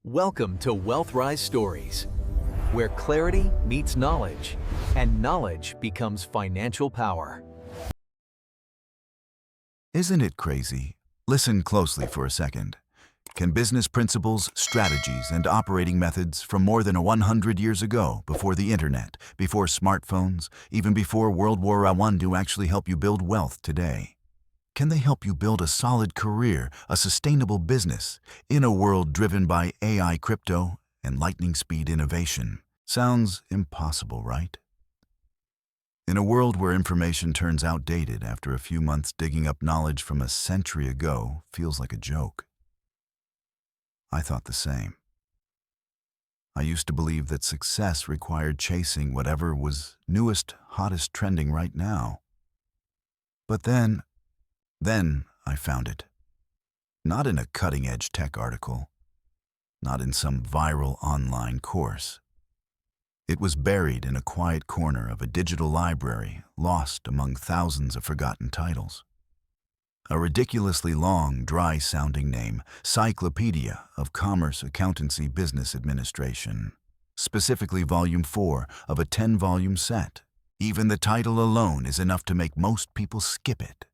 Welcome to Wealthrise Stories, where clarity meets knowledge, and knowledge becomes financial power. Isn't it crazy? Listen closely for a second. Can business principles, strategies, and operating methods from more than 100 years ago, before the internet, before smartphones, even before World War I, do actually help you build wealth today? Can they help you build a solid career, a sustainable business, in a world driven by AI, crypto, and lightning speed innovation? Sounds impossible, right? In a world where information turns outdated after a few months, digging up knowledge from a century ago feels like a joke. I thought the same. I used to believe that success required chasing whatever was newest, hottest, trending right now. But then I found it. Not in a cutting-edge tech article, not in some viral online course. It was buried in a quiet corner of a digital library, lost among thousands of forgotten titles. A ridiculously long, dry-sounding name, Cyclopedia of Commerce, Accountancy, Business Administration. Specifically Volume 4 of a 10-volume set. Even the title alone is enough to make most people skip it.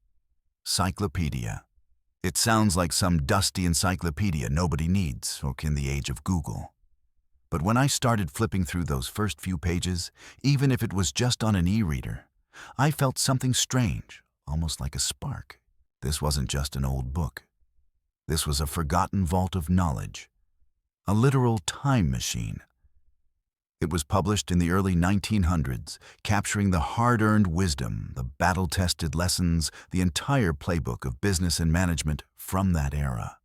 Cyclopedia. It sounds like some dusty encyclopedia nobody needs, or in the age of Google. But when I started flipping through those first few pages, even if it was just on an e-reader, I felt something strange, almost like a spark. This wasn't just an old book. This was a forgotten vault of knowledge, a literal time machine. It was published in the early 1900s, capturing the hard-earned wisdom, the battle-tested lessons, the entire playbook of business and management from that era.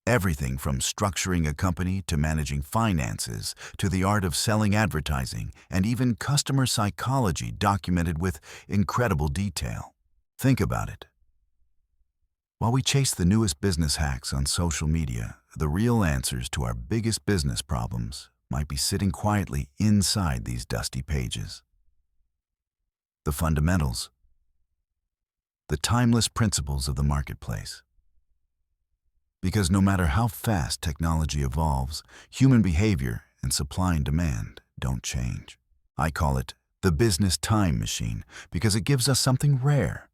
Everything from structuring a company to managing finances, to the art of selling advertising, and even customer psychology documented with incredible detail. Think about it. While we chase the newest business hacks on social media, the real answers to our biggest business problems might be sitting quietly inside these dusty pages. The fundamentals. The timeless principles of the marketplace. Because no matter how fast technology evolves, human behavior and supply and demand don't change. I call it the business time machine because it gives us something rare.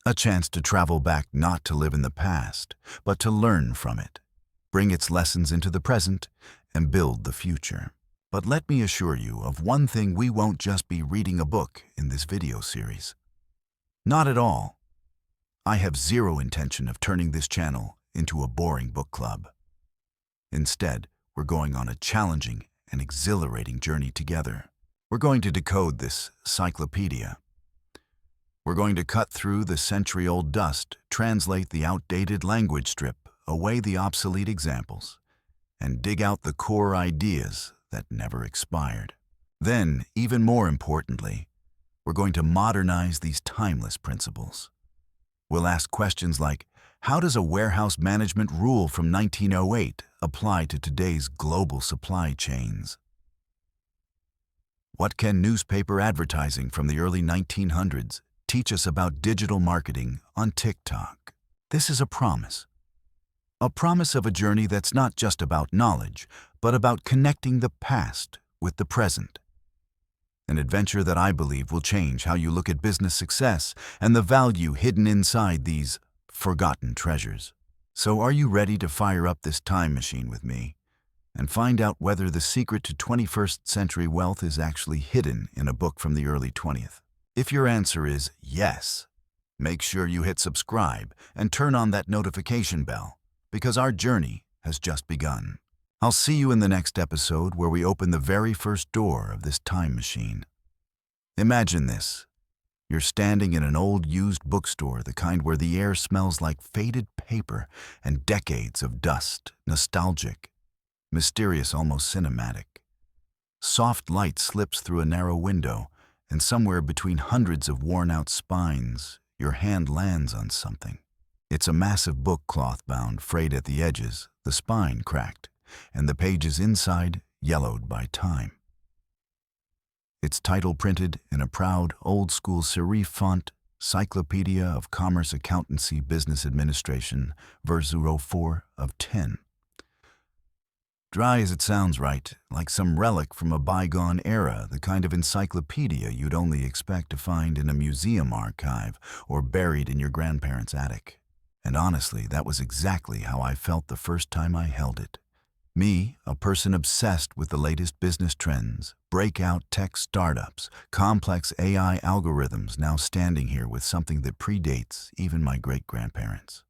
A chance to travel back not to live in the past, but to learn from it, bring its lessons into the present, and build the future. But let me assure you of one thing: we won't just be reading a book in this video series. Not at all. I have zero intention of turning this channel into a boring book club. Instead, we're going on a challenging and exhilarating journey together. We're going to decode this cyclopedia. We're going to cut through the century-old dust, translate the outdated language, strip away the obsolete examples, and dig out the core ideas that never expired. Then, even more importantly, we're going to modernize these timeless principles. We'll ask questions like, how does a warehouse management rule from 1908 apply to today's global supply chains? What can newspaper advertising from the early 1900s teach us about digital marketing on TikTok? This is a promise. A promise of a journey that's not just about knowledge, but about connecting the past with the present. An adventure that I believe will change how you look at business success and the value hidden inside these forgotten treasures. So are you ready to fire up this time machine with me and find out whether the secret to 21st century wealth is actually hidden in a book from the early 20th? If your answer is yes, make sure you hit subscribe and turn on that notification bell, because our journey has just begun. I'll see you in the next episode, where we open the very first door of this time machine. Imagine this. You're standing in an old used bookstore, the kind where the air smells like faded paper and decades of dust, nostalgic, mysterious, almost cinematic. Soft light slips through a narrow window, and somewhere between hundreds of worn-out spines, your hand lands on something. It's a massive book, cloth-bound, frayed at the edges, the spine cracked, and the pages inside yellowed by time. Its title printed in a proud, old-school serif font, Cyclopedia of Commerce, Accountancy, Business Administration, verse 04 of 10. Dry as it sounds, right? Like some relic from a bygone era, the kind of encyclopedia you'd only expect to find in a museum archive or buried in your grandparents' attic. And honestly, that was exactly how I felt the first time I held it. Me, a person obsessed with the latest business trends, breakout tech startups, complex AI algorithms, now standing here with something that predates even my great-grandparents.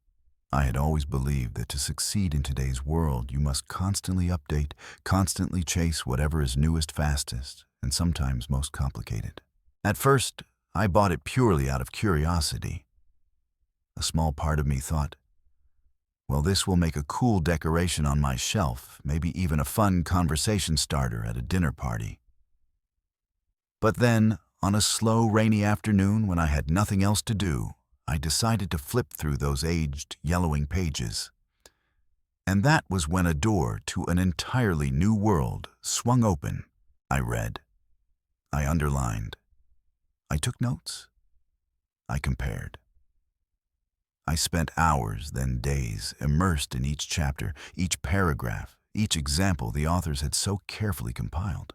I had always believed that to succeed in today's world, you must constantly update, constantly chase whatever is newest, fastest, and sometimes most complicated. At first, I bought it purely out of curiosity. A small part of me thought, well, this will make a cool decoration on my shelf, maybe even a fun conversation starter at a dinner party. But then, on a slow, rainy afternoon when I had nothing else to do, I decided to flip through those aged, yellowing pages. And that was when a door to an entirely new world swung open. I read. I underlined. I took notes. I compared. I spent hours, then days, immersed in each chapter, each paragraph, each example the authors had so carefully compiled.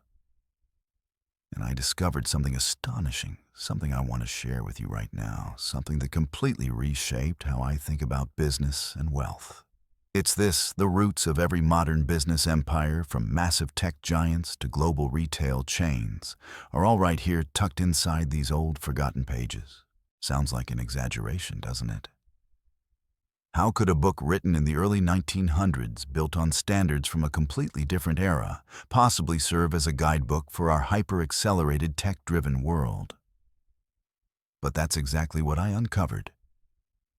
And I discovered something astonishing, something I want to share with you right now, something that completely reshaped how I think about business and wealth. It's this, the roots of every modern business empire, from massive tech giants to global retail chains, are all right here tucked inside these old, forgotten pages. Sounds like an exaggeration, doesn't it? How could a book written in the early 1900s, built on standards from a completely different era, possibly serve as a guidebook for our hyper-accelerated, tech-driven world? But that's exactly what I uncovered.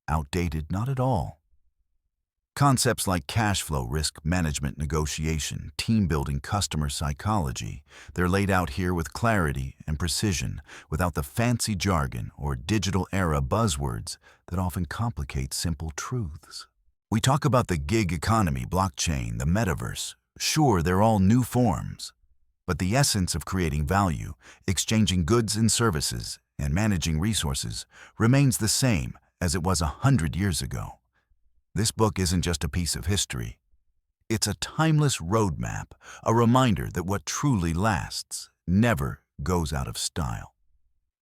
Outdated? Not at all. Concepts like cash flow, risk management, negotiation, team building, customer psychology, they're laid out here with clarity and precision, without the fancy jargon or digital era buzzwords that often complicate simple truths. We talk about the gig economy, blockchain, the metaverse. Sure, they're all new forms, but the essence of creating value, exchanging goods and services, and managing resources remains the same as it was 100 years ago. This book isn't just a piece of history. It's a timeless roadmap, a reminder that what truly lasts never goes out of style.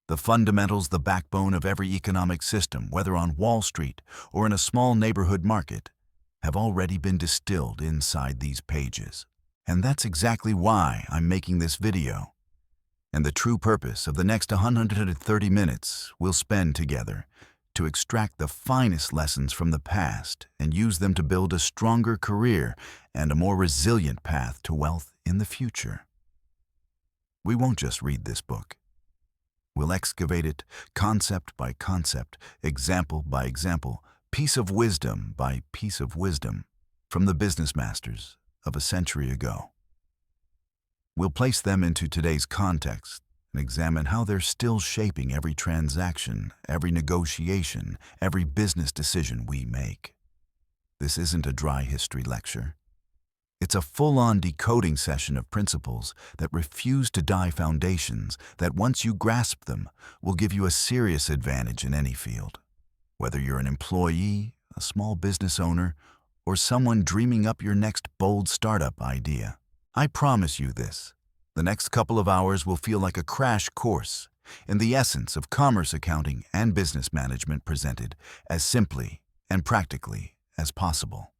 The fundamentals, the backbone of every economic system, whether on Wall Street or in a small neighborhood market, have already been distilled inside these pages. And that's exactly why I'm making this video. And the true purpose of the next 130 minutes we'll spend together to extract the finest lessons from the past and use them to build a stronger career and a more resilient path to wealth in the future. We won't just read this book. We'll excavate it concept by concept, example by example, piece of wisdom by piece of wisdom from the business masters of a century ago. We'll place them into today's context and examine how they're still shaping every transaction, every negotiation, every business decision we make. This isn't a dry history lecture. It's a full-on decoding session of principles that refuse to die, foundations that, once you grasp them, will give you a serious advantage in any field. Whether you're an employee, a small business owner, or someone dreaming up your next bold startup idea, I promise you this. The next couple of hours will feel like a crash course in the essence of commerce, accounting, and business management, presented as simply and practically as possible.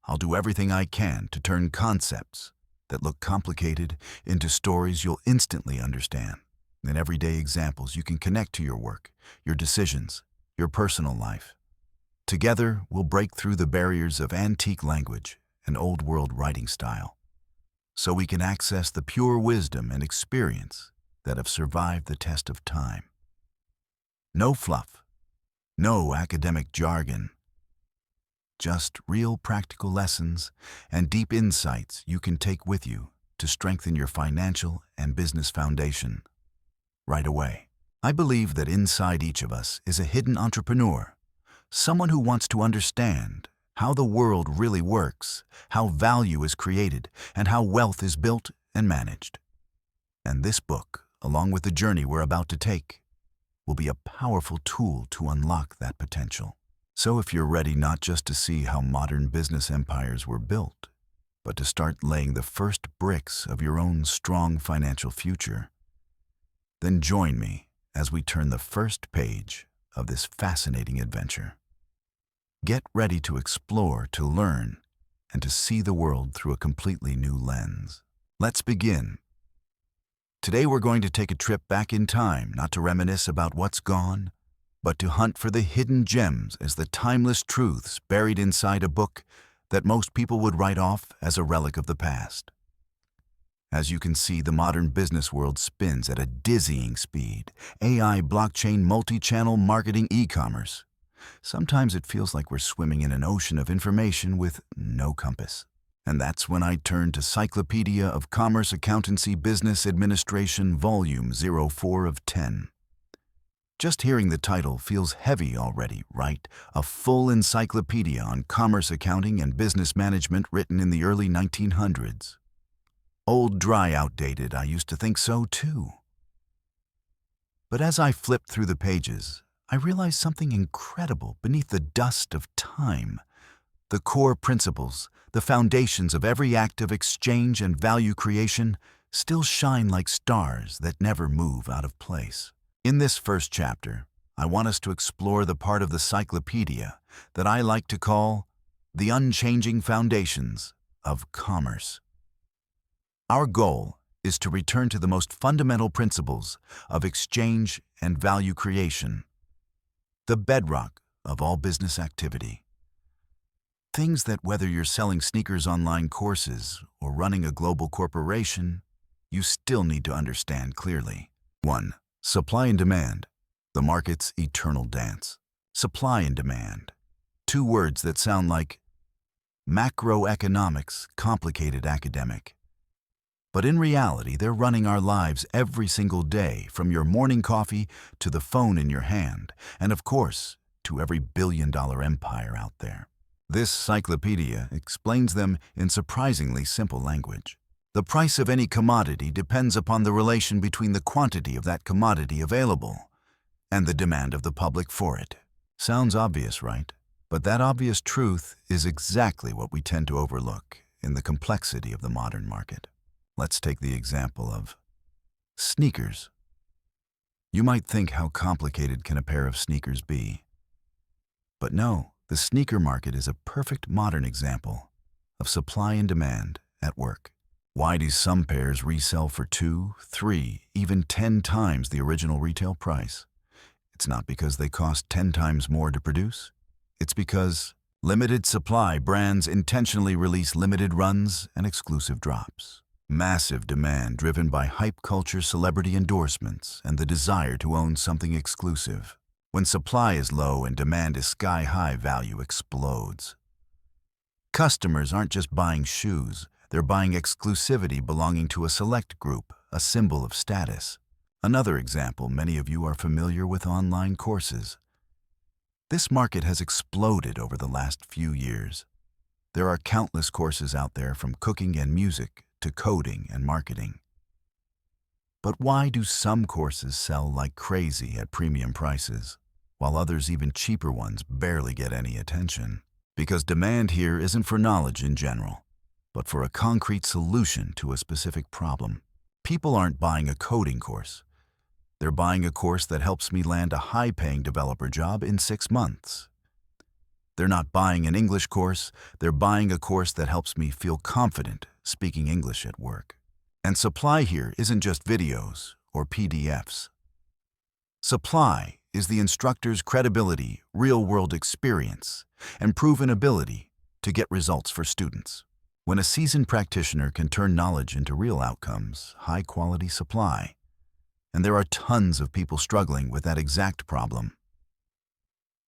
I'll do everything I can to turn concepts that look complicated into stories you'll instantly understand, and everyday examples you can connect to your work, your decisions, your personal life. Together, we'll break through the barriers of antique language and old-world writing style, so we can access the pure wisdom and experience that have survived the test of time. No fluff, no academic jargon, just real practical lessons and deep insights you can take with you to strengthen your financial and business foundation right away. I believe that inside each of us is a hidden entrepreneur, someone who wants to understand how the world really works, how value is created, and how wealth is built and managed. And this book, along with the journey we're about to take, will be a powerful tool to unlock that potential. So if you're ready not just to see how modern business empires were built, but to start laying the first bricks of your own strong financial future. Then join me as we turn the first page of this fascinating adventure. Get ready to explore, to learn, and to see the world through a completely new lens. Let's begin. Today we're going to take a trip back in time, not to reminisce about what's gone, but to hunt for the hidden gems as the timeless truths buried inside a book that most people would write off as a relic of the past. As you can see, the modern business world spins at a dizzying speed. AI, blockchain, multi-channel marketing, e-commerce. Sometimes it feels like we're swimming in an ocean of information with no compass. And that's when I turn to Cyclopedia of Commerce, Accountancy, Business Administration, Volume 04 of 10. Just hearing the title feels heavy already, right? A full encyclopedia on commerce accounting and business management written in the early 1900s. Old, dry, outdated, I used to think so too. But as I flipped through the pages, I realized something incredible beneath the dust of time. The core principles, the foundations of every act of exchange and value creation, still shine like stars that never move out of place. In this first chapter, I want us to explore the part of the Cyclopedia that I like to call the unchanging foundations of commerce. Our goal is to return to the most fundamental principles of exchange and value creation, the bedrock of all business activity. Things that, whether you're selling sneakers online courses or running a global corporation, you still need to understand clearly. 1. Supply and demand, the market's eternal dance. Supply and demand, two words that sound like macroeconomics, complicated academic. But in reality, they're running our lives every single day, from your morning coffee to the phone in your hand, and of course, to every billion-dollar empire out there. This cyclopedia explains them in surprisingly simple language. The price of any commodity depends upon the relation between the quantity of that commodity available and the demand of the public for it. Sounds obvious, right? But that obvious truth is exactly what we tend to overlook in the complexity of the modern market. Let's take the example of sneakers. You might think, how complicated can a pair of sneakers be? But no, the sneaker market is a perfect modern example of supply and demand at work. Why do some pairs resell for 2, 3, even 10 times the original retail price? It's not because they cost 10 times more to produce. It's because limited supply brands intentionally release limited runs and exclusive drops. Massive demand driven by hype culture, celebrity endorsements, and the desire to own something exclusive. When supply is low and demand is sky-high, value explodes. Customers aren't just buying shoes. They're buying exclusivity belonging to a select group, a symbol of status. Another example, many of you are familiar with online courses. This market has exploded over the last few years. There are countless courses out there, from cooking and music to coding and marketing. But why do some courses sell like crazy at premium prices, while others, even cheaper ones, barely get any attention? Because demand here isn't for knowledge in general, but for a concrete solution to a specific problem. People aren't buying a coding course. They're buying a course that helps me land a high-paying developer job in 6 months. They're not buying an English course. They're buying a course that helps me feel confident speaking English at work. And supply here isn't just videos or PDFs. Supply is the instructor's credibility, real-world experience, and proven ability to get results for students. When a seasoned practitioner can turn knowledge into real outcomes, high-quality supply. And there are tons of people struggling with that exact problem.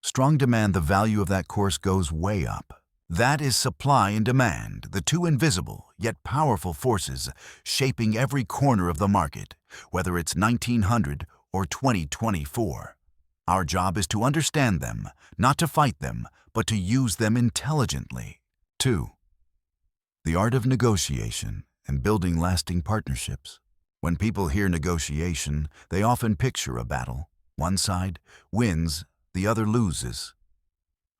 Strong demand, the value of that course goes way up. That is supply and demand, the two invisible yet powerful forces shaping every corner of the market, whether it's 1900 or 2024. Our job is to understand them, not to fight them, but to use them intelligently. 2. The art of negotiation and building lasting partnerships. When people hear negotiation, they often picture a battle. One side wins, the other loses.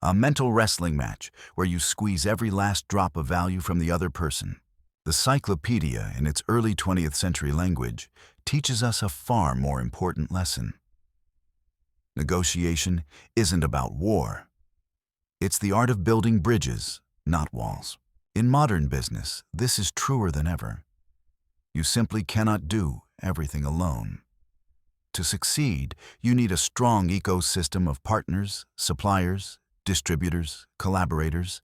A mental wrestling match where you squeeze every last drop of value from the other person. The Cyclopedia, in its early 20th century language, teaches us a far more important lesson. Negotiation isn't about war. It's the art of building bridges, not walls. In modern business, this is truer than ever. You simply cannot do everything alone. To succeed, you need a strong ecosystem of partners, suppliers, distributors, collaborators,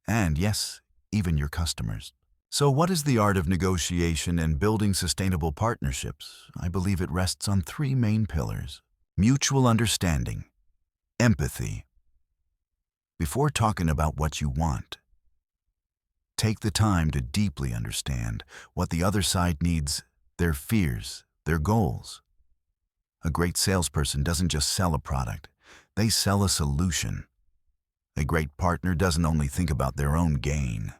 and yes, even your customers. So what is the art of negotiation and building sustainable partnerships? I believe it rests on three main pillars: mutual understanding, empathy. Before talking about what you want, take the time to deeply understand what the other side needs, their fears, their goals. A great salesperson doesn't just sell a product, they sell a solution. A great partner doesn't only think about their own gain.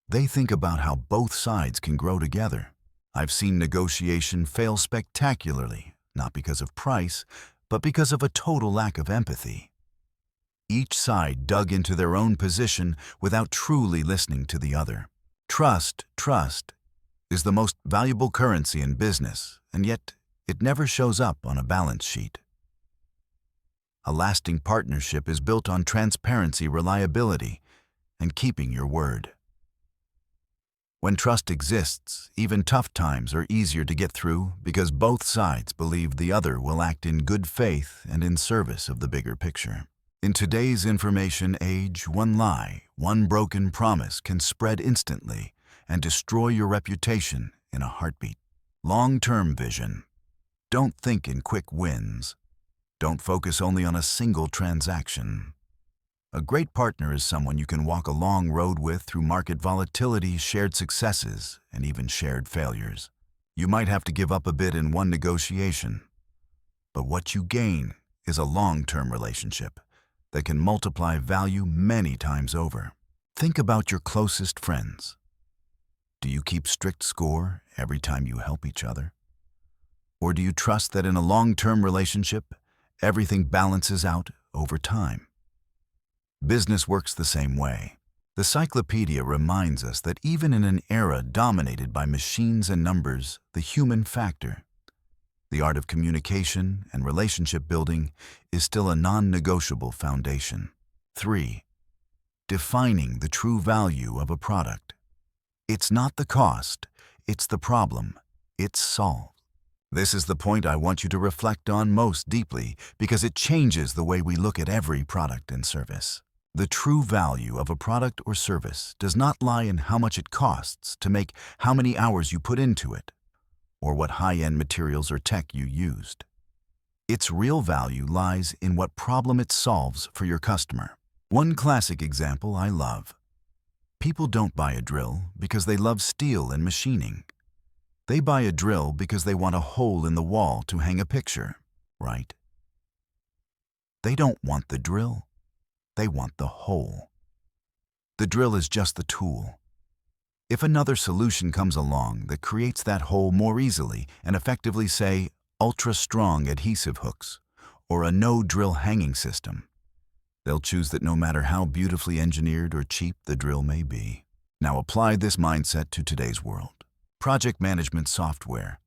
They think about how both sides can grow together. I've seen negotiation fail spectacularly, not because of price, but because of a total lack of empathy. Each side dug into their own position without truly listening to the other. Trust is the most valuable currency in business, and yet it never shows up on a balance sheet. A lasting partnership is built on transparency, reliability, and keeping your word. When trust exists, even tough times are easier to get through because both sides believe the other will act in good faith and in service of the bigger picture. In today's information age, one lie, one broken promise can spread instantly and destroy your reputation in a heartbeat. Long-term vision. Don't think in quick wins. Don't focus only on a single transaction. A great partner is someone you can walk a long road with through market volatility, shared successes, and even shared failures. You might have to give up a bit in one negotiation, but what you gain is a long-term relationship that can multiply value many times over. Think about your closest friends. Do you keep strict score every time you help each other? Or do you trust that in a long-term relationship, everything balances out over time? Business works the same way. The Cyclopedia reminds us that even in an era dominated by machines and numbers, the human factor, the art of communication and relationship building, is still a non-negotiable foundation. 3. Defining the true value of a product. It's not the cost, it's the problem it's solved. This is the point I want you to reflect on most deeply because it changes the way we look at every product and service. The true value of a product or service does not lie in how much it costs to make, how many hours you put into it, or what high-end materials or tech you used. Its real value lies in what problem it solves for your customer. One classic example I love. People don't buy a drill because they love steel and machining. They buy a drill because they want a hole in the wall to hang a picture, right? They don't want the drill. They want the hole. The drill is just the tool. If another solution comes along that creates that hole more easily and effectively, say, ultra-strong adhesive hooks or a no-drill hanging system, they'll choose that no matter how beautifully engineered or cheap the drill may be. Now apply this mindset to today's world. Project management software.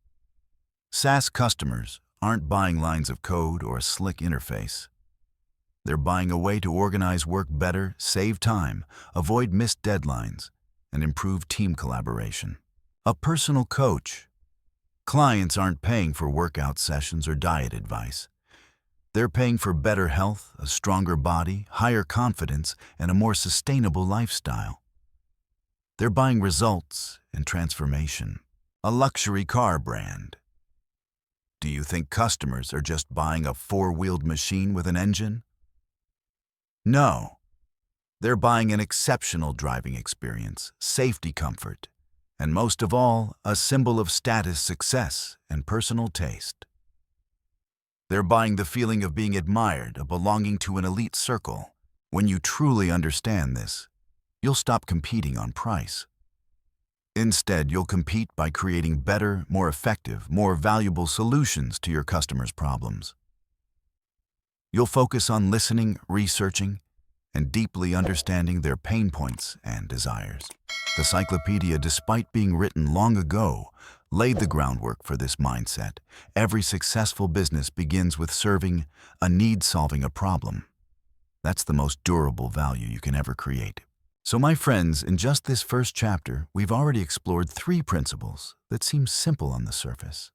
SaaS customers aren't buying lines of code or a slick interface. They're buying a way to organize work better, save time, avoid missed deadlines, and improve team collaboration. A personal coach. Clients aren't paying for workout sessions or diet advice. They're paying for better health, a stronger body, higher confidence, and a more sustainable lifestyle. They're buying results and transformation. A luxury car brand. Do you think customers are just buying a four-wheeled machine with an engine? No. They're buying an exceptional driving experience, safety comfort, and most of all, a symbol of status, success, and personal taste. They're buying the feeling of being admired, of belonging to an elite circle. When you truly understand this, you'll stop competing on price. Instead, you'll compete by creating better, more effective, more valuable solutions to your customers' problems. You'll focus on listening, researching, and deeply understanding their pain points and desires. The Cyclopedia, despite being written long ago, laid the groundwork for this mindset. Every successful business begins with serving a need, solving a problem. That's the most durable value you can ever create. So my friends, in just this first chapter, we've already explored 3 principles that seem simple on the surface,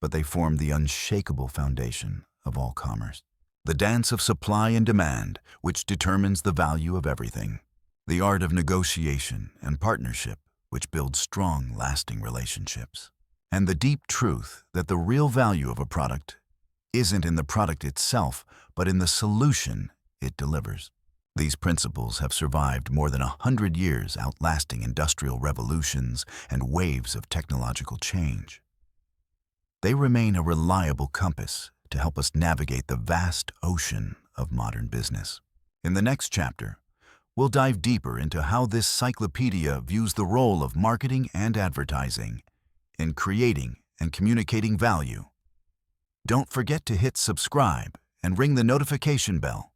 but they form the unshakable foundation of all commerce. The dance of supply and demand, which determines the value of everything. The art of negotiation and partnership, which builds strong, lasting relationships. And the deep truth that the real value of a product isn't in the product itself, but in the solution it delivers. These principles have survived more than 100 years, outlasting industrial revolutions and waves of technological change. They remain a reliable compass to help us navigate the vast ocean of modern business. In the next chapter, we'll dive deeper into how this cyclopedia views the role of marketing and advertising in creating and communicating value. Don't forget to hit subscribe and ring the notification bell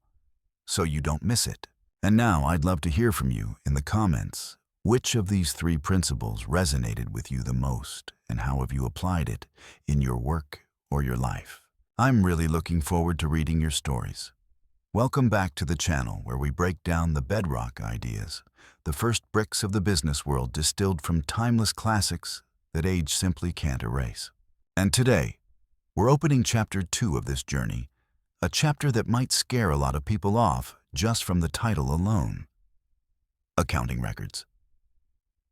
so you don't miss it. And now I'd love to hear from you in the comments. Which of these 3 principles resonated with you the most, and how have you applied it in your work or your life? I'm really looking forward to reading your stories. Welcome back to the channel where we break down the bedrock ideas, the first bricks of the business world distilled from timeless classics that age simply can't erase. And today, we're opening chapter 2 of this journey, a chapter that might scare a lot of people off just from the title alone. Accounting records.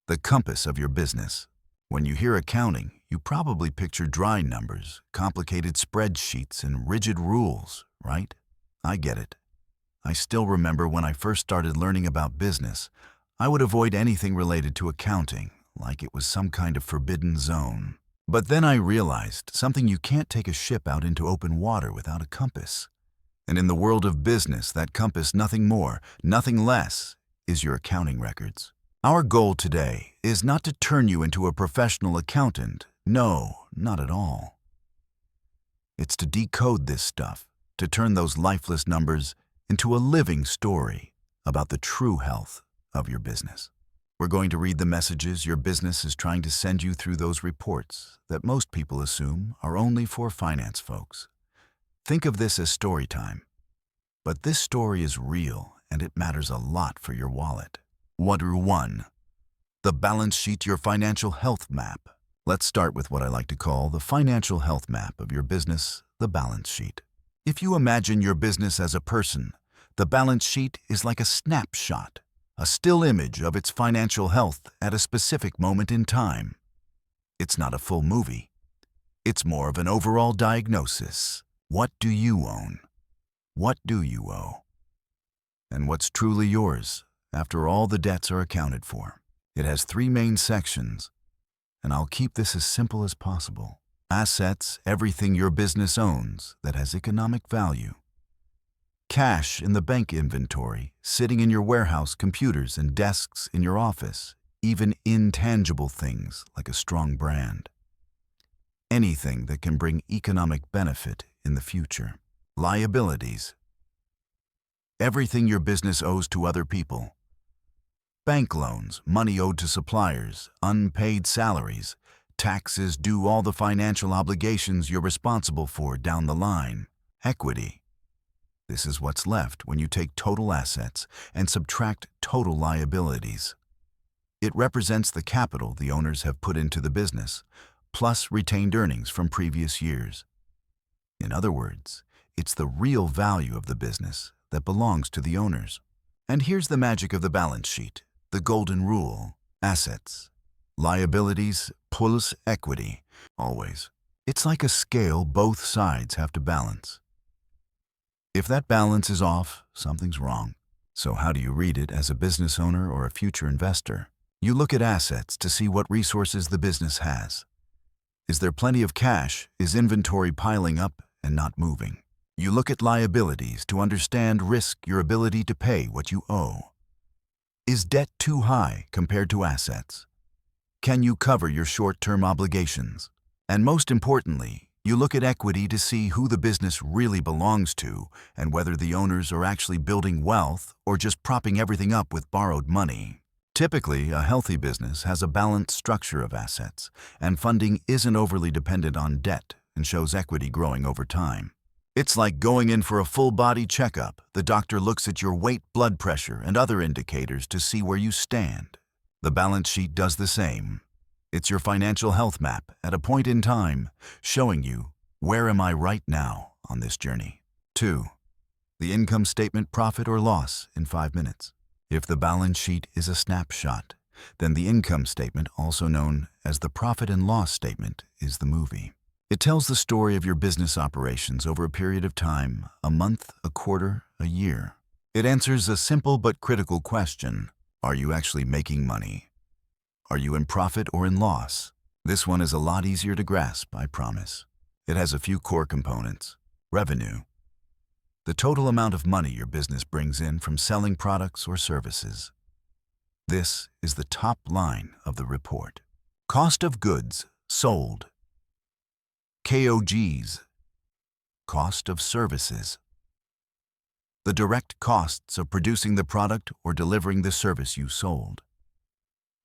The compass of your business. When you hear accounting, you probably picture dry numbers, complicated spreadsheets, and rigid rules, right? I get it. I still remember when I first started learning about business, I would avoid anything related to accounting, like it was some kind of forbidden zone. But then I realized something: you can't take a ship out into open water without a compass. And in the world of business, that compass, nothing more, nothing less, is your accounting records. Our goal today is not to turn you into a professional accountant. No, not at all. It's to decode this stuff, to turn those lifeless numbers into a living story about the true health of your business. We're going to read the messages your business is trying to send you through those reports that most people assume are only for finance folks. Think of this as story time. But this story is real, and it matters a lot for your wallet. 1. The balance sheet, your financial health map. Let's start with what I like to call the financial health map of your business, the balance sheet. If you imagine your business as a person, the balance sheet is like a snapshot, a still image of its financial health at a specific moment in time. It's not a full movie. It's more of an overall diagnosis. What do you own? What do you owe? And what's truly yours after all the debts are accounted for? It has 3 main sections, and I'll keep this as simple as possible. Assets, everything your business owns that has economic value. Cash in the bank inventory, sitting in your warehouse, computers and desks in your office, even intangible things like a strong brand. Anything that can bring economic benefit in the future. Liabilities. Everything your business owes to other people. Bank loans, money owed to suppliers, unpaid salaries, taxes due, all the financial obligations you're responsible for down the line. Equity. This is what's left when you take total assets and subtract total liabilities. It represents the capital the owners have put into the business, plus retained earnings from previous years. In other words, it's the real value of the business that belongs to the owners. And here's the magic of the balance sheet, the golden rule: assets, liabilities, plus equity, always. It's like a scale both sides have to balance. If that balance is off, something's wrong. So how do you read it as a business owner or a future investor? You look at assets to see what resources the business has. Is there plenty of cash? Is inventory piling up and not moving? You look at liabilities to understand risk, your ability to pay what you owe. Is debt too high compared to assets? Can you cover your short-term obligations? And most importantly, You look at equity to see who the business really belongs to and whether the owners are actually building wealth or just propping everything up with borrowed money. Typically, a healthy business has a balanced structure of assets, and funding isn't overly dependent on debt and shows equity growing over time. It's like going in for a full-body checkup. The doctor looks at your weight, blood pressure, and other indicators to see where you stand. The balance sheet does the same. It's your financial health map at a point in time, showing you, where am I right now on this journey? 2. The income statement, profit or loss in 5 minutes. If the balance sheet is a snapshot, then the income statement, also known as the profit and loss statement, is the movie. It tells the story of your business operations over a period of time, a month, a quarter, a year. It answers a simple but critical question. Are you actually making money? Are you in profit or in loss? This one is a lot easier to grasp, I promise. It has a few core components. Revenue. The total amount of money your business brings in from selling products or services. This is the top line of the report. Cost of goods sold. KOGs. Cost of services. The direct costs of producing the product or delivering the service you sold.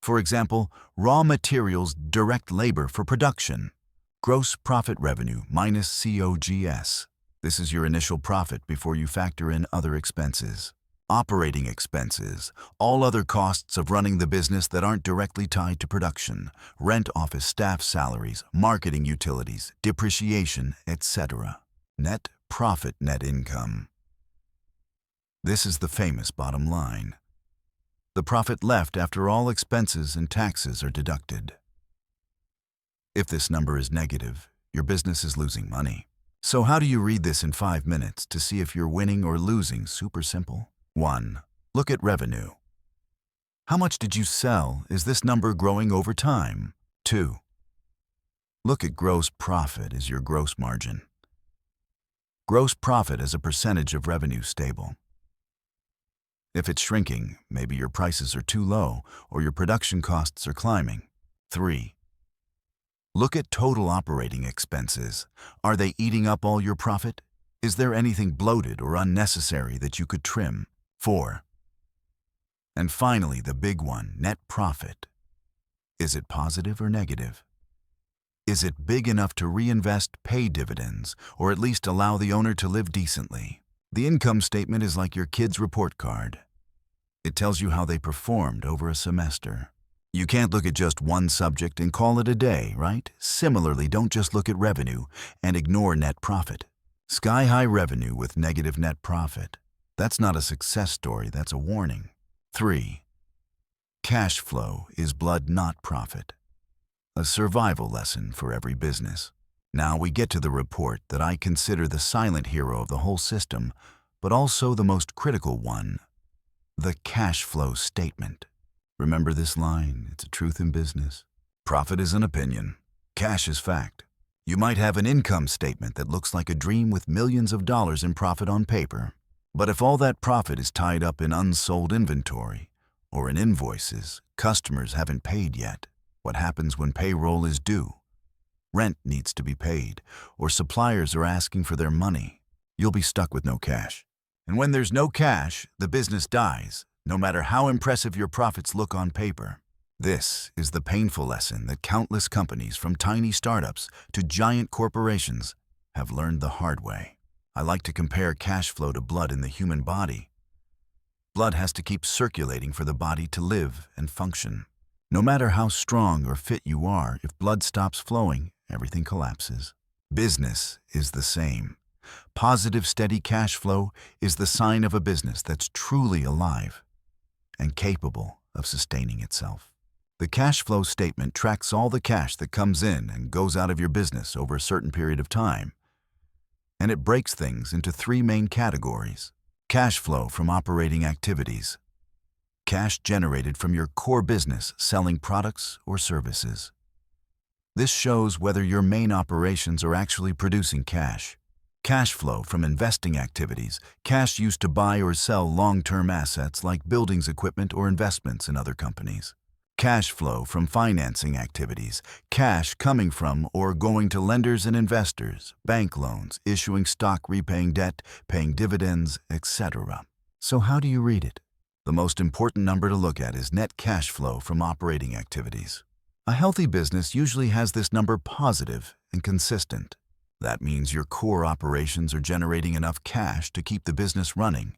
For example, raw materials, direct labor for production. Gross profit revenue minus COGS. This is your initial profit before you factor in other expenses. Operating expenses, all other costs of running the business that aren't directly tied to production, rent, office staff salaries, marketing utilities, depreciation, etc. Net profit, net income. This is the famous bottom line. The profit left after all expenses and taxes are deducted. If this number is negative, your business is losing money. So how do you read this in 5 minutes to see if you're winning or losing? Super simple. 1. Look at revenue. How much did you sell? Is this number growing over time? 2. Look at gross profit. Is your gross margin? Gross profit as a percentage of revenue stable? If it's shrinking, maybe your prices are too low or your production costs are climbing. 3. Look at total operating expenses. Are they eating up all your profit? Is there anything bloated or unnecessary that you could trim? 4. And finally, the big one, net profit. Is it positive or negative? Is it big enough to reinvest, pay dividends, or at least allow the owner to live decently? The income statement is like your kid's report card. It tells you how they performed over a semester. You can't look at just one subject and call it a day, right? Similarly, don't just look at revenue and ignore net profit. Sky-high revenue with negative net profit. That's not a success story, that's a warning. 3. Cash flow is blood, not profit. A survival lesson for every business. Now we get to the report that I consider the silent hero of the whole system, but also the most critical one. The cash flow statement. Remember this line, it's a truth in business. Profit is an opinion. Cash is fact. You might have an income statement that looks like a dream with millions of dollars in profit on paper. But if all that profit is tied up in unsold inventory or in invoices customers haven't paid yet, what happens when payroll is due? Rent needs to be paid, or suppliers are asking for their money. You'll be stuck with no cash. And when there's no cash, the business dies, no matter how impressive your profits look on paper. This is the painful lesson that countless companies, from tiny startups to giant corporations, have learned the hard way. I like to compare cash flow to blood in the human body. Blood has to keep circulating for the body to live and function. No matter how strong or fit you are, if blood stops flowing, everything collapses. Business is the same. Positive, steady cash flow is the sign of a business that's truly alive and capable of sustaining itself. The cash flow statement tracks all the cash that comes in and goes out of your business over a certain period of time. And it breaks things into 3 main categories. Cash flow from operating activities. Cash generated from your core business selling products or services. This shows whether your main operations are actually producing cash. Cash flow from investing activities, cash used to buy or sell long-term assets like buildings, equipment, or investments in other companies. Cash flow from financing activities, cash coming from or going to lenders and investors, bank loans, issuing stock, repaying debt, paying dividends, etc. So how do you read it? The most important number to look at is net cash flow from operating activities. A healthy business usually has this number positive and consistent. That means your core operations are generating enough cash to keep the business running,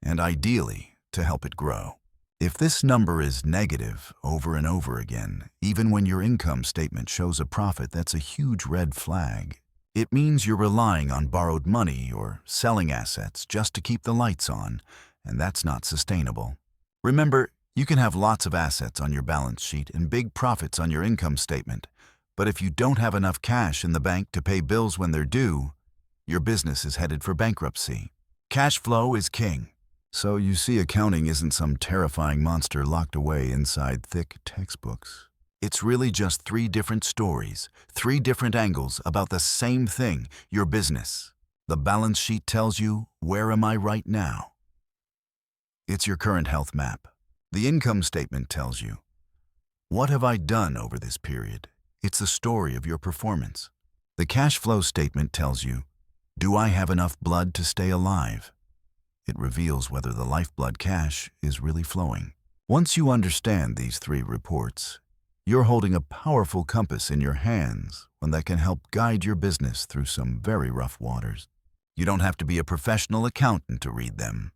and ideally, to help it grow. If this number is negative over and over again, even when your income statement shows a profit, that's a huge red flag. It means you're relying on borrowed money or selling assets just to keep the lights on, and that's not sustainable. Remember, you can have lots of assets on your balance sheet and big profits on your income statement, but if you don't have enough cash in the bank to pay bills when they're due, your business is headed for bankruptcy. Cash flow is king. So you see, accounting isn't some terrifying monster locked away inside thick textbooks. It's really just 3 different stories, 3 different angles about the same thing, your business. The balance sheet tells you, where am I right now? It's your current health map. The income statement tells you, what have I done over this period? It's the story of your performance. The cash flow statement tells you, do I have enough blood to stay alive? It reveals whether the lifeblood cash is really flowing. Once you understand these 3 reports, you're holding a powerful compass in your hands, one that can help guide your business through some very rough waters. You don't have to be a professional accountant to read them.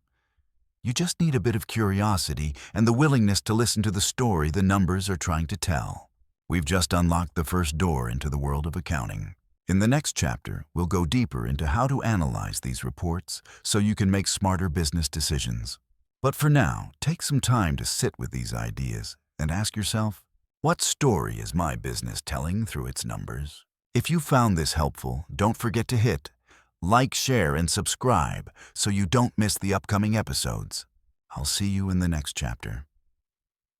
You just need a bit of curiosity and the willingness to listen to the story the numbers are trying to tell. We've just unlocked the first door into the world of accounting. In the next chapter, we'll go deeper into how to analyze these reports so you can make smarter business decisions. But for now, take some time to sit with these ideas and ask yourself, what story is my business telling through its numbers? If you found this helpful, don't forget to hit like, share, and subscribe so you don't miss the upcoming episodes. I'll see you in the next chapter.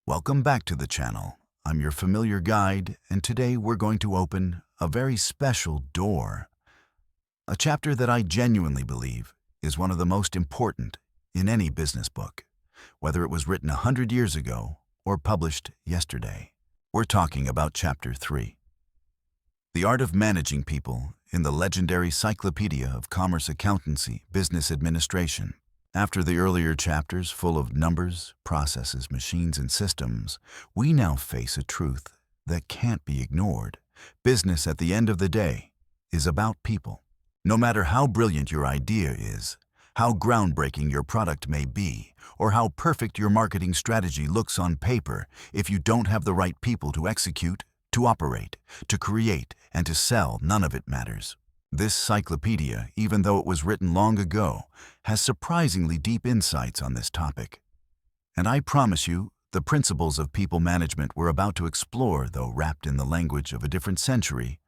Welcome back to the channel. I'm your familiar guide, and today we're going to open a very special door. A chapter that I genuinely believe is one of the most important in any business book, whether it was written 100 years ago or published yesterday. We're talking about Chapter 3. The Art of Managing People in the legendary Cyclopedia of Commerce, Accountancy, Business Administration. After the earlier chapters full of numbers, processes, machines, and systems, we now face a truth that can't be ignored. Business, at the end of the day, is about people. No matter how brilliant your idea is, how groundbreaking your product may be, or how perfect your marketing strategy looks on paper, if you don't have the right people to execute, to operate, to create, and to sell, none of it matters. This cyclopedia, even though it was written long ago, has surprisingly deep insights on this topic. And I promise you, the principles of people management we're about to explore, though wrapped in the language of a different century,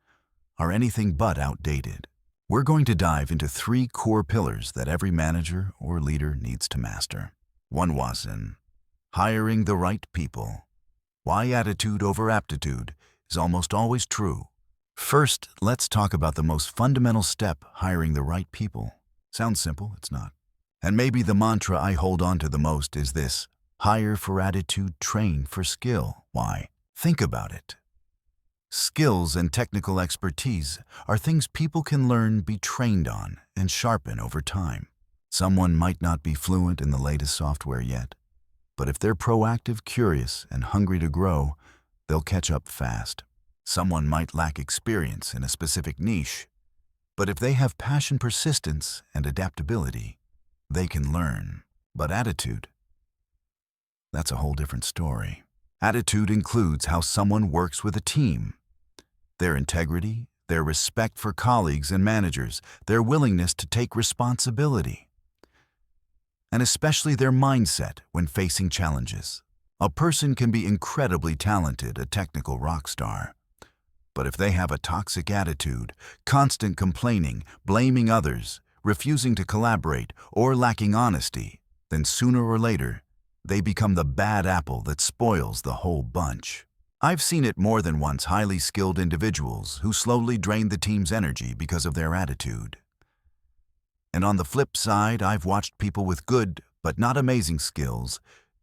are anything but outdated. We're going to dive into 3 core pillars that every manager or leader needs to master. 1 was in hiring the right people. Why attitude over aptitude is almost always true. First, let's talk about the most fundamental step, hiring the right people. Sounds simple, it's not. And maybe the mantra I hold on to the most is this: hire for attitude, train for skill. Why? Think about it. Skills and technical expertise are things people can learn, be trained on, and sharpen over time. Someone might not be fluent in the latest software yet, but if they're proactive, curious, and hungry to grow, they'll catch up fast. Someone might lack experience in a specific niche, but if they have passion, persistence, and adaptability, they can learn. But attitude, that's a whole different story. Attitude includes how someone works with a team, their integrity, their respect for colleagues and managers, their willingness to take responsibility, and especially their mindset when facing challenges. A person can be incredibly talented, a technical rock star, but if they have a toxic attitude, constant complaining, blaming others, refusing to collaborate, or lacking honesty, then sooner or later, they become the bad apple that spoils the whole bunch. I've seen it more than once: highly skilled individuals who slowly drain the team's energy because of their attitude. And on the flip side, I've watched people with good, but not amazing skills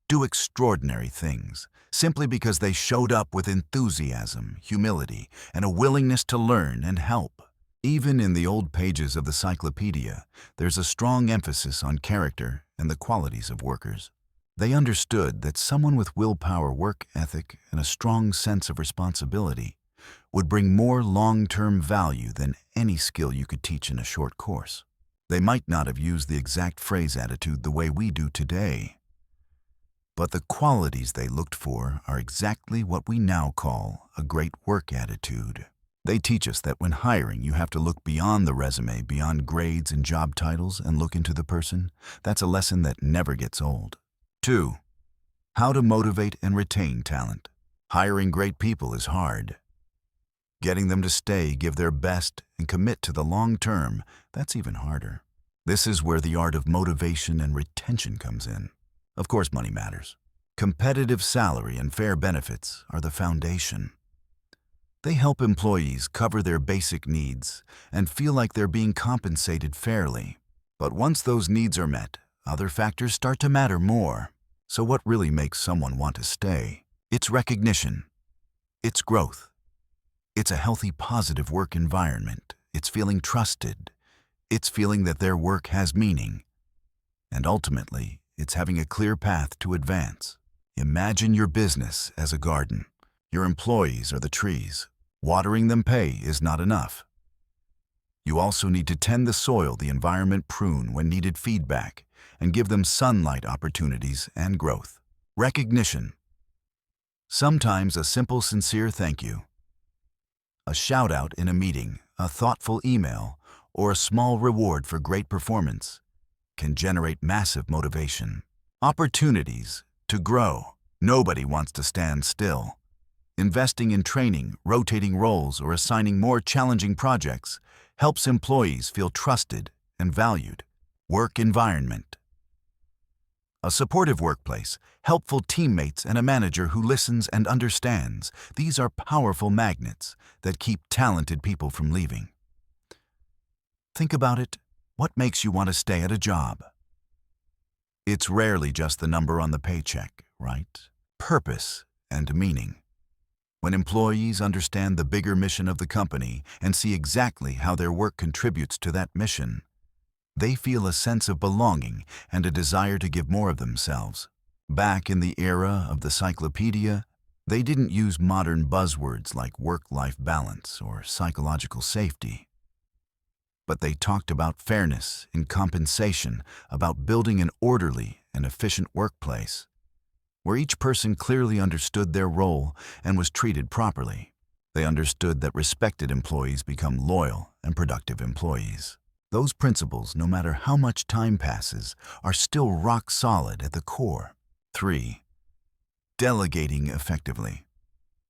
do extraordinary things, simply because they showed up with enthusiasm, humility, and a willingness to learn and help. Even in the old pages of the Cyclopedia, there's a strong emphasis on character and the qualities of workers. They understood that someone with willpower, work ethic, and a strong sense of responsibility would bring more long-term value than any skill you could teach in a short course. They might not have used the exact phrase attitude the way we do today, but the qualities they looked for are exactly what we now call a great work attitude. They teach us that when hiring, you have to look beyond the resume, beyond grades and job titles, and look into the person. That's a lesson that never gets old. 2. How to motivate and retain talent. Hiring great people is hard. Getting them to stay, give their best, and commit to the long term, that's even harder. This is where the art of motivation and retention comes in. Of course, money matters. Competitive salary and fair benefits are the foundation. They help employees cover their basic needs and feel like they're being compensated fairly. But once those needs are met, other factors start to matter more. So what really makes someone want to stay? It's recognition. It's growth. It's a healthy, positive work environment. It's feeling trusted. It's feeling that their work has meaning. And ultimately, it's having a clear path to advance. Imagine your business as a garden. Your employees are the trees. Watering them pay is not enough. You also need to tend the soil, the environment, prune when needed feedback, and give them sunlight opportunities and growth. Recognition. Sometimes a simple, sincere thank you, a shout-out in a meeting, a thoughtful email, or a small reward for great performance can generate massive motivation. Opportunities to grow. Nobody wants to stand still. Investing in training, rotating roles, or assigning more challenging projects helps employees feel trusted and valued. Work environment. A supportive workplace, helpful teammates, and a manager who listens and understands. These are powerful magnets that keep talented people from leaving. Think about it. What makes you want to stay at a job? It's rarely just the number on the paycheck, right? Purpose and meaning. When employees understand the bigger mission of the company and see exactly how their work contributes to that mission, they feel a sense of belonging and a desire to give more of themselves. Back in the era of the Cyclopedia, they didn't use modern buzzwords like work-life balance or psychological safety. But they talked about fairness in compensation, about building an orderly and efficient workplace, where each person clearly understood their role and was treated properly. They understood that respected employees become loyal and productive employees. Those principles, no matter how much time passes, are still rock solid at the core. 3. Delegating effectively.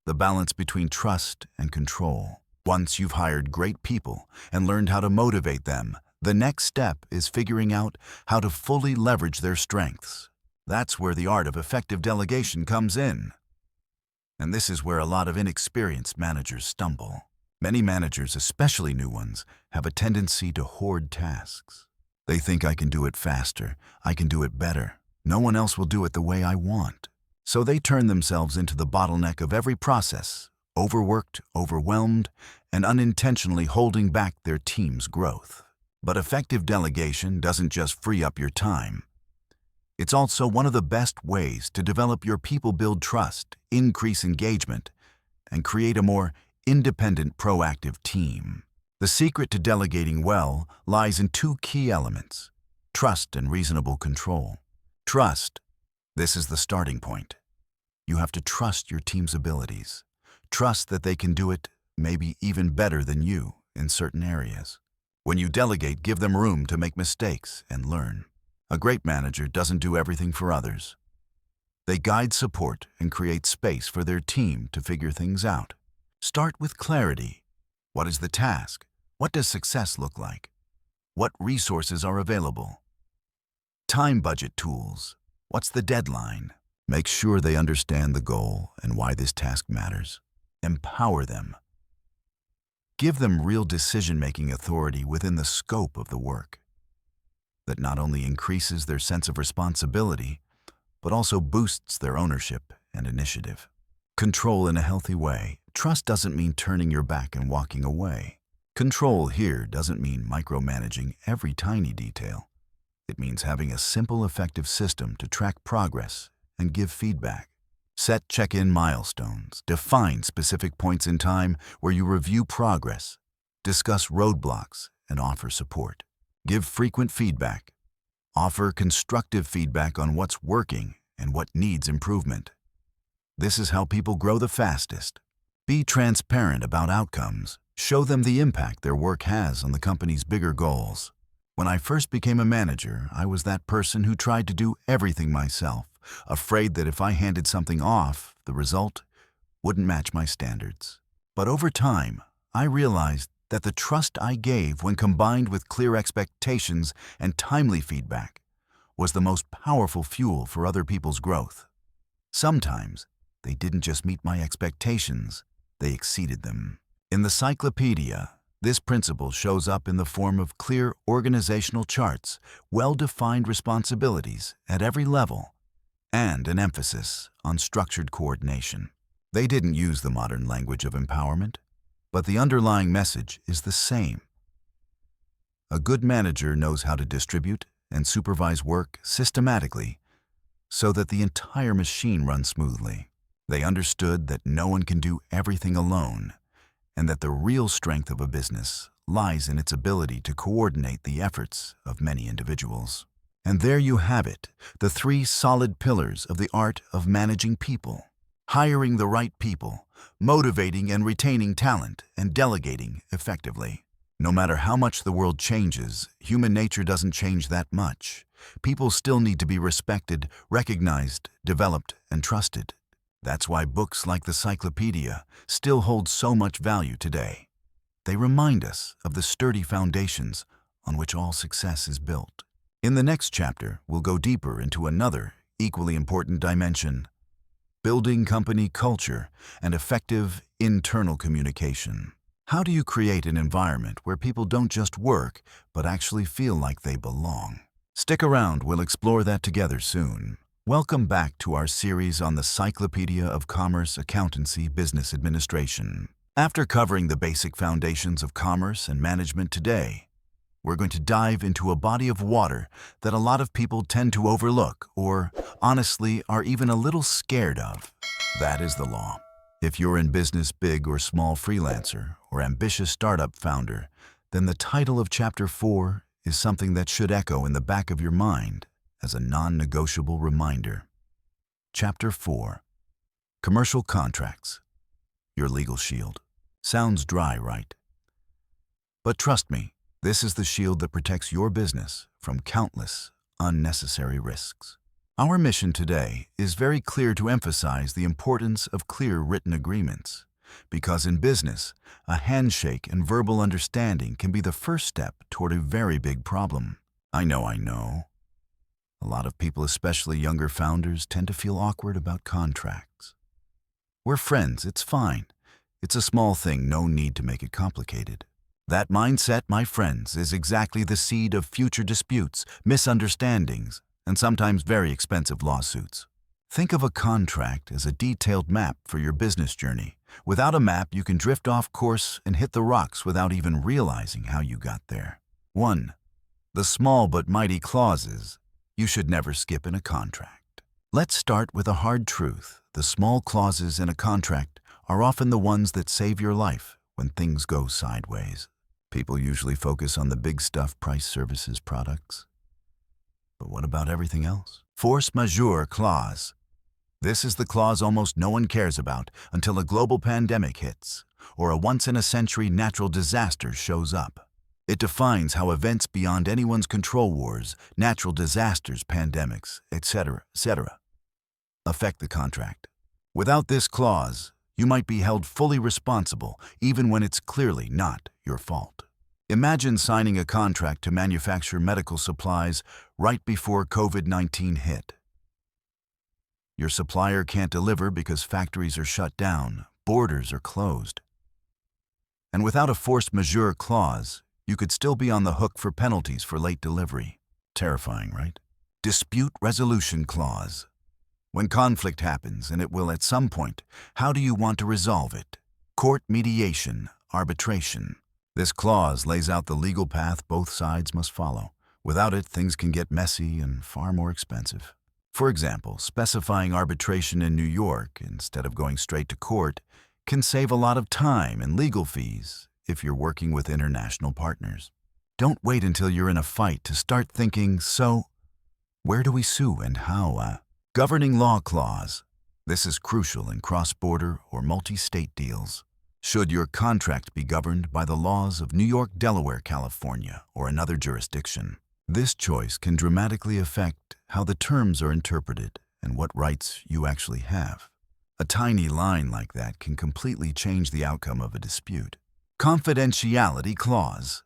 The balance between trust and control. Once you've hired great people and learned how to motivate them, the next step is figuring out how to fully leverage their strengths. That's where the art of effective delegation comes in. And this is where a lot of inexperienced managers stumble. Many managers, especially new ones, have a tendency to hoard tasks. They think I can do it faster, I can do it better. No one else will do it the way I want. So they turn themselves into the bottleneck of every process, overworked, overwhelmed, and unintentionally holding back their team's growth. But effective delegation doesn't just free up your time. It's also one of the best ways to develop your people, build trust, increase engagement, and create a more independent, proactive team. The secret to delegating well lies in 2 key elements: trust and reasonable control. Trust. This is the starting point. You have to trust your team's abilities. Trust that they can do it maybe even better than you in certain areas. When you delegate, give them room to make mistakes and learn. A great manager doesn't do everything for others. They guide, support, and create space for their team to figure things out. Start with clarity. What is the task? What does success look like? What resources are available? Time budget tools. What's the deadline? Make sure they understand the goal and why this task matters. Empower them. Give them real decision-making authority within the scope of the work. That not only increases their sense of responsibility, but also boosts their ownership and initiative. Control in a healthy way. Trust doesn't mean turning your back and walking away. Control here doesn't mean micromanaging every tiny detail. It means having a simple, effective system to track progress and give feedback. Set check-in milestones. Define specific points in time where you review progress, discuss roadblocks, and offer support. Give frequent feedback. Offer constructive feedback on what's working and what needs improvement. This is how people grow the fastest. Be transparent about outcomes. Show them the impact their work has on the company's bigger goals. When I first became a manager, I was that person who tried to do everything myself, afraid that if I handed something off, the result wouldn't match my standards. But over time, I realized that the trust I gave when combined with clear expectations and timely feedback was the most powerful fuel for other people's growth. Sometimes, they didn't just meet my expectations, they exceeded them. In the Cyclopedia, this principle shows up in the form of clear organizational charts, well-defined responsibilities at every level, and an emphasis on structured coordination. They didn't use the modern language of empowerment, but the underlying message is the same. A good manager knows how to distribute and supervise work systematically so that the entire machine runs smoothly. They understood that no one can do everything alone, and that the real strength of a business lies in its ability to coordinate the efforts of many individuals. And there you have it, the 3 solid pillars of the art of managing people. Hiring the right people, motivating and retaining talent, and delegating effectively. No matter how much the world changes, human nature doesn't change that much. People still need to be respected, recognized, developed, and trusted. That's why books like the Cyclopedia still hold so much value today. They remind us of the sturdy foundations on which all success is built. In the next chapter, we'll go deeper into another, equally important dimension: building company culture and effective internal communication. How do you create an environment where people don't just work, but actually feel like they belong? Stick around, we'll explore that together soon. Welcome back to our series on the Cyclopedia of Commerce, Accountancy, Business Administration. After covering the basic foundations of commerce and management today, we're going to dive into a body of water that a lot of people tend to overlook or, honestly, are even a little scared of. That is the law. If you're in business, big or small freelancer or ambitious startup founder, then the title of Chapter 4 is something that should echo in the back of your mind as a non-negotiable reminder. Chapter 4. Commercial Contracts. Your legal shield. Sounds dry, right? But trust me, this is the shield that protects your business from countless unnecessary risks. Our mission today is very clear to emphasize the importance of clear written agreements, because in business, a handshake and verbal understanding can be the first step toward a very big problem. I know. A lot of people, especially younger founders, tend to feel awkward about contracts. We're friends, it's fine. It's a small thing, no need to make it complicated. That mindset, my friends, is exactly the seed of future disputes, misunderstandings, and sometimes very expensive lawsuits. Think of a contract as a detailed map for your business journey. Without a map, you can drift off course and hit the rocks without even realizing how you got there. 1. The small but mighty clauses you should never skip in a contract. Let's start with a hard truth. The small clauses in a contract are often the ones that save your life when things go sideways. People usually focus on the big stuff: price, services, products. But what about everything else? Force majeure clause. This is the clause almost no one cares about until a global pandemic hits or a once-in-a-century natural disaster shows up. It defines how events beyond anyone's control, wars, natural disasters, pandemics, etc., affect the contract. Without this clause, you might be held fully responsible even when it's clearly not your fault. Imagine signing a contract to manufacture medical supplies right before COVID-19 hit. Your supplier can't deliver because factories are shut down, borders are closed. And without a force majeure clause, you could still be on the hook for penalties for late delivery. Terrifying, right? Dispute resolution clause. When conflict happens, and it will at some point, how do you want to resolve it? Court mediation, arbitration. This clause lays out the legal path both sides must follow. Without it, things can get messy and far more expensive. For example, specifying arbitration in New York instead of going straight to court can save a lot of time and legal fees if you're working with international partners. Don't wait until you're in a fight to start thinking, so, where do we sue and how? Governing law clause. This is crucial in cross-border or multi-state deals. Should your contract be governed by the laws of New York, Delaware, California, or another jurisdiction? This choice can dramatically affect how the terms are interpreted and what rights you actually have. A tiny line like that can completely change the outcome of a dispute. Confidentiality clause.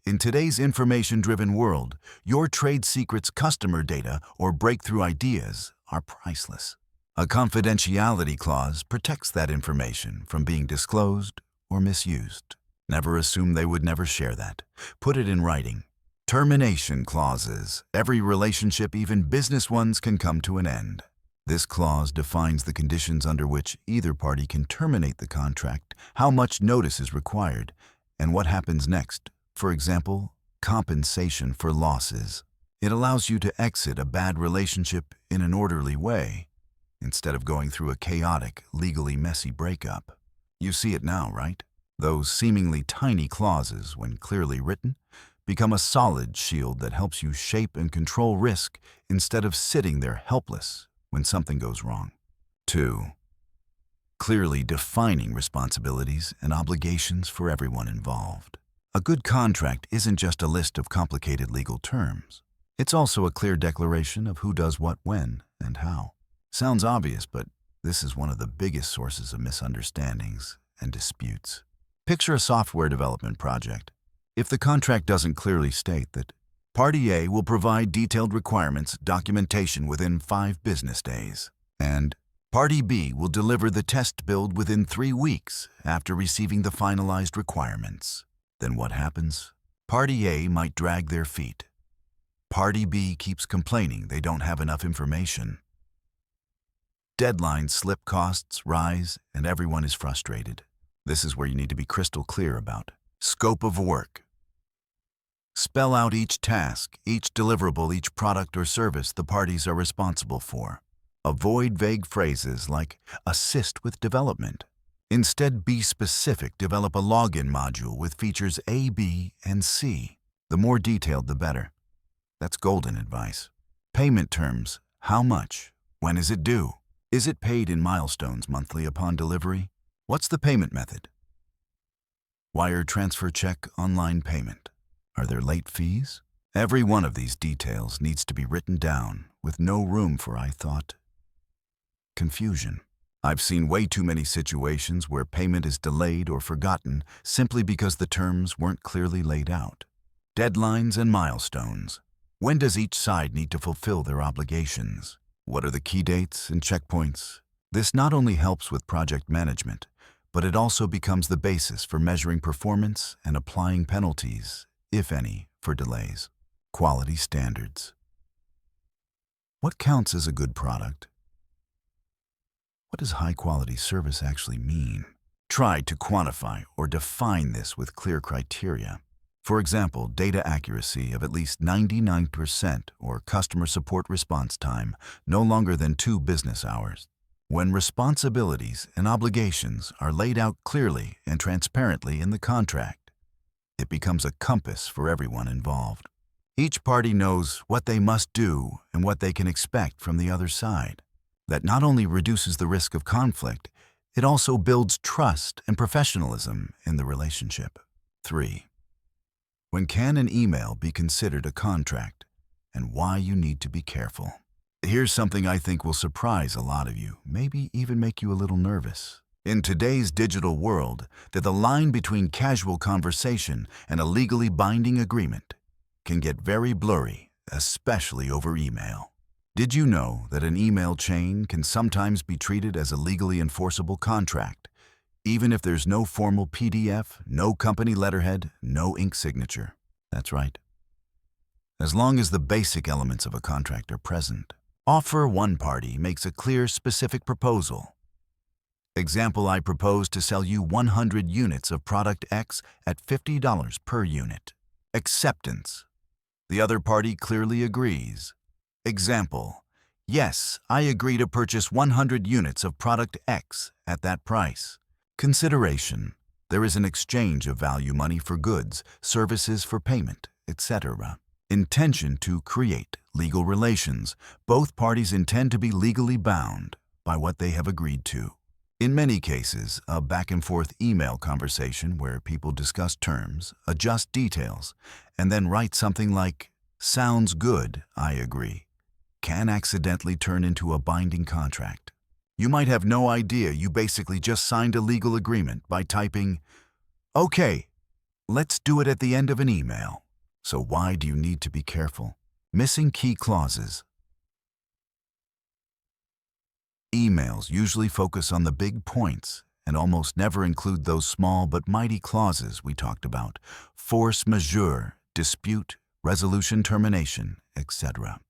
In today's information-driven world, your trade secrets, customer data, or breakthrough ideas are priceless. A confidentiality clause protects that information from being disclosed or misused. Never assume they would never share that. Put it in writing. Termination clauses. Every relationship, even business ones, can come to an end. This clause defines the conditions under which either party can terminate the contract, how much notice is required, and what happens next. For example, compensation for losses. It allows you to exit a bad relationship in an orderly way, instead of going through a chaotic, legally messy breakup. You see it now, right? Those seemingly tiny clauses, when clearly written, become a solid shield that helps you shape and control risk instead of sitting there helpless when something goes wrong. 2. Clearly defining responsibilities and obligations for everyone involved. A good contract isn't just a list of complicated legal terms. It's also a clear declaration of who does what, when, and how. Sounds obvious, but this is one of the biggest sources of misunderstandings and disputes. Picture a software development project. If the contract doesn't clearly state that Party A will provide detailed requirements, documentation within 5 business days, and Party B will deliver the test build within 3 weeks after receiving the finalized requirements, then what happens? Party A might drag their feet. Party B keeps complaining they don't have enough information. Deadlines slip, costs rise, and everyone is frustrated. This is where you need to be crystal clear about scope of work. Spell out each task, each deliverable, each product or service the parties are responsible for. Avoid vague phrases like assist with development. Instead, be specific. Develop a login module with features A, B, and C. The more detailed, the better. That's golden advice. Payment terms. How much? When is it due? Is it paid in milestones monthly upon delivery? What's the payment method? Wire transfer, check, online payment. Are there late fees? Every one of these details needs to be written down with no room for, I thought, confusion. I've seen way too many situations where payment is delayed or forgotten simply because the terms weren't clearly laid out. Deadlines and milestones. When does each side need to fulfill their obligations? What are the key dates and checkpoints? This not only helps with project management, but it also becomes the basis for measuring performance and applying penalties, if any, for delays. Quality standards. What counts as a good product? What does high-quality service actually mean? Try to quantify or define this with clear criteria. For example, data accuracy of at least 99% or customer support response time no longer than 2 business hours. When responsibilities and obligations are laid out clearly and transparently in the contract, it becomes a compass for everyone involved. Each party knows what they must do and what they can expect from the other side. That not only reduces the risk of conflict, it also builds trust and professionalism in the relationship. 3. When can an email be considered a contract, and why you need to be careful? Here's something I think will surprise a lot of you, maybe even make you a little nervous. In today's digital world, the line between casual conversation and a legally binding agreement can get very blurry, especially over email. Did you know that an email chain can sometimes be treated as a legally enforceable contract, even if there's no formal PDF, no company letterhead, no ink signature? That's right. As long as the basic elements of a contract are present. Offer one party makes a clear, specific proposal. Example, I propose to sell you 100 units of product X at $50 per unit. Acceptance. The other party clearly agrees. Example, yes, I agree to purchase 100 units of product X at that price. Consideration. There is an exchange of value money for goods, services for payment, etc. Intention to create legal relations. Both parties intend to be legally bound by what they have agreed to. In many cases, a back-and-forth email conversation where people discuss terms, adjust details, and then write something like, "Sounds good, I agree," can accidentally turn into a binding contract. You might have no idea you basically just signed a legal agreement by typing, "Okay, let's do it" at the end of an email. So why do you need to be careful? Missing key clauses. Emails usually focus on the big points and almost never include those small but mighty clauses we talked about: force majeure, dispute, resolution, termination, etc.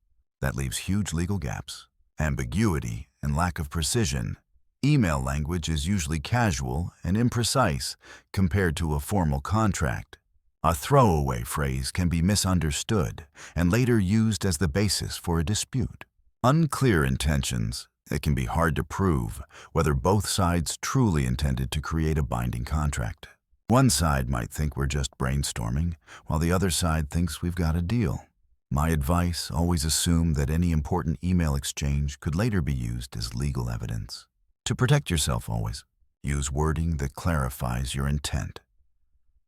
That leaves huge legal gaps, ambiguity, and lack of precision. Email language is usually casual and imprecise compared to a formal contract. A throwaway phrase can be misunderstood and later used as the basis for a dispute. Unclear intentions. It can be hard to prove whether both sides truly intended to create a binding contract. One side might think we're just brainstorming, while the other side thinks we've got a deal. My advice: always assume that any important email exchange could later be used as legal evidence. To protect yourself, always use wording that clarifies your intent.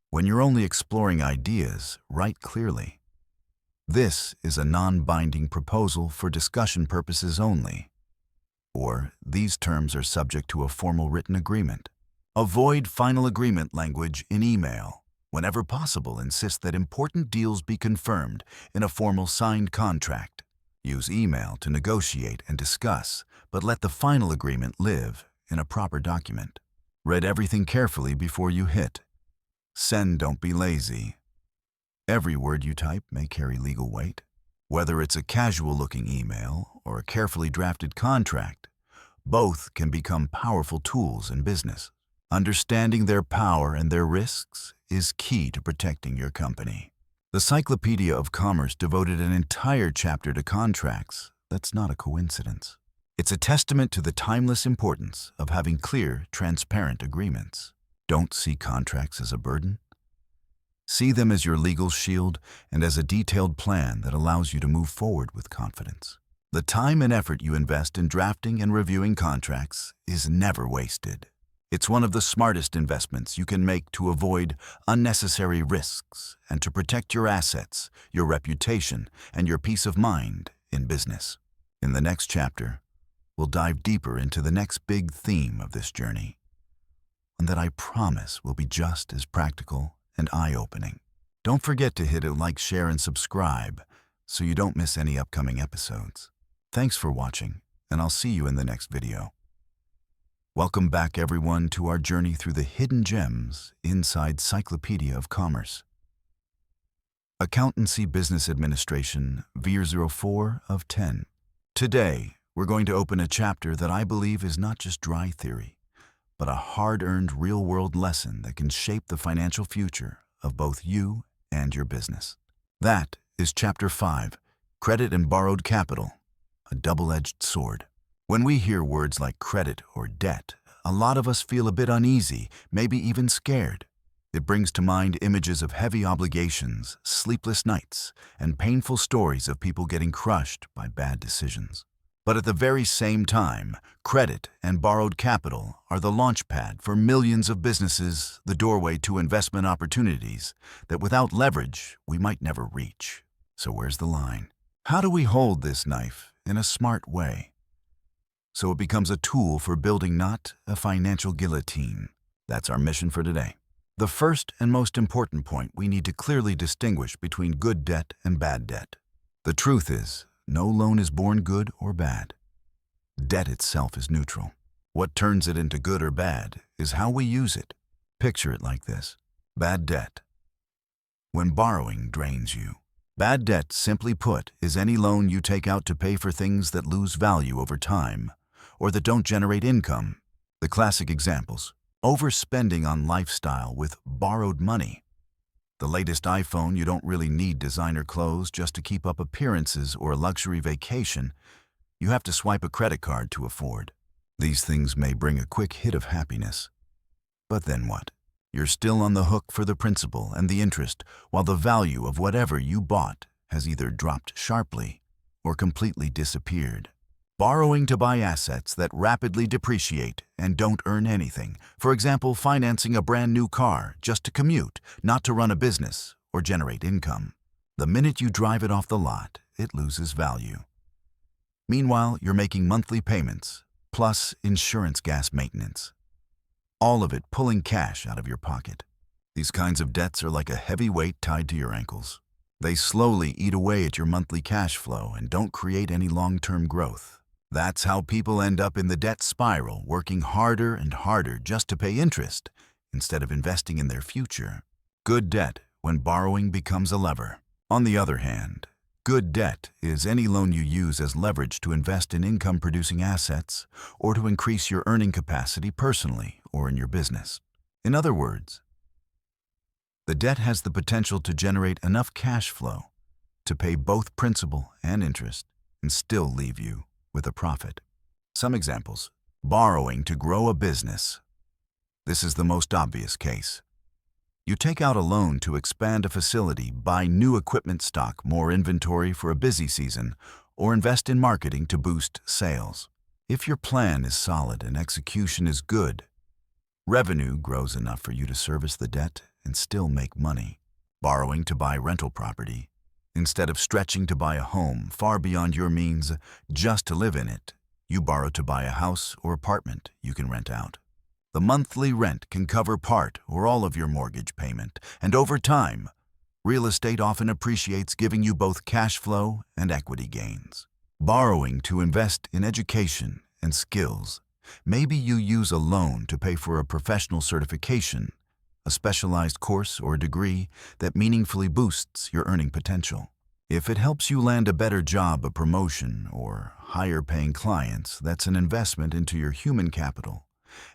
When you're only exploring ideas, write clearly. This is a non-binding proposal for discussion purposes only. Or, these terms are subject to a formal written agreement. Avoid final agreement language in email. Whenever possible, insist that important deals be confirmed in a formal signed contract. Use email to negotiate and discuss, but let the final agreement live in a proper document. Read everything carefully before you hit. Send, don't be lazy. Every word you type may carry legal weight. Whether it's a casual-looking email or a carefully drafted contract, both can become powerful tools in business. Understanding their power and their risks is key to protecting your company. The Cyclopedia of Commerce devoted an entire chapter to contracts. That's not a coincidence. It's a testament to the timeless importance of having clear, transparent agreements. Don't see contracts as a burden. See them as your legal shield and as a detailed plan that allows you to move forward with confidence. The time and effort you invest in drafting and reviewing contracts is never wasted. It's one of the smartest investments you can make to avoid unnecessary risks and to protect your assets, your reputation, and your peace of mind in business. In the next chapter, we'll dive deeper into the next big theme of this journey, one that I promise will be just as practical and eye-opening. Don't forget to hit a like, share, and subscribe so you don't miss any upcoming episodes. Thanks for watching, and I'll see you in the next video. Welcome back, everyone, to our journey through the hidden gems inside Cyclopedia of Commerce. Accountancy Business Administration, VIR04 of 10. Today, we're going to open a chapter that I believe is not just dry theory, but a hard-earned real-world lesson that can shape the financial future of both you and your business. That is Chapter 5, Credit and Borrowed Capital, a double-edged sword. When we hear words like credit or debt, a lot of us feel a bit uneasy, maybe even scared. It brings to mind images of heavy obligations, sleepless nights, and painful stories of people getting crushed by bad decisions. But at the very same time, credit and borrowed capital are the launchpad for millions of businesses, the doorway to investment opportunities that without leverage, we might never reach. So where's the line? How do we hold this knife in a smart way so it becomes a tool for building, not a financial guillotine? That's our mission for today. The first and most important point, we need to clearly distinguish between good debt and bad debt. The truth is, no loan is born good or bad. Debt itself is neutral. What turns it into good or bad is how we use it. Picture it like this. Bad debt: when borrowing drains you, Bad debt, simply put, is any loan you take out to pay for things that lose value over time or that don't generate income. The classic examples: overspending on lifestyle with borrowed money. The latest iPhone, you don't really need designer clothes just to keep up appearances, or a luxury vacation you have to swipe a credit card to afford. These things may bring a quick hit of happiness. But then what? You're still on the hook for the principal and the interest, while the value of whatever you bought has either dropped sharply or completely disappeared. Borrowing to buy assets that rapidly depreciate and don't earn anything. For example, financing a brand new car just to commute, not to run a business or generate income. The minute you drive it off the lot, it loses value. Meanwhile, you're making monthly payments, plus insurance, gas, maintenance. All of it pulling cash out of your pocket. These kinds of debts are like a heavy weight tied to your ankles. They slowly eat away at your monthly cash flow and don't create any long-term growth. That's how people end up in the debt spiral, working harder and harder just to pay interest instead of investing in their future. Good debt, when borrowing becomes a lever. On the other hand, good debt is any loan you use as leverage to invest in income-producing assets or to increase your earning capacity personally or in your business. In other words, the debt has the potential to generate enough cash flow to pay both principal and interest and still leave you with a profit. Some examples: borrowing to grow a business. This is the most obvious case. You take out a loan to expand a facility, buy new equipment stock, more inventory for a busy season, or invest in marketing to boost sales. If your plan is solid and execution is good, revenue grows enough for you to service the debt and still make money. Borrowing to buy rental property. Instead of stretching to buy a home far beyond your means just to live in it, you borrow to buy a house or apartment you can rent out. The monthly rent can cover part or all of your mortgage payment, and over time, real estate often appreciates, giving you both cash flow and equity gains. Borrowing to invest in education and skills. Maybe you use a loan to pay for a professional certification, a specialized course or degree that meaningfully boosts your earning potential. If it helps you land a better job, a promotion, or higher paying clients, that's an investment into your human capital,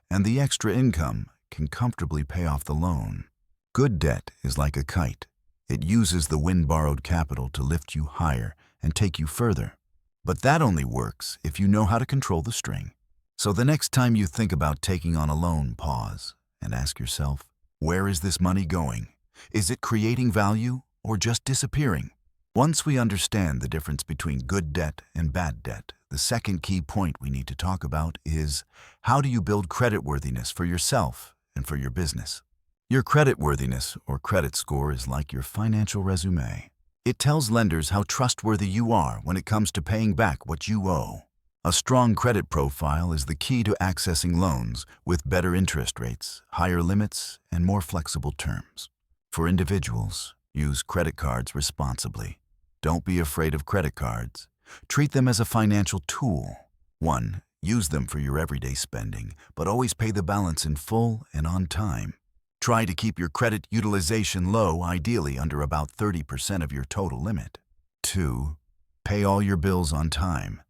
and the extra income can comfortably pay off the loan. Good debt is like a kite. It uses the wind-borrowed capital to lift you higher and take you further. But that only works if you know how to control the string. So the next time you think about taking on a loan, pause and ask yourself, where is this money going? Is it creating value or just disappearing? Once we understand the difference between good debt and bad debt, the second key point we need to talk about is, how do you build creditworthiness for yourself and for your business? Your creditworthiness or credit score is like your financial resume. It tells lenders how trustworthy you are when it comes to paying back what you owe. A strong credit profile is the key to accessing loans with better interest rates, higher limits, and more flexible terms. For individuals, use credit cards responsibly. Don't be afraid of credit cards. Treat them as a financial tool. 1. Use them for your everyday spending, but always pay the balance in full and on time. Try to keep your credit utilization low, ideally under about 30% of your total limit. 2. Pay all your bills on time.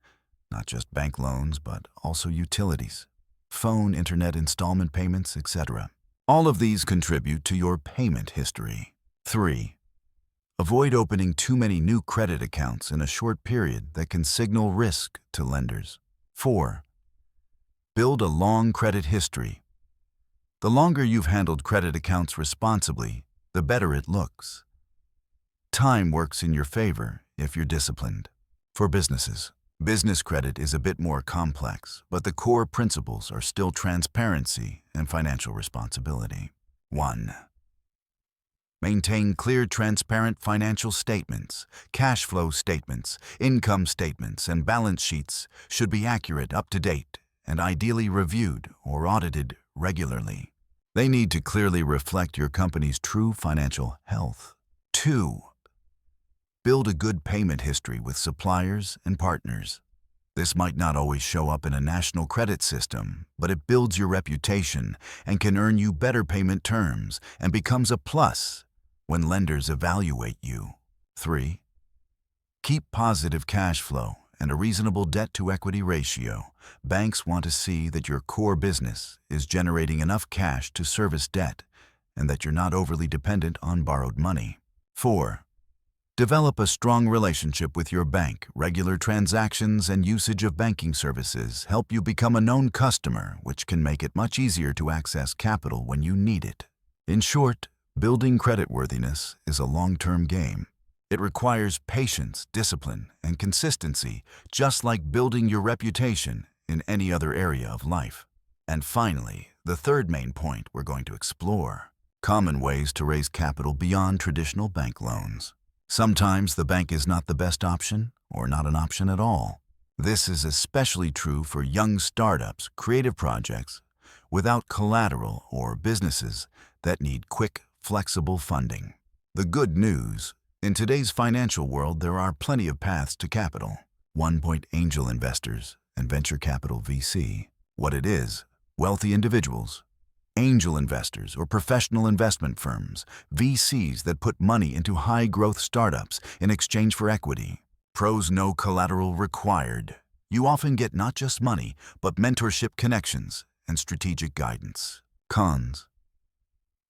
Not just bank loans, but also utilities, phone, internet installment payments, etc. All of these contribute to your payment history. 3. Avoid opening too many new credit accounts in a short period that can signal risk to lenders. 4. Build a long credit history. The longer you've handled credit accounts responsibly, the better it looks. Time works in your favor if you're disciplined. For businesses, business credit is a bit more complex, but the core principles are still transparency and financial responsibility. 1. Maintain clear, transparent financial statements. Cash flow statements, income statements, and balance sheets should be accurate, up to date, and ideally reviewed or audited regularly. They need to clearly reflect your company's true financial health. 2. Build a good payment history with suppliers and partners. This might not always show up in a national credit system, but it builds your reputation and can earn you better payment terms and becomes a plus when lenders evaluate you. 3. Keep positive cash flow and a reasonable debt-to-equity ratio. Banks want to see that your core business is generating enough cash to service debt and that you're not overly dependent on borrowed money. 4. Develop a strong relationship with your bank. Regular transactions and usage of banking services help you become a known customer, which can make it much easier to access capital when you need it. In short, building creditworthiness is a long-term game. It requires patience, discipline, and consistency, just like building your reputation in any other area of life. And finally, the third main point we're going to explore: common ways to raise capital beyond traditional bank loans. Sometimes the bank is not the best option, or not an option at all. This is especially true for young startups, creative projects without collateral, or businesses that need quick, flexible funding. The good news: in today's financial world, there are plenty of paths to capital. 1. Angel investors and venture capital VC. What it is: wealthy individuals, angel investors, or professional investment firms, VCs that put money into high-growth startups in exchange for equity. Pros: no collateral required. You often get not just money, but mentorship, connections, and strategic guidance. Cons: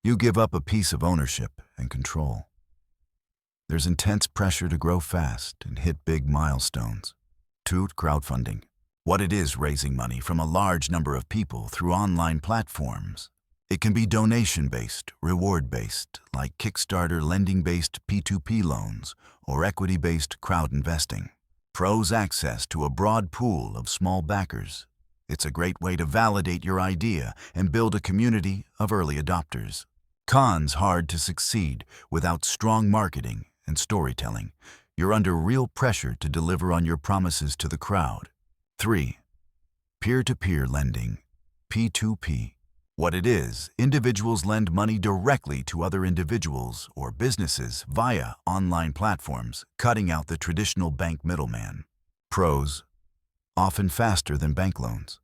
you give up a piece of ownership and control. There's intense pressure to grow fast and hit big milestones. 2. Crowdfunding. What it is: raising money from a large number of people through online platforms. It can be donation-based, reward-based, like Kickstarter, lending-based P2P loans, or equity-based crowd investing. Pros: access to a broad pool of small backers. It's a great way to validate your idea and build a community of early adopters. Cons: hard to succeed without strong marketing and storytelling. You're under real pressure to deliver on your promises to the crowd. 3. Peer-to-peer lending, P2P. What it is: individuals lend money directly to other individuals or businesses via online platforms, cutting out the traditional bank middleman. Pros: often faster than bank loans.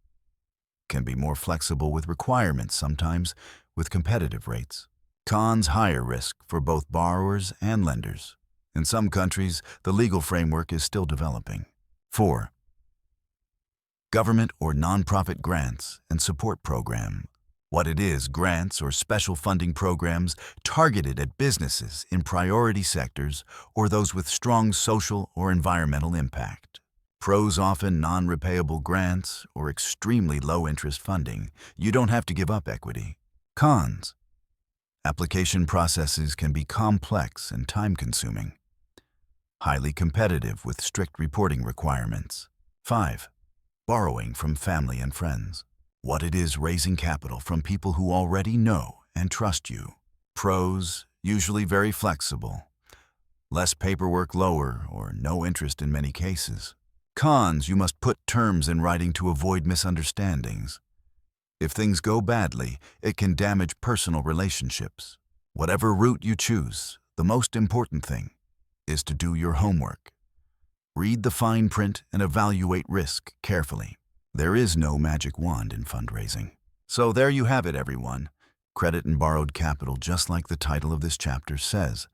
Can be more flexible with requirements, sometimes with competitive rates. Cons: higher risk for both borrowers and lenders. In some countries, the legal framework is still developing. 4. Government or nonprofit grants and support program. What it is: grants or special funding programs targeted at businesses in priority sectors or those with strong social or environmental impact. Pros: often non-repayable grants or extremely low-interest funding. You don't have to give up equity. Cons: application processes can be complex and time-consuming. Highly competitive with strict reporting requirements. 5. Borrowing from family and friends. What it is: raising capital from people who already know and trust you. Pros: usually very flexible. Less paperwork, lower or no interest in many cases. Cons: you must put terms in writing to avoid misunderstandings. If things go badly, it can damage personal relationships. Whatever route you choose, the most important thing is to do your homework. Read the fine print and evaluate risk carefully. There is no magic wand in fundraising. So there you have it, everyone. Credit and borrowed capital, just like the title of this chapter says,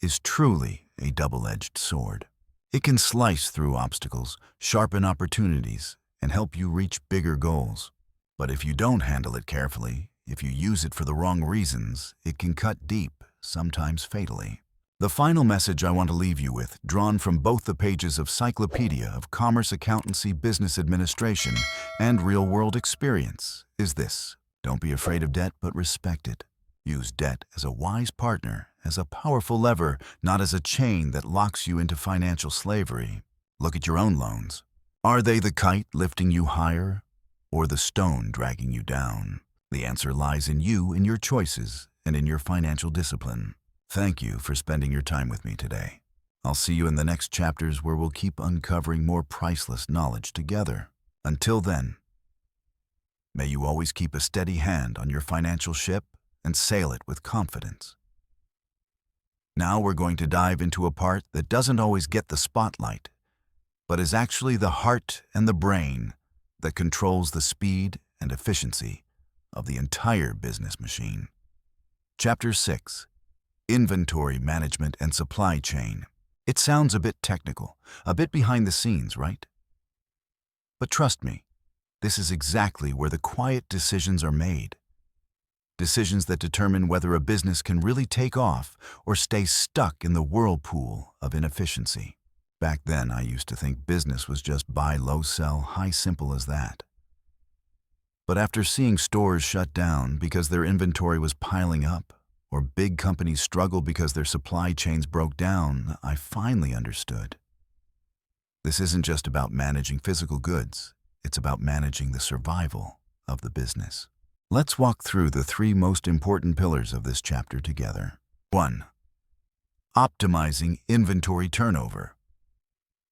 is truly a double-edged sword. It can slice through obstacles, sharpen opportunities, and help you reach bigger goals. But if you don't handle it carefully, if you use it for the wrong reasons, it can cut deep, sometimes fatally. The final message I want to leave you with, drawn from both the pages of Cyclopedia of Commerce, Accountancy, Business Administration, and Real-World Experience, is this: don't be afraid of debt, but respect it. Use debt as a wise partner, as a powerful lever, not as a chain that locks you into financial slavery. Look at your own loans. Are they the kite lifting you higher, or the stone dragging you down? The answer lies in you, in your choices, and in your financial discipline. Thank you for spending your time with me today. I'll see you in the next chapters, where we'll keep uncovering more priceless knowledge together. Until then, may you always keep a steady hand on your financial ship and sail it with confidence. Now we're going to dive into a part that doesn't always get the spotlight, but is actually the heart and the brain that controls the speed and efficiency of the entire business machine. Chapter 6: Inventory Management and Supply Chain. It sounds a bit technical, a bit behind the scenes, right? But trust me, this is exactly where the quiet decisions are made. Decisions that determine whether a business can really take off or stay stuck in the whirlpool of inefficiency. Back then, I used to think business was just buy low, sell high, simple as that. But after seeing stores shut down because their inventory was piling up, or big companies struggle because their supply chains broke down, I finally understood. This isn't just about managing physical goods, it's about managing the survival of the business. Let's walk through the 3 most important pillars of this chapter together. 1. Optimizing inventory turnover.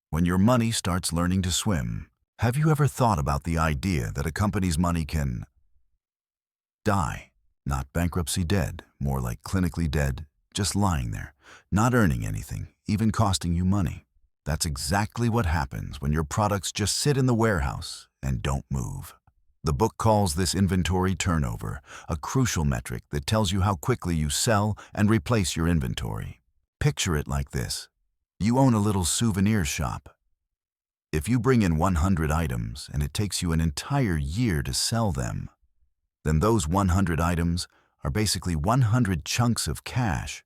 When your money starts learning to swim, have you ever thought about the idea that a company's money can die? Not bankruptcy dead, more like clinically dead, just lying there, not earning anything, even costing you money. That's exactly what happens when your products just sit in the warehouse and don't move. The book calls this inventory turnover, a crucial metric that tells you how quickly you sell and replace your inventory. Picture it like this. You own a little souvenir shop. If you bring in 100 items and it takes you an entire year to sell them, then those 100 items are basically 100 chunks of cash,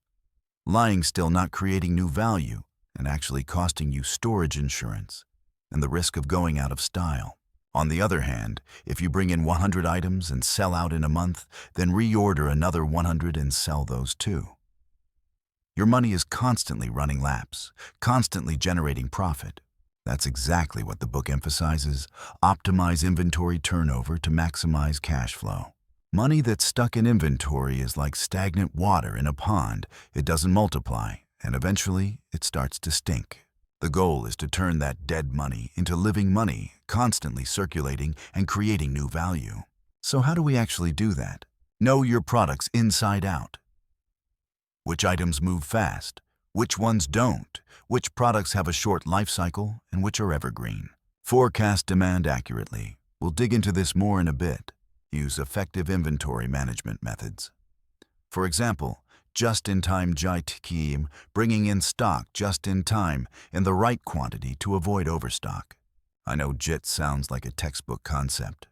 lying still, not creating new value, and actually costing you storage insurance and the risk of going out of style. On the other hand, if you bring in 100 items and sell out in a month, then reorder another 100 and sell those too. Your money is constantly running laps, constantly generating profit. That's exactly what the book emphasizes. Optimize inventory turnover to maximize cash flow. Money that's stuck in inventory is like stagnant water in a pond. It doesn't multiply, and eventually it starts to stink. The goal is to turn that dead money into living money, constantly circulating and creating new value. So how do we actually do that? Know your products inside out. Which items move fast? Which ones don't? Which products have a short life cycle and which are evergreen? Forecast demand accurately. We'll dig into this more in a bit. Use effective inventory management methods. For example, just-in-time JIT, bringing in stock just in time in the right quantity to avoid overstock. I know JIT sounds like a textbook concept,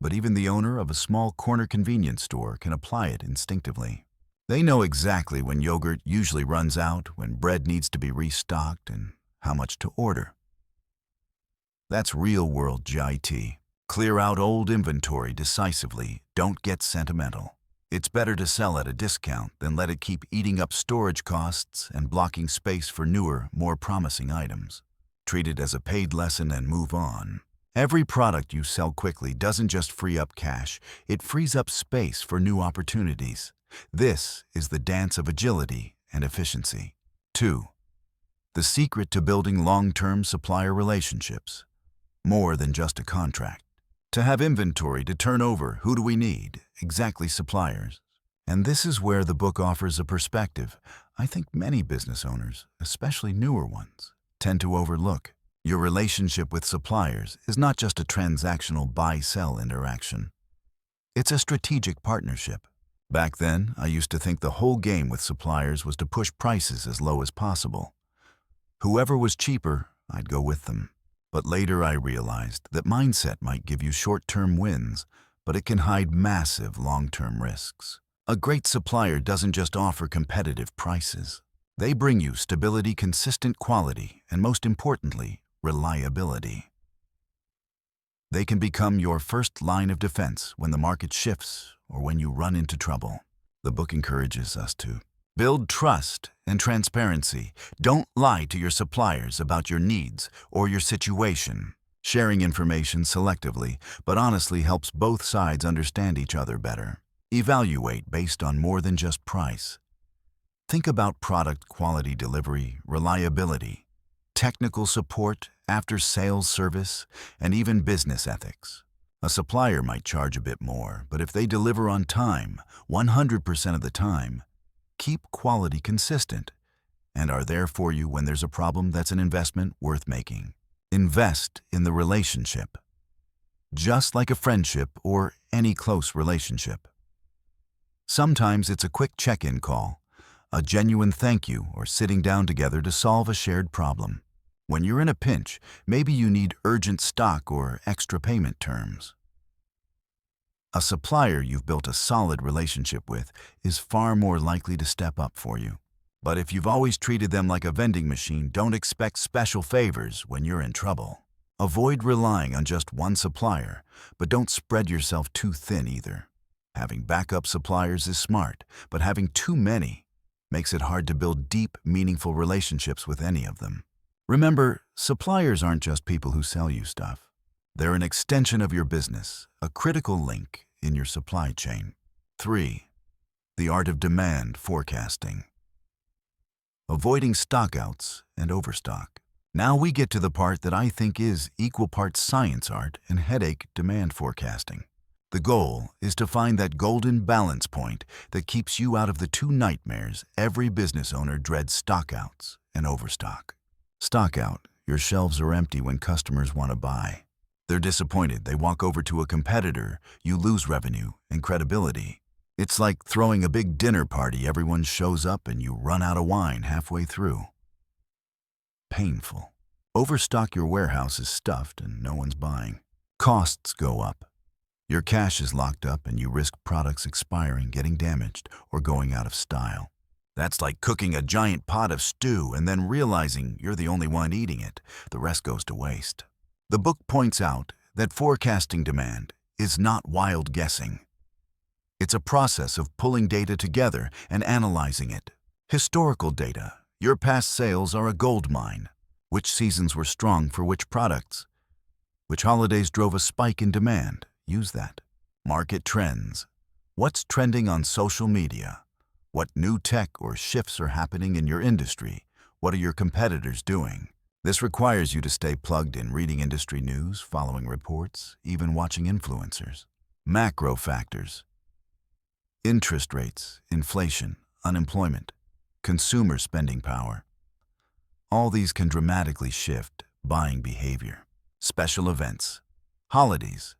but even the owner of a small corner convenience store can apply it instinctively. They know exactly when yogurt usually runs out, when bread needs to be restocked, and how much to order. That's real-world JIT. Clear out old inventory decisively. Don't get sentimental. It's better to sell at a discount than let it keep eating up storage costs and blocking space for newer, more promising items. Treat it as a paid lesson and move on. Every product you sell quickly doesn't just free up cash, it frees up space for new opportunities. This is the dance of agility and efficiency. 2. The secret to building long-term supplier relationships. More than just a contract. To have inventory to turn over, who do we need? Exactly, suppliers. And this is where the book offers a perspective I think many business owners, especially newer ones, tend to overlook. Your relationship with suppliers is not just a transactional buy-sell interaction. It's a strategic partnership. Back then, I used to think the whole game with suppliers was to push prices as low as possible. Whoever was cheaper, I'd go with them. But later I realized that mindset might give you short-term wins, but it can hide massive long-term risks. A great supplier doesn't just offer competitive prices. They bring you stability, consistent quality, and most importantly, reliability. They can become your first line of defense when the market shifts or when you run into trouble. The book encourages us to build trust and transparency. Don't lie to your suppliers about your needs or your situation. Sharing information selectively, but honestly, helps both sides understand each other better. Evaluate based on more than just price. Think about product quality, delivery, reliability, technical support, after-sales service, and even business ethics. A supplier might charge a bit more, but if they deliver on time, 100% of the time, keep quality consistent, and are there for you when there's a problem, that's an investment worth making. Invest in the relationship, just like a friendship or any close relationship. Sometimes it's a quick check-in call, a genuine thank you, or sitting down together to solve a shared problem. When you're in a pinch, maybe you need urgent stock or extra payment terms. A supplier you've built a solid relationship with is far more likely to step up for you. But if you've always treated them like a vending machine, don't expect special favors when you're in trouble. Avoid relying on just one supplier, but don't spread yourself too thin either. Having backup suppliers is smart, but having too many makes it hard to build deep, meaningful relationships with any of them. Remember, suppliers aren't just people who sell you stuff. They're an extension of your business, a critical link in your supply chain. 3. The art of demand forecasting. Avoiding stockouts and overstock. Now we get to the part that I think is equal parts science art and headache demand forecasting. The goal is to find that golden balance point that keeps you out of the two nightmares every business owner dreads: stockouts and overstock. Stockout: your shelves are empty when customers want to buy. They're disappointed, they walk over to a competitor, you lose revenue and credibility. It's like throwing a big dinner party, everyone shows up and you run out of wine halfway through. Painful. Overstock: your warehouse is stuffed and no one's buying. Costs go up. Your cash is locked up and you risk products expiring, getting damaged, or going out of style. That's like cooking a giant pot of stew and then realizing you're the only one eating it. The rest goes to waste. The book points out that forecasting demand is not wild guessing. It's a process of pulling data together and analyzing it. Historical data: your past sales are a gold mine. Which seasons were strong for which products? Which holidays drove a spike in demand? Use that. Market trends: what's trending on social media? What new tech or shifts are happening in your industry? What are your competitors doing? This requires you to stay plugged in, reading industry news, following reports, even watching influencers. Macro factors: interest rates, inflation, unemployment, consumer spending power. All these can dramatically shift buying behavior. Special events: holidays,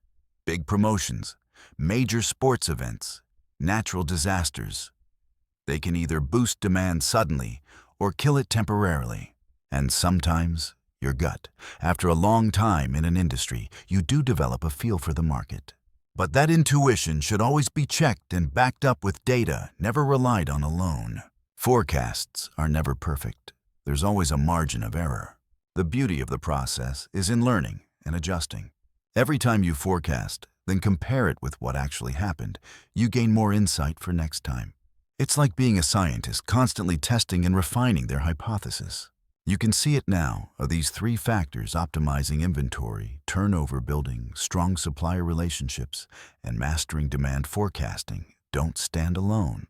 big promotions, major sports events, natural disasters. They can either boost demand suddenly or kill it temporarily. And sometimes, your gut. After a long time in an industry, you do develop a feel for the market. But that intuition should always be checked and backed up with data, never relied on alone. Forecasts are never perfect. There's always a margin of error. The beauty of the process is in learning and adjusting. Every time you forecast, then compare it with what actually happened, you gain more insight for next time. It's like being a scientist, constantly testing and refining their hypothesis. You can see it now. Are these 3 factors, optimizing inventory, turnover, building strong supplier relationships, and mastering demand forecasting, don't stand alone.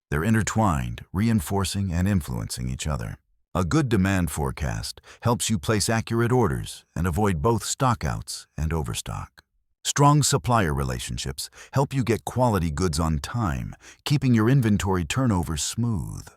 They're intertwined, reinforcing and influencing each other. A good demand forecast helps you place accurate orders and avoid both stockouts and overstock. Strong supplier relationships help you get quality goods on time, keeping your inventory turnover smooth.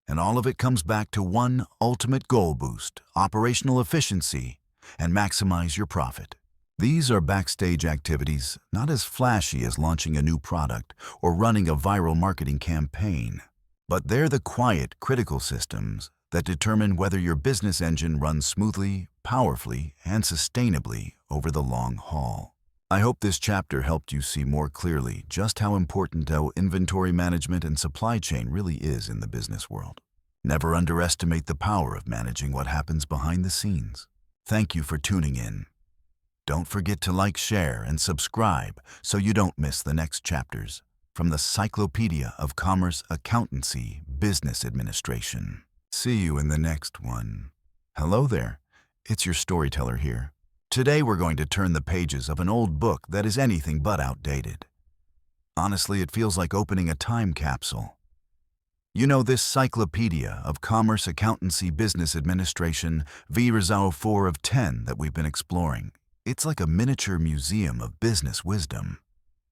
And all of it comes back to one ultimate goal: boost operational efficiency and maximize your profit. These are backstage activities, not as flashy as launching a new product or running a viral marketing campaign. But they're the quiet, critical systems that determine whether your business engine runs smoothly, powerfully, and sustainably over the long haul. I hope this chapter helped you see more clearly just how important inventory management and supply chain really is in the business world. Never underestimate the power of managing what happens behind the scenes. Thank you for tuning in. Don't forget to like, share, and subscribe so you don't miss the next chapters from the Cyclopedia of Commerce, Accountancy, Business Administration. See you in the next one. Hello there, it's your storyteller here. Today we're going to turn the pages of an old book that is anything but outdated. Honestly, it feels like opening a time capsule. You know, this Cyclopedia of Commerce, Accountancy, Business Administration, V-4 of 10 that we've been exploring. It's like a miniature museum of business wisdom.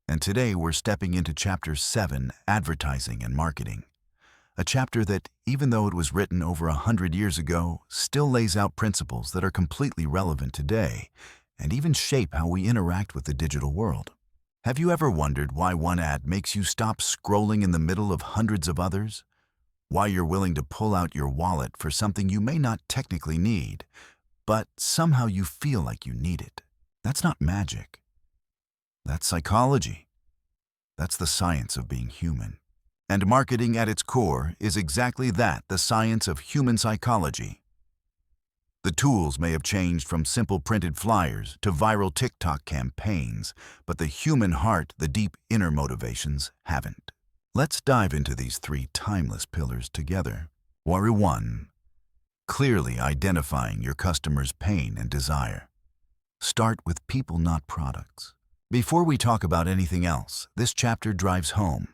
And today we're stepping into Chapter 7, Advertising and Marketing. A chapter that, even though it was written over 100 years ago, still lays out principles that are completely relevant today and even shape how we interact with the digital world. Have you ever wondered why one ad makes you stop scrolling in the middle of hundreds of others? Why you're willing to pull out your wallet for something you may not technically need, but somehow you feel like you need it. That's not magic. That's psychology. That's the science of being human. And marketing at its core is exactly that, the science of human psychology. The tools may have changed from simple printed flyers to viral TikTok campaigns, but the human heart, the deep inner motivations, haven't. Let's dive into these three timeless pillars together. Warrior 1. Clearly identifying your customer's pain and desire. Start with people, not products. Before we talk about anything else, this chapter drives home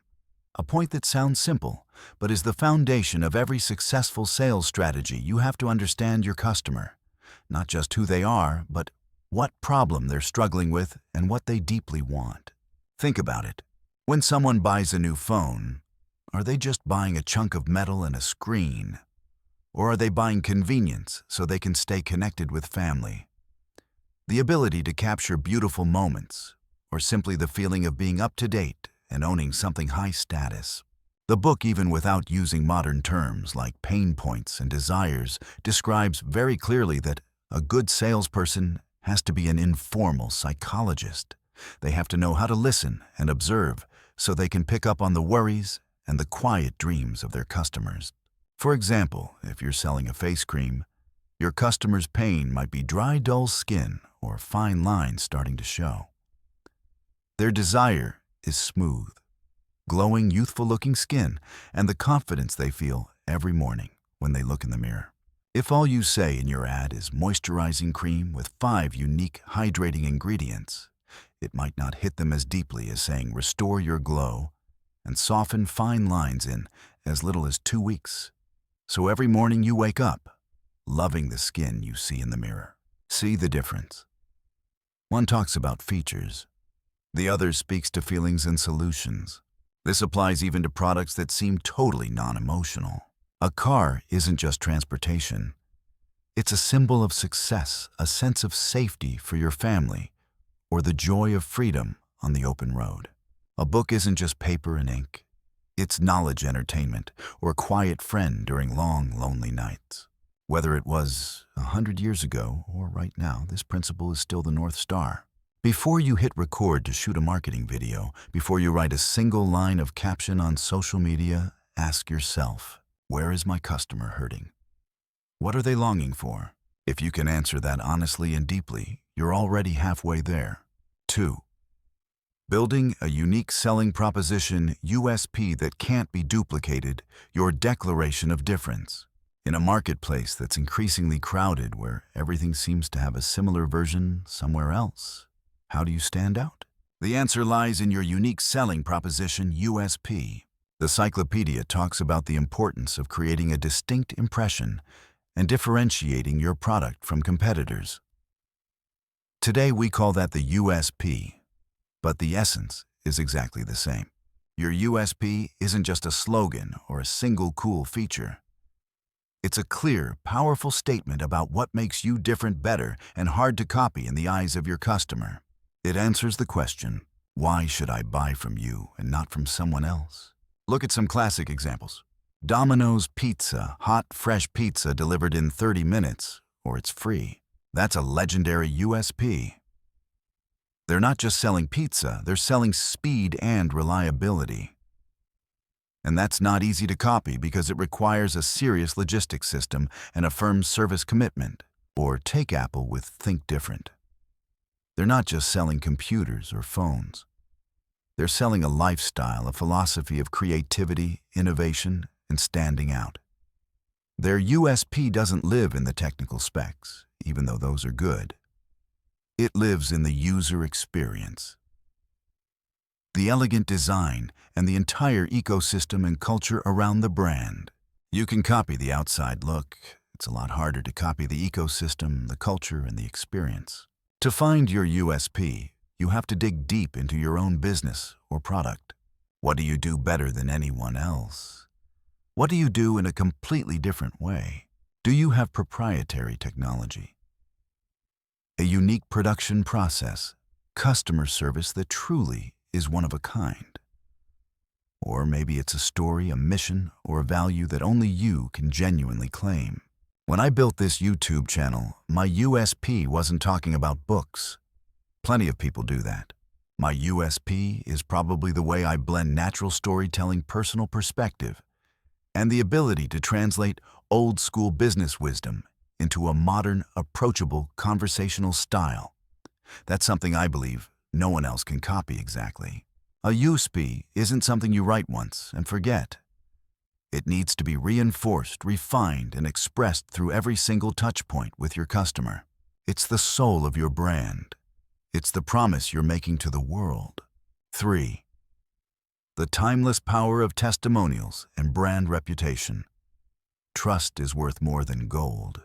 a point that sounds simple, but is the foundation of every successful sales strategy. You have to understand your customer, not just who they are, but what problem they're struggling with and what they deeply want. Think about it. When someone buys a new phone, are they just buying a chunk of metal and a screen? Or are they buying convenience so they can stay connected with family? The ability to capture beautiful moments, or simply the feeling of being up to date and owning something high status. The book, even without using modern terms like pain points and desires, describes very clearly that a good salesperson has to be an informal psychologist. They have to know how to listen and observe so they can pick up on the worries and the quiet dreams of their customers. For example, if you're selling a face cream, your customer's pain might be dry, dull skin or fine lines starting to show. Their desire is smooth, glowing, youthful-looking skin and the confidence they feel every morning when they look in the mirror. If all you say in your ad is moisturizing cream with 5 unique hydrating ingredients, it might not hit them as deeply as saying restore your glow and soften fine lines in as little as 2 weeks. So every morning you wake up, loving the skin you see in the mirror. See the difference? One talks about features. The other speaks to feelings and solutions. This applies even to products that seem totally non-emotional. A car isn't just transportation. It's a symbol of success, a sense of safety for your family, or the joy of freedom on the open road. A book isn't just paper and ink. It's knowledge entertainment, or a quiet friend during long, lonely nights. Whether it was 100 years ago or right now, this principle is still the North Star. Before you hit record to shoot a marketing video, before you write a single line of caption on social media, ask yourself, where is my customer hurting? What are they longing for? If you can answer that honestly and deeply, you're already halfway there. 2. Building a unique selling proposition, USP that can't be duplicated, your declaration of difference. In a marketplace that's increasingly crowded, where everything seems to have a similar version somewhere else, how do you stand out? The answer lies in your unique selling proposition, USP. The Cyclopedia talks about the importance of creating a distinct impression and differentiating your product from competitors. Today we call that the USP, but the essence is exactly the same. Your USP isn't just a slogan or a single cool feature. It's a clear, powerful statement about what makes you different, better, and hard to copy in the eyes of your customer. It answers the question, why should I buy from you and not from someone else? Look at some classic examples. Domino's Pizza, hot, fresh pizza delivered in 30 minutes, or it's free. That's a legendary USP. They're not just selling pizza, they're selling speed and reliability. And that's not easy to copy because it requires a serious logistics system and a firm service commitment. Or take Apple with Think Different. They're not just selling computers or phones. They're selling a lifestyle, a philosophy of creativity, innovation, and standing out. Their USP doesn't live in the technical specs, even though those are good. It lives in the user experience. The elegant design and the entire ecosystem and culture around the brand. You can copy the outside look. It's a lot harder to copy the ecosystem, the culture, and the experience. To find your USP, you have to dig deep into your own business or product. What do you do better than anyone else? What do you do in a completely different way? Do you have proprietary technology? A unique production process, customer service that truly is one of a kind? Or maybe it's a story, a mission, or a value that only you can genuinely claim. When I built this YouTube channel, my USP wasn't talking about books. Plenty of people do that. My USP is probably the way I blend natural storytelling, personal perspective, and the ability to translate old-school business wisdom into a modern, approachable, conversational style. That's something I believe no one else can copy exactly. A USP isn't something you write once and forget. It needs to be reinforced, refined, and expressed through every single touch point with your customer. It's the soul of your brand. It's the promise you're making to the world. 3. The timeless power of testimonials and brand reputation. Trust is worth more than gold.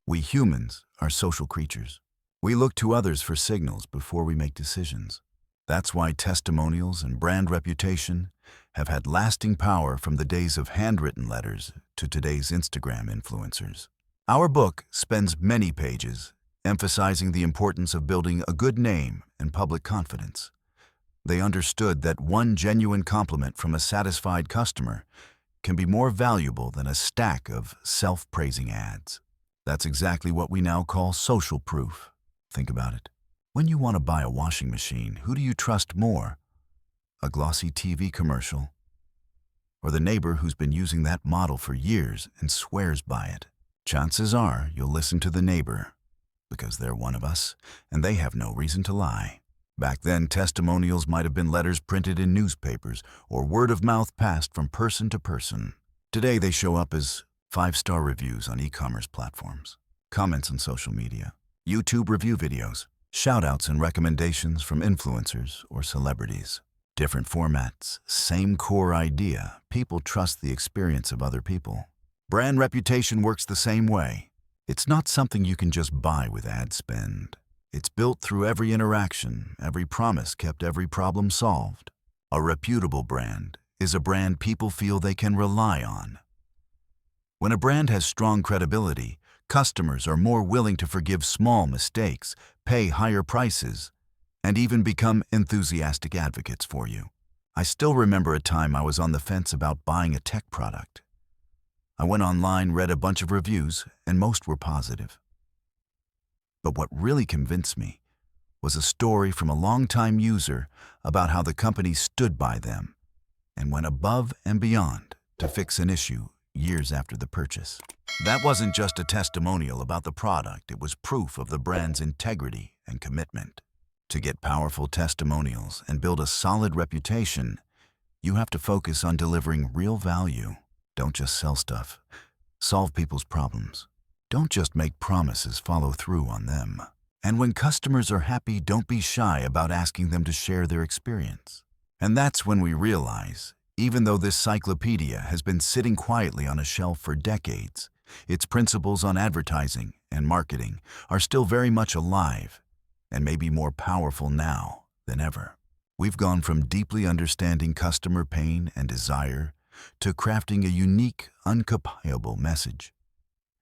We humans are social creatures. We look to others for signals before we make decisions. That's why testimonials and brand reputation have had lasting power from the days of handwritten letters to today's Instagram influencers. Our book spends many pages emphasizing the importance of building a good name and public confidence. They understood that one genuine compliment from a satisfied customer can be more valuable than a stack of self-praising ads. That's exactly what we now call social proof. Think about it. When you want to buy a washing machine, who do you trust more? A glossy TV commercial? Or the neighbor who's been using that model for years and swears by it? Chances are you'll listen to the neighbor, because they're one of us, and they have no reason to lie. Back then, testimonials might have been letters printed in newspapers or word of mouth passed from person to person. Today, they show up as 5-star reviews on e-commerce platforms, comments on social media, YouTube review videos, shout-outs and recommendations from influencers or celebrities. Different formats, same core idea. People trust the experience of other people. Brand reputation works the same way. It's not something you can just buy with ad spend. It's built through every interaction, every promise kept, every problem solved. A reputable brand is a brand people feel they can rely on. When a brand has strong credibility, customers are more willing to forgive small mistakes, pay higher prices, and even become enthusiastic advocates for you. I still remember a time I was on the fence about buying a tech product. I went online, read a bunch of reviews, and most were positive. But what really convinced me was a story from a longtime user about how the company stood by them and went above and beyond to fix an issue years after the purchase. That wasn't just a testimonial about the product, it was proof of the brand's integrity and commitment. To get powerful testimonials and build a solid reputation, you have to focus on delivering real value. Don't just sell stuff. Solve people's problems. Don't just make promises, follow through on them. And when customers are happy, don't be shy about asking them to share their experience. And that's when we realize, even though this cyclopedia has been sitting quietly on a shelf for decades, its principles on advertising and marketing are still very much alive and maybe more powerful now than ever. We've gone from deeply understanding customer pain and desire to crafting a unique, uncopyable message,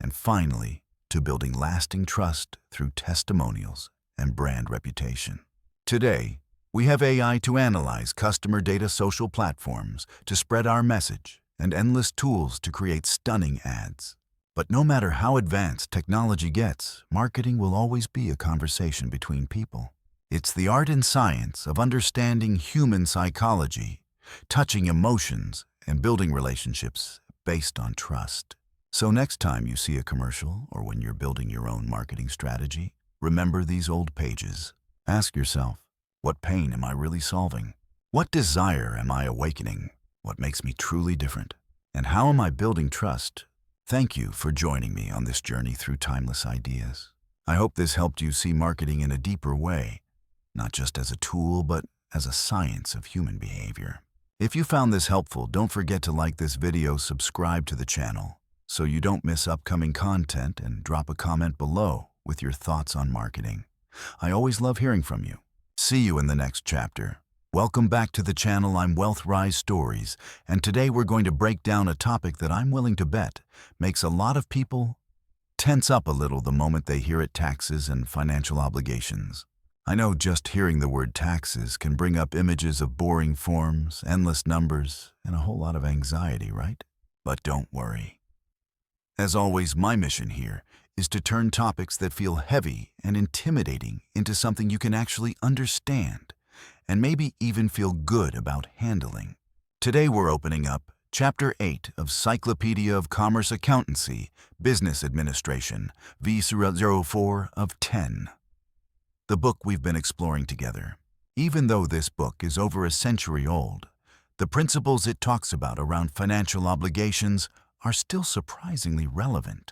and finally, to building lasting trust through testimonials and brand reputation. Today, we have AI to analyze customer data, social platforms to spread our message, and endless tools to create stunning ads. But no matter how advanced technology gets, marketing will always be a conversation between people. It's the art and science of understanding human psychology, touching emotions, and building relationships based on trust. So next time you see a commercial or when you're building your own marketing strategy, remember these old pages. Ask yourself, what pain am I really solving? What desire am I awakening? What makes me truly different? And how am I building trust? Thank you for joining me on this journey through timeless ideas. I hope this helped you see marketing in a deeper way, not just as a tool, but as a science of human behavior. If you found this helpful, don't forget to like this video, subscribe to the channel so you don't miss upcoming content, and drop a comment below with your thoughts on marketing. I always love hearing from you. See you in the next chapter. Welcome back to the channel. I'm Wealth Stories, and today we're going to break down a topic that I'm willing to bet makes a lot of people tense up a little the moment they hear it: taxes and financial obligations. I know just hearing the word taxes can bring up images of boring forms, endless numbers, and a whole lot of anxiety, right? But don't worry. As always, my mission here is to turn topics that feel heavy and intimidating into something you can actually understand and maybe even feel good about handling. Today we're opening up Chapter 8 of Cyclopedia of Commerce Accountancy, Business Administration, V04 of 10. The book we've been exploring together. Even though this book is over a century old, the principles it talks about around financial obligations are still surprisingly relevant.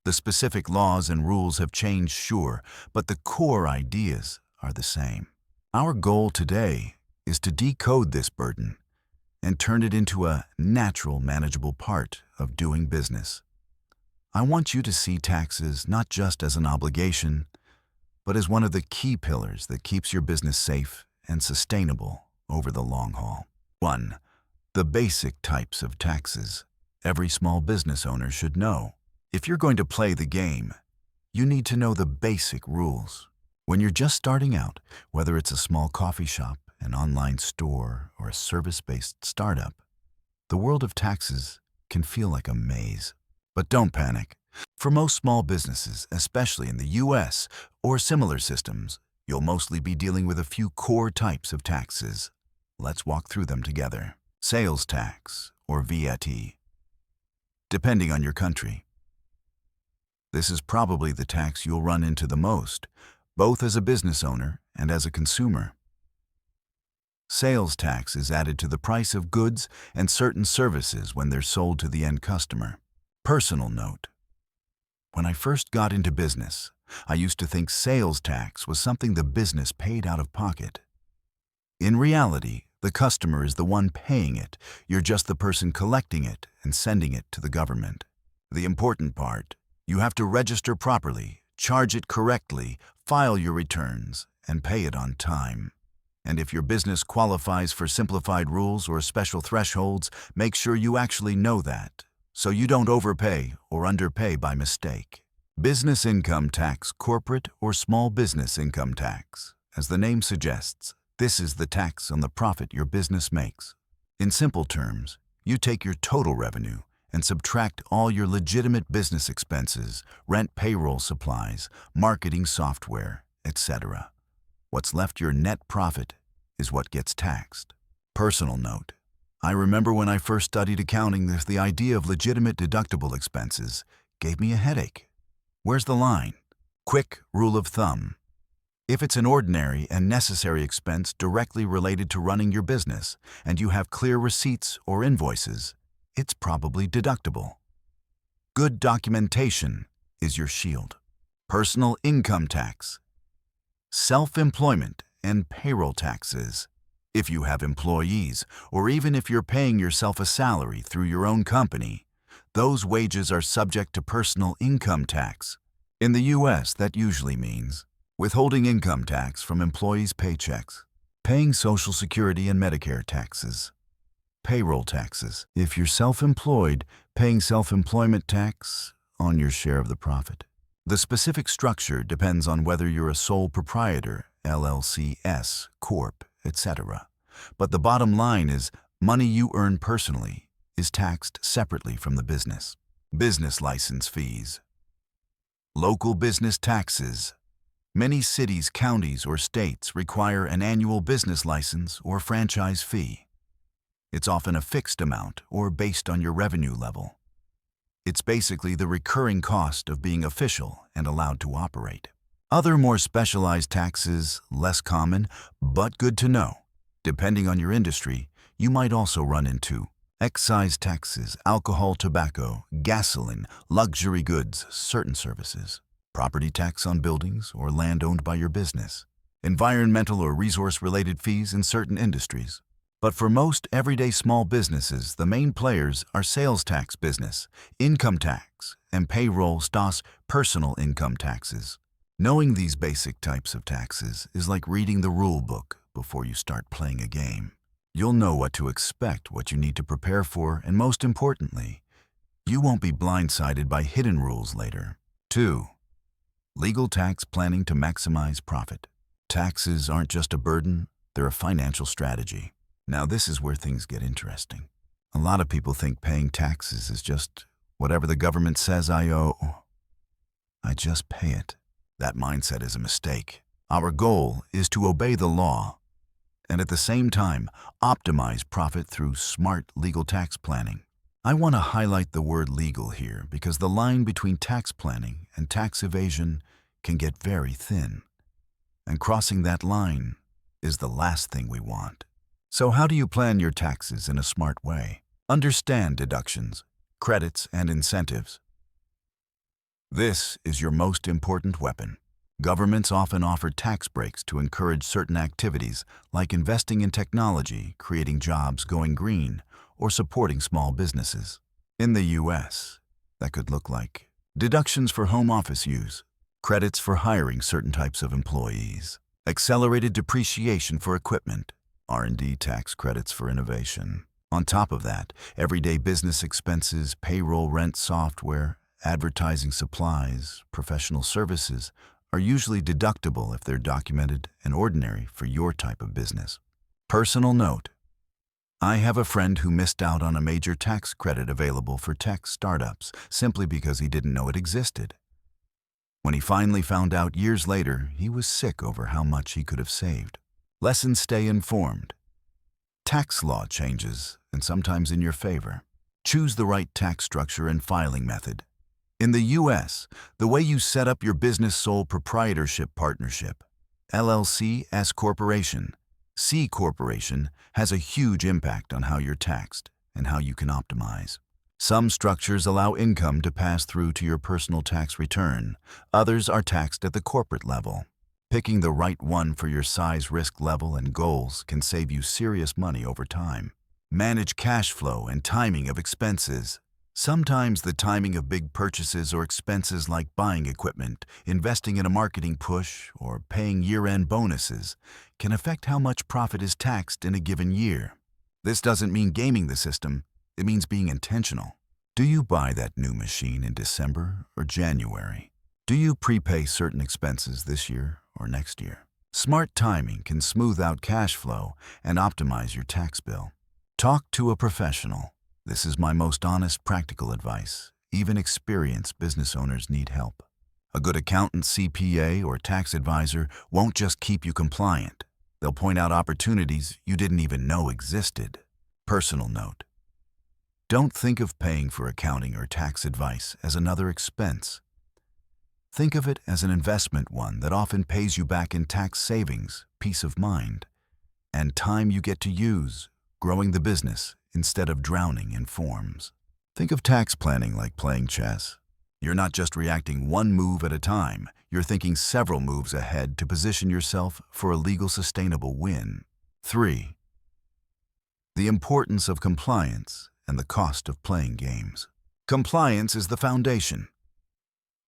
The specific laws and rules have changed, sure, but the core ideas are the same. Our goal today is to decode this burden and turn it into a natural, manageable part of doing business. I want you to see taxes not just as an obligation, but as one of the key pillars that keeps your business safe and sustainable over the long haul. 1. The basic types of taxes every small business owner should know. If you're going to play the game, you need to know the basic rules. When you're just starting out, whether it's a small coffee shop, an online store, or a service-based startup, the world of taxes can feel like a maze. But don't panic. For most small businesses, especially in the US or similar systems, you'll mostly be dealing with a few core types of taxes. Let's walk through them together. Sales tax, or VAT. Depending on your country, this is probably the tax you'll run into the most, both as a business owner and as a consumer. Sales tax is added to the price of goods and certain services when they're sold to the end customer. Personal note. When I first got into business, I used to think sales tax was something the business paid out of pocket. In reality, the customer is the one paying it. You're just the person collecting it and sending it to the government. The important part, you have to register properly, charge it correctly, file your returns, and pay it on time. And if your business qualifies for simplified rules or special thresholds, make sure you actually know that, so you don't overpay or underpay by mistake. Business income tax, corporate or small business income tax. As the name suggests, this is the tax on the profit your business makes. In simple terms, you take your total revenue and subtract all your legitimate business expenses, rent, payroll supplies, marketing software, etc. What's left, your net profit, is what gets taxed. Personal note. I remember when I first studied accounting, the idea of legitimate deductible expenses gave me a headache. Where's the line? Quick rule of thumb. If it's an ordinary and necessary expense directly related to running your business, and you have clear receipts or invoices, it's probably deductible. Good documentation is your shield. Personal income tax. Self-employment and payroll taxes. If you have employees, or even if you're paying yourself a salary through your own company, those wages are subject to personal income tax. In the US, that usually means withholding income tax from employees' paychecks, paying Social Security and Medicare taxes, payroll taxes. If you're self-employed, paying self-employment tax on your share of the profit. The specific structure depends on whether you're a sole proprietor, LLC, S, Corp, etc. But the bottom line is money you earn personally is taxed separately from the business. Business license fees. Local business taxes. Many cities, counties, or states require an annual business license or franchise fee. It's often a fixed amount or based on your revenue level. It's basically the recurring cost of being official and allowed to operate. Other more specialized taxes, less common, but good to know. Depending on your industry, you might also run into excise taxes, alcohol, tobacco, gasoline, luxury goods, certain services, property tax on buildings or land owned by your business, environmental or resource-related fees in certain industries. But for most everyday small businesses, the main players are sales tax business, income tax, and payroll (STAS) personal income taxes. Knowing these basic types of taxes is like reading the rule book before you start playing a game. You'll know what to expect, what you need to prepare for, and most importantly, you won't be blindsided by hidden rules later. 2. Legal tax planning to maximize profit. Taxes aren't just a burden, they're a financial strategy. Now this is where things get interesting. A lot of people think paying taxes is just whatever the government says I owe, I just pay it. That mindset is a mistake. Our goal is to obey the law and at the same time optimize profit through smart legal tax planning. I want to highlight the word legal here because the line between tax planning and tax evasion can get very thin. And crossing that line is the last thing we want. So how do you plan your taxes in a smart way? Understand deductions, credits, and incentives. This is your most important weapon. Governments often offer tax breaks to encourage certain activities like investing in technology, creating jobs, going green, or supporting small businesses. In the U.S., that could look like deductions for home office use, credits for hiring certain types of employees, accelerated depreciation for equipment, R&D tax credits for innovation. On top of that, everyday business expenses, payroll, rent, software, advertising supplies, professional services are usually deductible if they're documented and ordinary for your type of business. Personal note: I have a friend who missed out on a major tax credit available for tech startups simply because he didn't know it existed. When he finally found out years later, he was sick over how much he could have saved. Lessons: stay informed. Tax law changes, and sometimes in your favor. Choose the right tax structure and filing method. In the U.S., the way you set up your business sole proprietorship partnership, LLC, S corporation, C corporation, has a huge impact on how you're taxed and how you can optimize. Some structures allow income to pass through to your personal tax return. Others are taxed at the corporate level. Picking the right one for your size, risk level, and goals can save you serious money over time. Manage cash flow and timing of expenses. Sometimes the timing of big purchases or expenses like buying equipment, investing in a marketing push, or paying year-end bonuses can affect how much profit is taxed in a given year. This doesn't mean gaming the system, it means being intentional. Do you buy that new machine in December or January? Do you prepay certain expenses this year or next year? Smart timing can smooth out cash flow and optimize your tax bill. Talk to a professional. This is my most honest, practical advice. Even experienced business owners need help. A good accountant, CPA, or tax advisor won't just keep you compliant. They'll point out opportunities you didn't even know existed. Personal note: don't think of paying for accounting or tax advice as another expense. Think of it as an investment, one that often pays you back in tax savings, peace of mind, and time you get to use growing the business instead of drowning in forms. Think of tax planning like playing chess. You're not just reacting one move at a time, you're thinking several moves ahead to position yourself for a legal sustainable win. 3. The importance of compliance and the cost of playing games. Compliance is the foundation.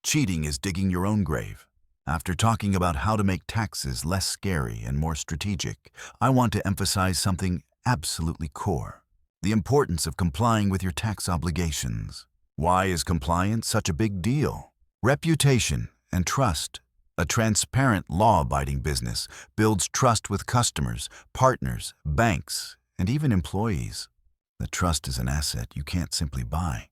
Cheating is digging your own grave. After talking about how to make taxes less scary and more strategic, I want to emphasize something absolutely core: the importance of complying with your tax obligations. Why is compliance such a big deal? Reputation and trust. A transparent, law-abiding business builds trust with customers, partners, banks, and even employees. The trust is an asset you can't simply buy.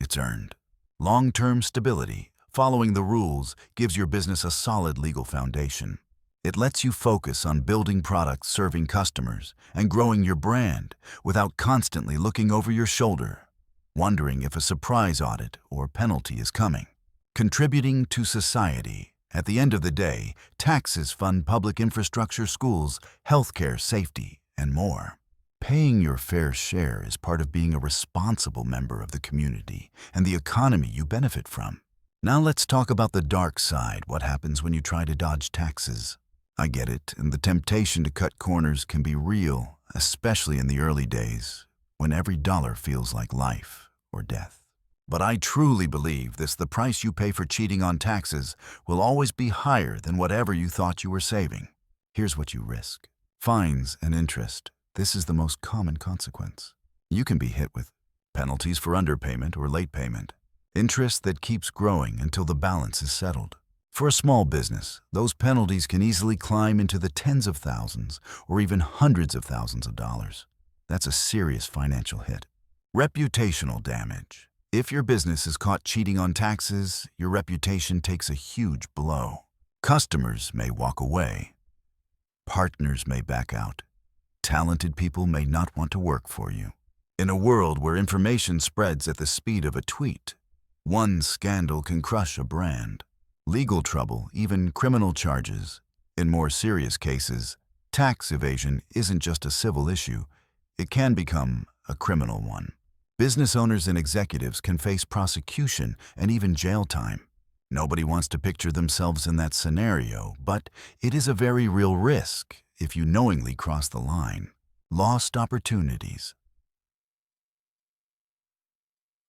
It's earned. Long-term stability, following the rules, gives your business a solid legal foundation. It lets you focus on building products, serving customers, and growing your brand without constantly looking over your shoulder, wondering if a surprise audit or penalty is coming. Contributing to society. At the end of the day, taxes fund public infrastructure, schools, healthcare, safety, and more. Paying your fair share is part of being a responsible member of the community and the economy you benefit from. Now let's talk about the dark side, what happens when you try to dodge taxes. I get it, and the temptation to cut corners can be real, especially in the early days, when every dollar feels like life or death. But I truly believe this: the price you pay for cheating on taxes will always be higher than whatever you thought you were saving. Here's what you risk: fines and interest. This is the most common consequence. You can be hit with penalties for underpayment or late payment, interest that keeps growing until the balance is settled, For a small business, those penalties can easily climb into the tens of thousands or even hundreds of thousands of dollars. That's a serious financial hit. Reputational damage. If your business is caught cheating on taxes, your reputation takes a huge blow. Customers may walk away. Partners may back out. Talented people may not want to work for you. In a world where information spreads at the speed of a tweet, one scandal can crush a brand. Legal trouble, even criminal charges. In more serious cases, tax evasion isn't just a civil issue, it can become a criminal one. Business owners and executives can face prosecution and even jail time. Nobody wants to picture themselves in that scenario, but it is a very real risk if you knowingly cross the line. Lost opportunities.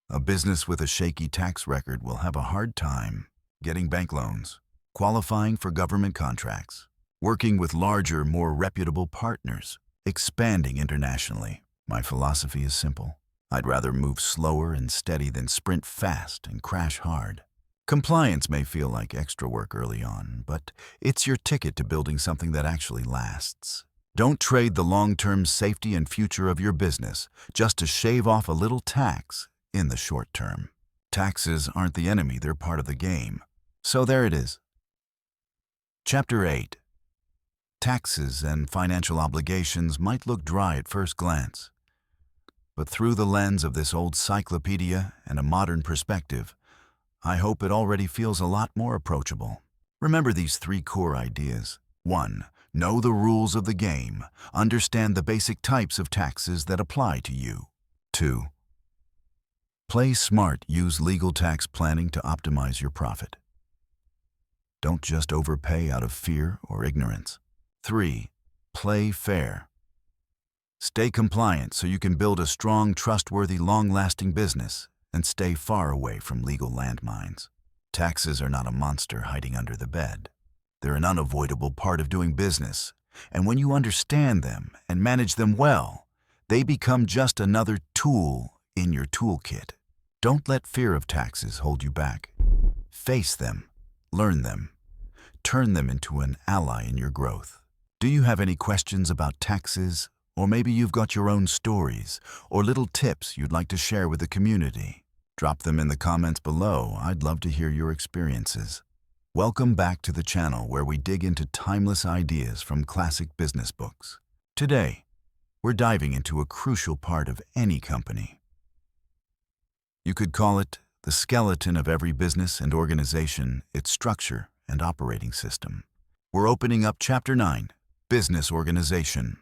A business with a shaky tax record will have a hard time getting bank loans, qualifying for government contracts, working with larger, more reputable partners, expanding internationally. My philosophy is simple. I'd rather move slower and steady than sprint fast and crash hard. Compliance may feel like extra work early on, but it's your ticket to building something that actually lasts. Don't trade the long-term safety and future of your business just to shave off a little tax in the short term. Taxes aren't the enemy, they're part of the game. So there it is. Chapter 8. Taxes and financial obligations might look dry at first glance, but through the lens of this old cyclopedia and a modern perspective, I hope it already feels a lot more approachable. Remember these 3 core ideas. 1. Know the rules of the game. Understand the basic types of taxes that apply to you. 2. Play smart. Use legal tax planning to optimize your profit. Don't just overpay out of fear or ignorance. 3. Play fair. Stay compliant so you can build a strong, trustworthy, long-lasting business and stay far away from legal landmines. Taxes are not a monster hiding under the bed. They're an unavoidable part of doing business, and when you understand them and manage them well, they become just another tool in your toolkit. Don't let fear of taxes hold you back. Face them. Learn them. Turn them into an ally in your growth. Do you have any questions about taxes? Or maybe you've got your own stories or little tips you'd like to share with the community. Drop them in the comments below. I'd love to hear your experiences. Welcome back to the channel where we dig into timeless ideas from classic business books. Today, we're diving into a crucial part of any company. You could call it the skeleton of every business and organization, its structure and operating system. We're opening up Chapter 9, Business Organization.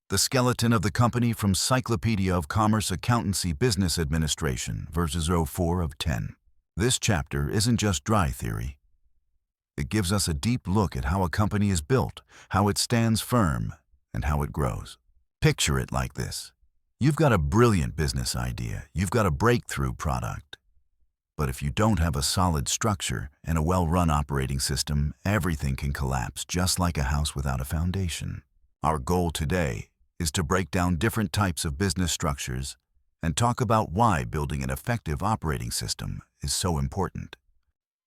The skeleton of the company from Cyclopedia of Commerce, Accountancy, Business Administration, verses 04 of 10. This chapter isn't just dry theory. It gives us a deep look at how a company is built, how it stands firm, and how it grows. Picture it like this. You've got a brilliant business idea. You've got a breakthrough product. But if you don't have a solid structure and a well-run operating system, everything can collapse just like a house without a foundation. Our goal today is to break down different types of business structures and talk about why building an effective operating system is so important.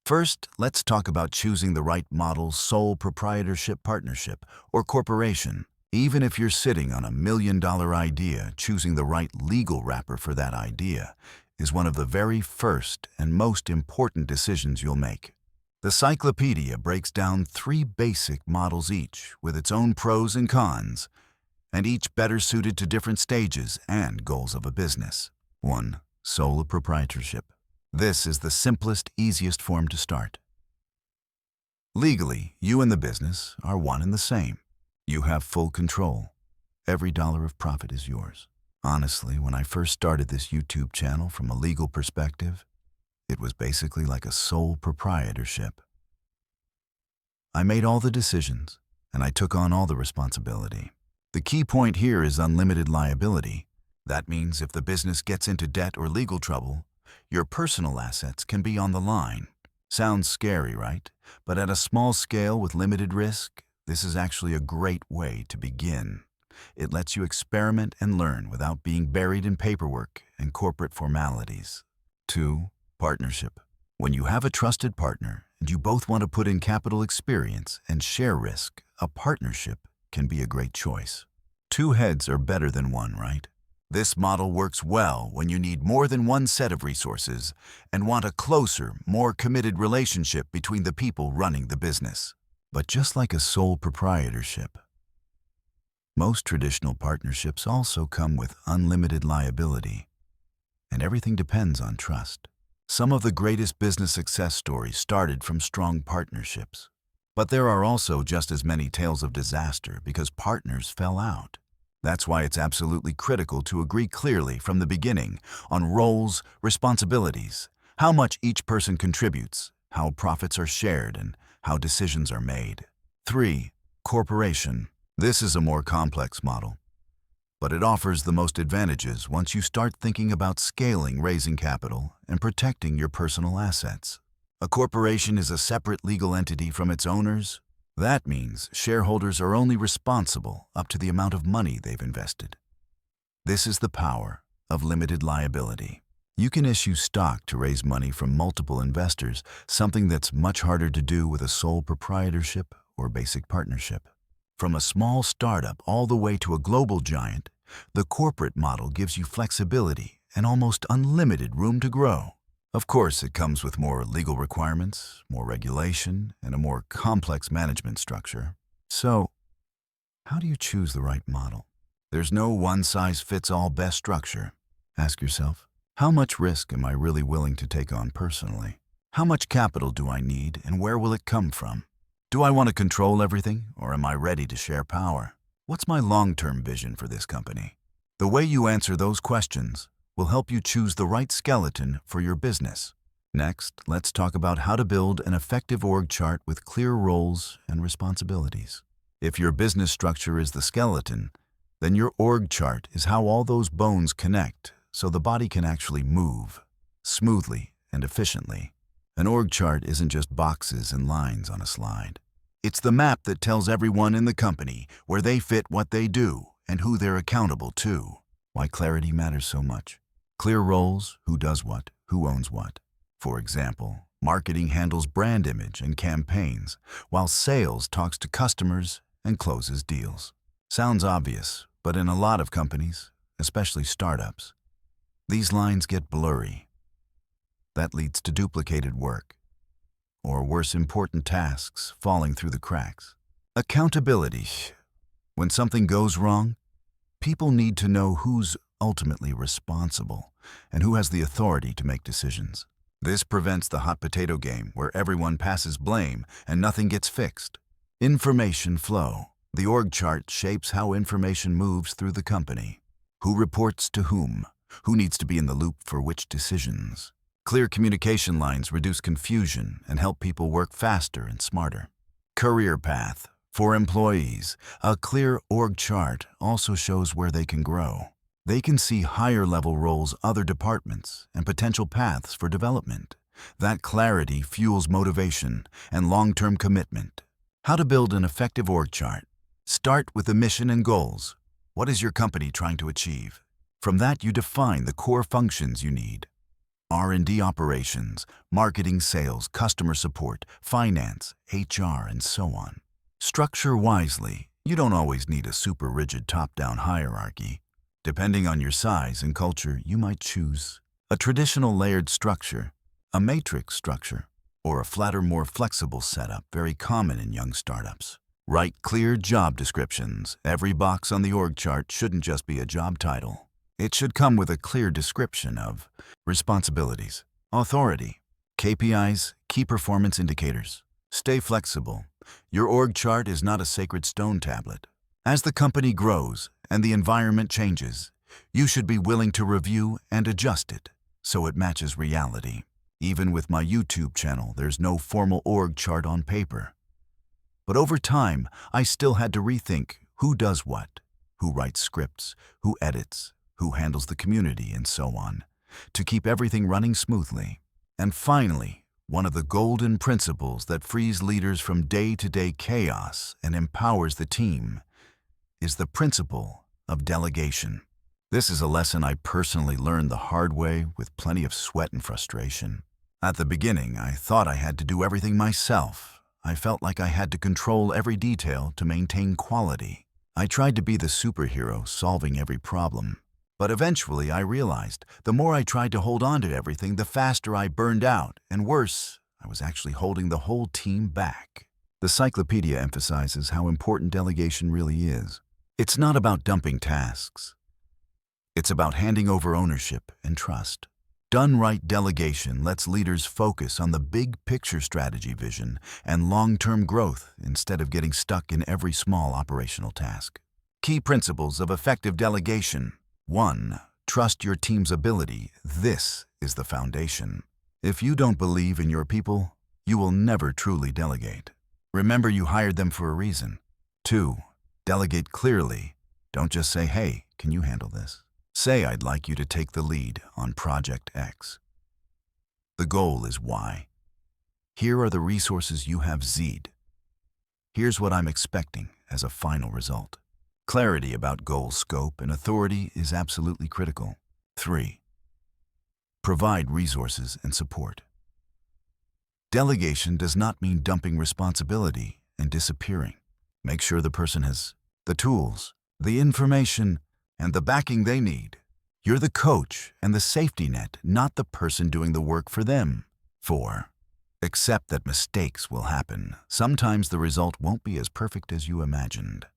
First, let's talk about choosing the right model: sole proprietorship, partnership, or corporation. Even if you're sitting on $1 million idea, choosing the right legal wrapper for that idea is one of the very first and most important decisions you'll make. The Cyclopedia breaks down 3 basic models, each with its own pros and cons, and each better suited to different stages and goals of a business. 1. Sole proprietorship. This is the simplest, easiest form to start. Legally, you and the business are one and the same. You have full control. Every dollar of profit is yours. Honestly, when I first started this YouTube channel from a legal perspective, it was basically like a sole proprietorship. I made all the decisions, and I took on all the responsibility. The key point here is unlimited liability. That means if the business gets into debt or legal trouble, your personal assets can be on the line. Sounds scary, right? But at a small scale with limited risk, this is actually a great way to begin. It lets you experiment and learn without being buried in paperwork and corporate formalities. 2. Partnership. When you have a trusted partner and you both want to put in capital experience and share risk, a partnership can be a great choice. Two heads are better than one, right? This model works well when you need more than one set of resources and want a closer, more committed relationship between the people running the business. But just like a sole proprietorship, most traditional partnerships also come with unlimited liability, and everything depends on trust. Some of the greatest business success stories started from strong partnerships. But there are also just as many tales of disaster because partners fell out. That's why it's absolutely critical to agree clearly from the beginning on roles, responsibilities, how much each person contributes, how profits are shared, and how decisions are made. 3. Corporation. This is a more complex model, but it offers the most advantages once you start thinking about scaling, raising capital, and protecting your personal assets. A corporation is a separate legal entity from its owners. That means shareholders are only responsible up to the amount of money they've invested. This is the power of limited liability. You can issue stock to raise money from multiple investors, something that's much harder to do with a sole proprietorship or basic partnership. From a small startup all the way to a global giant, the corporate model gives you flexibility and almost unlimited room to grow. Of course, it comes with more legal requirements, more regulation, and a more complex management structure. So, how do you choose the right model? There's no one-size-fits-all best structure. Ask yourself, how much risk am I really willing to take on personally? How much capital do I need, and where will it come from? Do I want to control everything, or am I ready to share power? What's my long-term vision for this company? The way you answer those questions will help you choose the right skeleton for your business. Next, let's talk about how to build an effective org chart with clear roles and responsibilities. If your business structure is the skeleton, then your org chart is how all those bones connect so the body can actually move smoothly and efficiently. An org chart isn't just boxes and lines on a slide. It's the map that tells everyone in the company where they fit, what they do, and who they're accountable to. Why clarity matters so much. Clear roles, who does what, who owns what. For example, marketing handles brand image and campaigns, while sales talks to customers and closes deals. Sounds obvious, but in a lot of companies, especially startups, these lines get blurry. That leads to duplicated work, or worse, important tasks falling through the cracks. Accountability. When something goes wrong, people need to know who's ultimately responsible and who has the authority to make decisions. This prevents the hot potato game where everyone passes blame and nothing gets fixed. Information flow. The org chart shapes how information moves through the company. Who reports to whom? Who needs to be in the loop for which decisions? Clear communication lines reduce confusion and help people work faster and smarter. Career path. For employees, a clear org chart also shows where they can grow. They can see higher-level roles, other departments, and potential paths for development. That clarity fuels motivation and long-term commitment. How to build an effective org chart. Start with the mission and goals. What is your company trying to achieve? From that, you define the core functions you need. R&D operations, marketing, sales, customer support, finance, HR, and so on. Structure wisely. You don't always need a super rigid top-down hierarchy. Depending on your size and culture, you might choose a traditional layered structure, a matrix structure, or a flatter, more flexible setup, very common in young startups. Write clear job descriptions. Every box on the org chart shouldn't just be a job title. It should come with a clear description of responsibilities, authority, KPIs, key performance indicators. Stay flexible. Your org chart is not a sacred stone tablet. As the company grows and the environment changes, you should be willing to review and adjust it so it matches reality. Even with my YouTube channel, there's no formal org chart on paper. But over time, I still had to rethink who does what, who writes scripts, who edits, who handles the community, and so on, to keep everything running smoothly. And finally, one of the golden principles that frees leaders from day-to-day chaos and empowers the team is the principle of delegation. This is a lesson I personally learned the hard way with plenty of sweat and frustration. At the beginning, I thought I had to do everything myself. I felt like I had to control every detail to maintain quality. I tried to be the superhero solving every problem. But eventually I realized the more I tried to hold on to everything, the faster I burned out, and worse, I was actually holding the whole team back. The Cyclopedia emphasizes how important delegation really is. It's not about dumping tasks. It's about handing over ownership and trust. Done right, delegation lets leaders focus on the big picture strategy vision and long-term growth instead of getting stuck in every small operational task. Key principles of effective delegation. 1. Trust your team's ability. This is the foundation. If you don't believe in your people, you will never truly delegate. Remember, you hired them for a reason. 2. Delegate clearly. Don't just say, "Hey, can you handle this?" Say, "I'd like you to take the lead on Project X." The goal is Y. Here are the resources you have Z'd. Here's what I'm expecting as a final result. Clarity about goal scope and authority is absolutely critical. 3. Provide resources and support. Delegation does not mean dumping responsibility and disappearing. Make sure the person has the tools, the information, and the backing they need. You're the coach and the safety net, not the person doing the work for them. 4. Accept that mistakes will happen. Sometimes the result won't be as perfect as you imagined.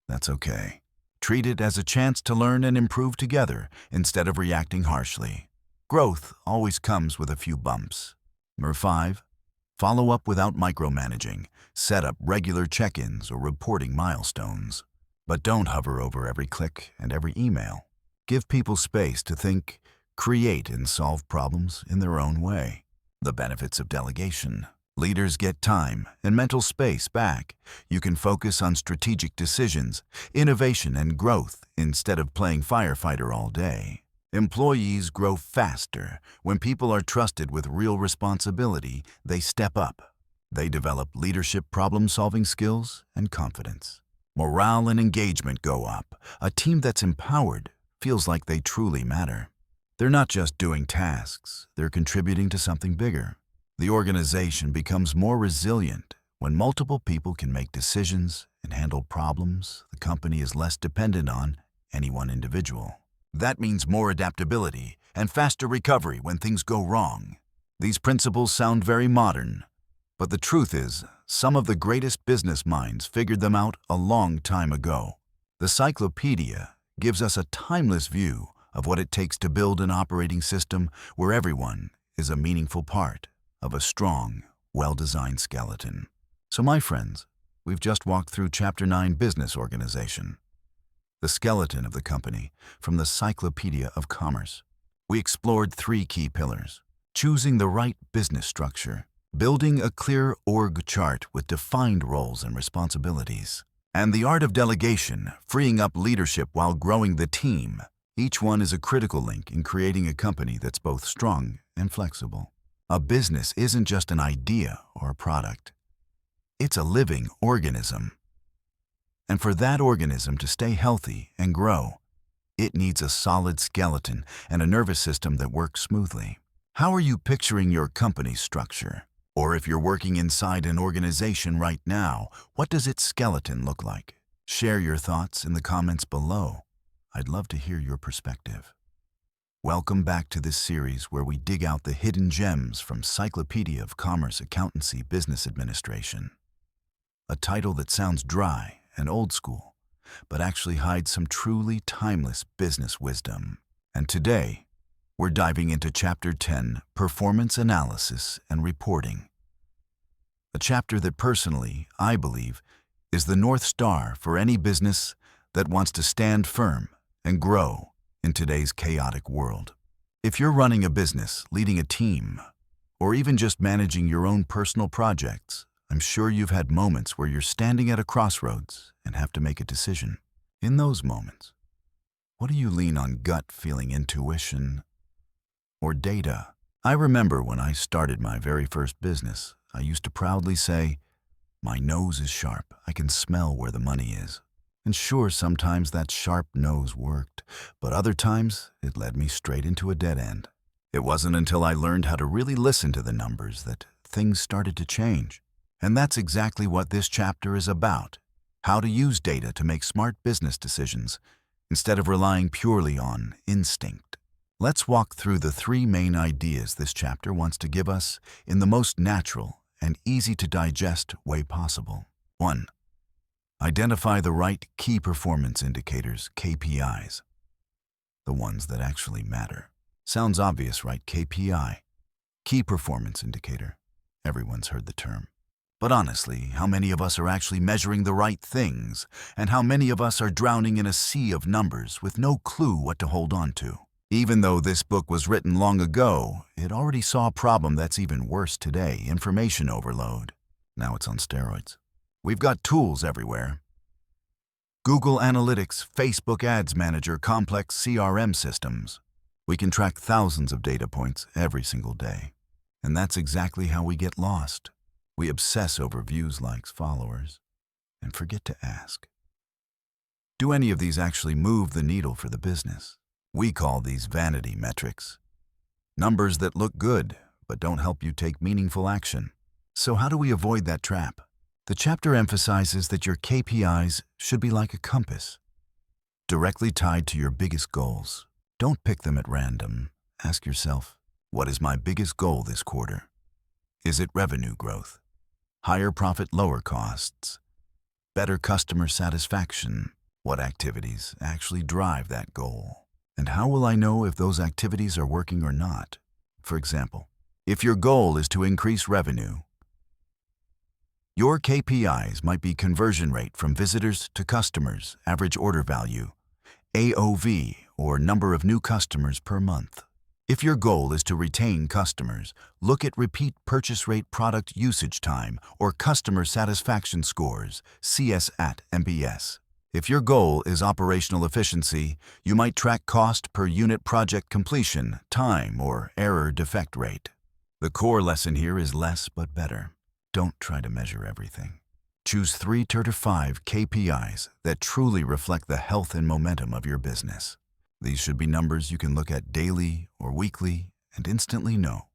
That's okay. Treat it as a chance to learn and improve together instead of reacting harshly. Growth always comes with a few bumps. Number 5. Follow up without micromanaging. Set up regular check-ins or reporting milestones. But don't hover over every click and every email. Give people space to think, create, and solve problems in their own way. The benefits of delegation. Leaders get time and mental space back. You can focus on strategic decisions, innovation, and growth instead of playing firefighter all day. Employees grow faster. When people are trusted with real responsibility, they step up. They develop leadership, problem-solving skills, and confidence. Morale and engagement go up. A team that's empowered feels like they truly matter. They're not just doing tasks, they're contributing to something bigger. The organization becomes more resilient when multiple people can make decisions and handle problems. The company is less dependent on any one individual. That means more adaptability and faster recovery when things go wrong. These principles sound very modern, but the truth is, some of the greatest business minds figured them out a long time ago. The Cyclopedia gives us a timeless view of what it takes to build an operating system where everyone is a meaningful part of a strong, well-designed skeleton. So my friends, we've just walked through Chapter 9, Business Organization, the skeleton of the company from the Cyclopedia of Commerce. We explored 3 key pillars: choosing the right business structure, building a clear org chart with defined roles and responsibilities, and the art of delegation, freeing up leadership while growing the team. Each one is a critical link in creating a company that's both strong and flexible. A business isn't just an idea or a product. It's a living organism. And for that organism to stay healthy and grow, it needs a solid skeleton and a nervous system that works smoothly. How are you picturing your company's structure? Or if you're working inside an organization right now, what does its skeleton look like? Share your thoughts in the comments below. I'd love to hear your perspective. Welcome back to this series where we dig out the hidden gems from Cyclopedia of Commerce, Accountancy, Business Administration. A title that sounds dry and old school, but actually hides some truly timeless business wisdom. And today, we're diving into Chapter 10, Performance Analysis and Reporting. A chapter that personally, I believe, is the North Star for any business that wants to stand firm and grow in today's chaotic world. If you're running a business, leading a team, or even just managing your own personal projects, I'm sure you've had moments where you're standing at a crossroads and have to make a decision. In those moments, what do you lean on? Gut feeling, intuition, or data? I remember when I started my very first business, I used to proudly say, "My nose is sharp. I can smell where the money is." And sure, sometimes that sharp nose worked, but other times it led me straight into a dead end. It wasn't until I learned how to really listen to the numbers that things started to change. And that's exactly what this chapter is about: how to use data to make smart business decisions instead of relying purely on instinct. Let's walk through the 3 main ideas this chapter wants to give us in the most natural and easy-to-digest way possible. 1. Identify the right key performance indicators, KPIs. The ones that actually matter. Sounds obvious, right? KPI. Key performance indicator. Everyone's heard the term. But honestly, how many of us are actually measuring the right things? And how many of us are drowning in a sea of numbers with no clue what to hold on to? Even though this book was written long ago, it already saw a problem that's even worse today: information overload. Now it's on steroids. We've got tools everywhere. Google Analytics, Facebook Ads Manager, complex CRM systems. We can track thousands of data points every single day. And that's exactly how we get lost. We obsess over views, likes, followers, and forget to ask, do any of these actually move the needle for the business? We call these vanity metrics. Numbers that look good, but don't help you take meaningful action. So how do we avoid that trap? The chapter emphasizes that your KPIs should be like a compass, directly tied to your biggest goals. Don't pick them at random. Ask yourself, what is my biggest goal this quarter? Is it revenue growth? Higher profit, lower costs? Better customer satisfaction? What activities actually drive that goal? And how will I know if those activities are working or not? For example, if your goal is to increase revenue, your KPIs might be conversion rate from visitors to customers, average order value, AOV, or number of new customers per month. If your goal is to retain customers, look at repeat purchase rate, product usage time, or customer satisfaction scores, CS@, MBS. If your goal is operational efficiency, you might track cost per unit, project completion, time, or error defect rate. The core lesson here is less but better. Don't try to measure everything. Choose 3 to 5 KPIs that truly reflect the health and momentum of your business. These should be numbers you can look at daily or weekly and instantly know,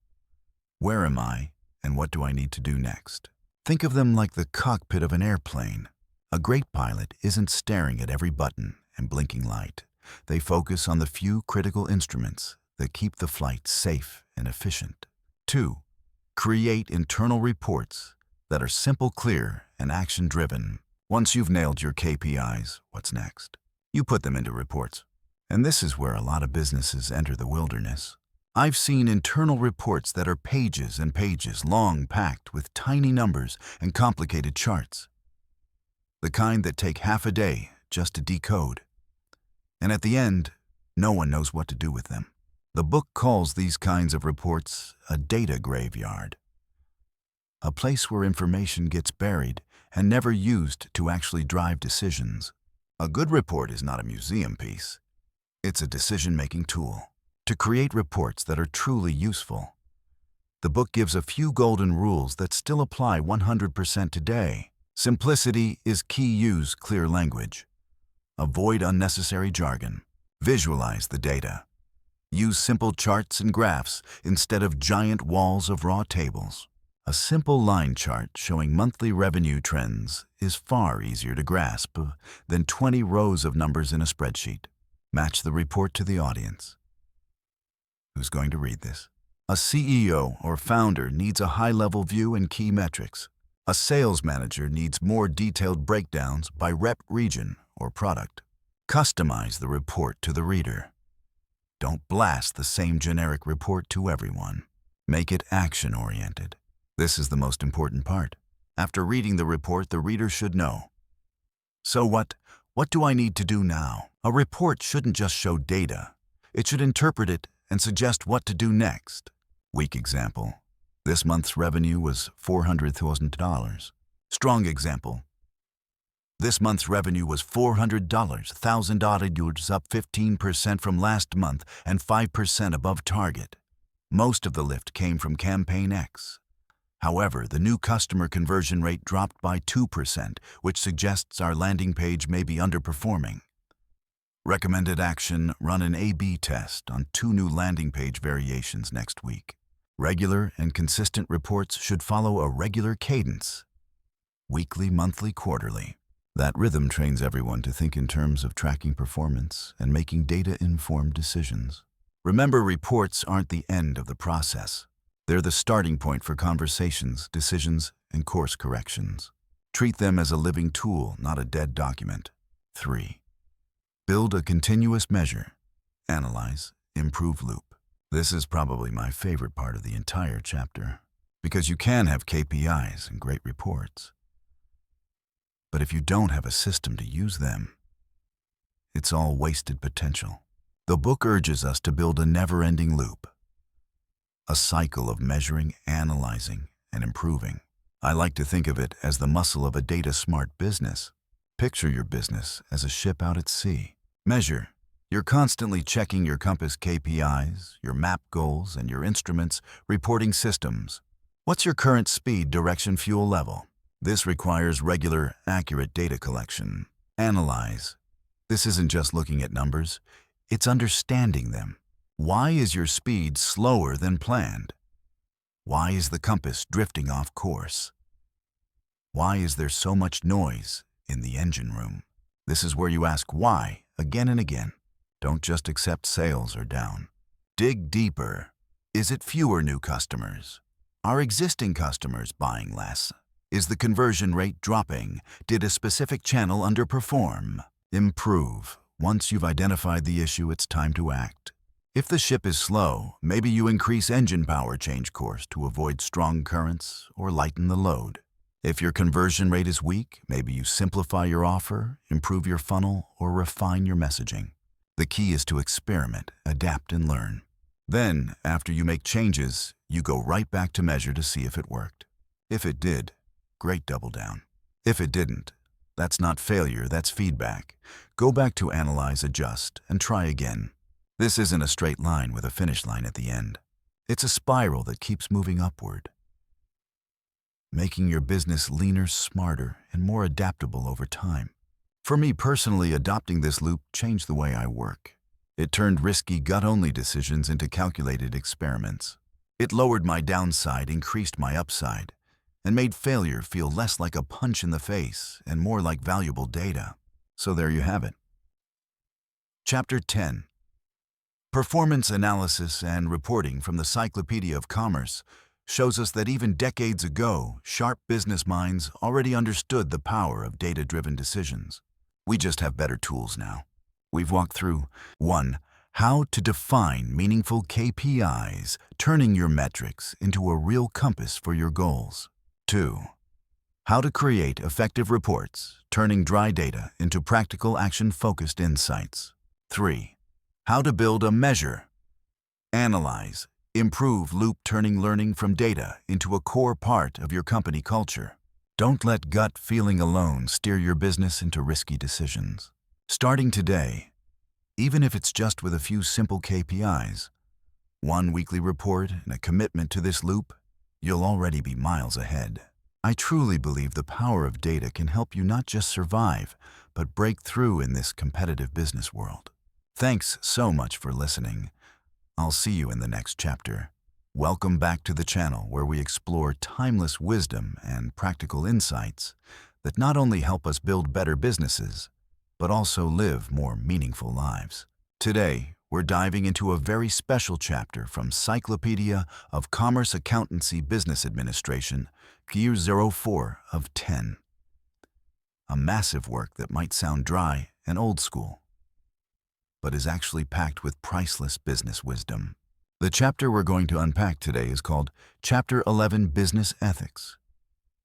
where am I and what do I need to do next? Think of them like the cockpit of an airplane. A great pilot isn't staring at every button and blinking light. They focus on the few critical instruments that keep the flight safe and efficient. 2. Create internal reports that are simple, clear, and action-driven. Once you've nailed your KPIs, what's next? You put them into reports. And this is where a lot of businesses enter the wilderness. I've seen internal reports that are pages and pages long, packed with tiny numbers and complicated charts. The kind that take half a day just to decode. And at the end, no one knows what to do with them. The book calls these kinds of reports a data graveyard. A place where information gets buried and never used to actually drive decisions. A good report is not a museum piece. It's a decision-making tool. To create reports that are truly useful, the book gives a few golden rules that still apply 100% today. Simplicity is key. Use clear language. Avoid unnecessary jargon. Visualize the data. Use simple charts and graphs instead of giant walls of raw tables. A simple line chart showing monthly revenue trends is far easier to grasp than 20 rows of numbers in a spreadsheet. Match the report to the audience. Who's going to read this? A CEO or founder needs a high-level view and key metrics. A sales manager needs more detailed breakdowns by rep, region, or product. Customize the report to the reader. Don't blast the same generic report to everyone. Make it action-oriented. This is the most important part. After reading the report, the reader should know. So what do I need to do now? A report shouldn't just show data. It should interpret it and suggest what to do next. Weak example. This month's revenue was $400,000. Strong example. This month's revenue was $400,000. $1,000 up 15% from last month and 5% above target. Most of the lift came from campaign X. However, the new customer conversion rate dropped by 2%, which suggests our landing page may be underperforming. Recommended action: run an A/B test on 2 new landing page variations next week. Regular and consistent reports should follow a regular cadence: weekly, monthly, quarterly. That rhythm trains everyone to think in terms of tracking performance and making data-informed decisions. Remember, reports aren't the end of the process. They're the starting point for conversations, decisions, and course corrections. Treat them as a living tool, not a dead document. 3. Build a continuous measure, analyze, improve loop. This is probably my favorite part of the entire chapter, because you can have KPIs and great reports. But if you don't have a system to use them, it's all wasted potential. The book urges us to build a never-ending loop, a cycle of measuring, analyzing, and improving. I like to think of it as the muscle of a data-smart business. Picture your business as a ship out at sea. Measure. You're constantly checking your compass KPIs, your map goals, and your instruments reporting systems. What's your current speed, direction, fuel level? This requires regular, accurate data collection. Analyze. This isn't just looking at numbers, it's understanding them. Why is your speed slower than planned? Why is the compass drifting off course? Why is there so much noise in the engine room? This is where you ask why again and again. Don't just accept sales are down. Dig deeper. Is it fewer new customers? Are existing customers buying less? Is the conversion rate dropping? Did a specific channel underperform? Improve. Once you've identified the issue, it's time to act. If the ship is slow, maybe you increase engine power, change course to avoid strong currents, or lighten the load. If your conversion rate is weak, maybe you simplify your offer, improve your funnel, or refine your messaging. The key is to experiment, adapt, and learn. Then, after you make changes, you go right back to measure to see if it worked. If it did, great, double down. If it didn't, that's not failure, that's feedback. Go back to analyze, adjust, and try again. This isn't a straight line with a finish line at the end. It's a spiral that keeps moving upward, making your business leaner, smarter, and more adaptable over time. For me personally, adopting this loop changed the way I work. It turned risky, gut-only decisions into calculated experiments. It lowered my downside, increased my upside, and made failure feel less like a punch in the face and more like valuable data. So there you have it. Chapter 10. Performance analysis and reporting from the Cyclopedia of Commerce shows us that even decades ago, sharp business minds already understood the power of data-driven decisions. We just have better tools now. We've walked through 1. How to define meaningful KPIs, turning your metrics into a real compass for your goals. 2. How to create effective reports, turning dry data into practical, action-focused insights. 3. How to build a measure, analyze, improve loop, turning learning from data into a core part of your company culture. Don't let gut feeling alone steer your business into risky decisions. Starting today, even if it's just with a few simple KPIs, 1 weekly report and a commitment to this loop, you'll already be miles ahead. I truly believe the power of data can help you not just survive, but break through in this competitive business world. Thanks so much for listening. I'll see you in the next chapter. Welcome back to the channel where we explore timeless wisdom and practical insights that not only help us build better businesses, but also live more meaningful lives. Today, we're diving into a very special chapter from Cyclopedia of Commerce, Accountancy, Business Administration, Year 04 of 10. A massive work that might sound dry and old school, but is actually packed with priceless business wisdom. The chapter we're going to unpack today is called Chapter 11, Business Ethics,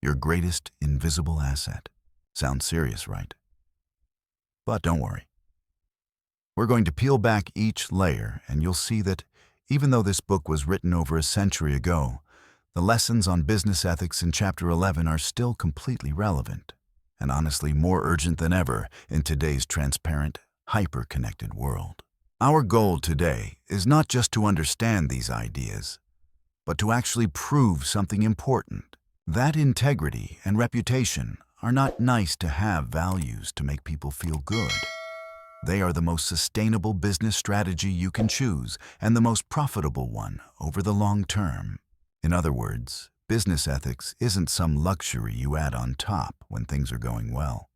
Your Greatest Invisible Asset. Sounds serious, right? But don't worry. We're going to peel back each layer, and you'll see that even though this book was written over a century ago, the lessons on business ethics in Chapter 11 are still completely relevant, and honestly more urgent than ever in today's transparent, hyper-connected world. Our goal today is not just to understand these ideas, but to actually prove something important. That integrity and reputation are not nice-to-have values to make people feel good. They are the most sustainable business strategy you can choose and the most profitable one over the long term. In other words, business ethics isn't some luxury you add on top when things are going well.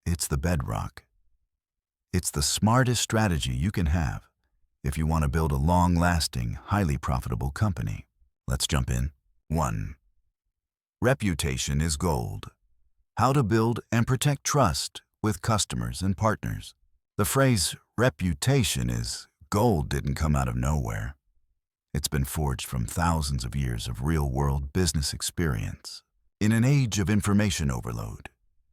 It's the bedrock. It's the smartest strategy you can have if you want to build a long-lasting, highly profitable company. Let's jump in. 1. Reputation is gold. How to build and protect trust with customers and partners. The phrase reputation is gold didn't come out of nowhere. It's been forged from thousands of years of real-world business experience. In an age of information overload,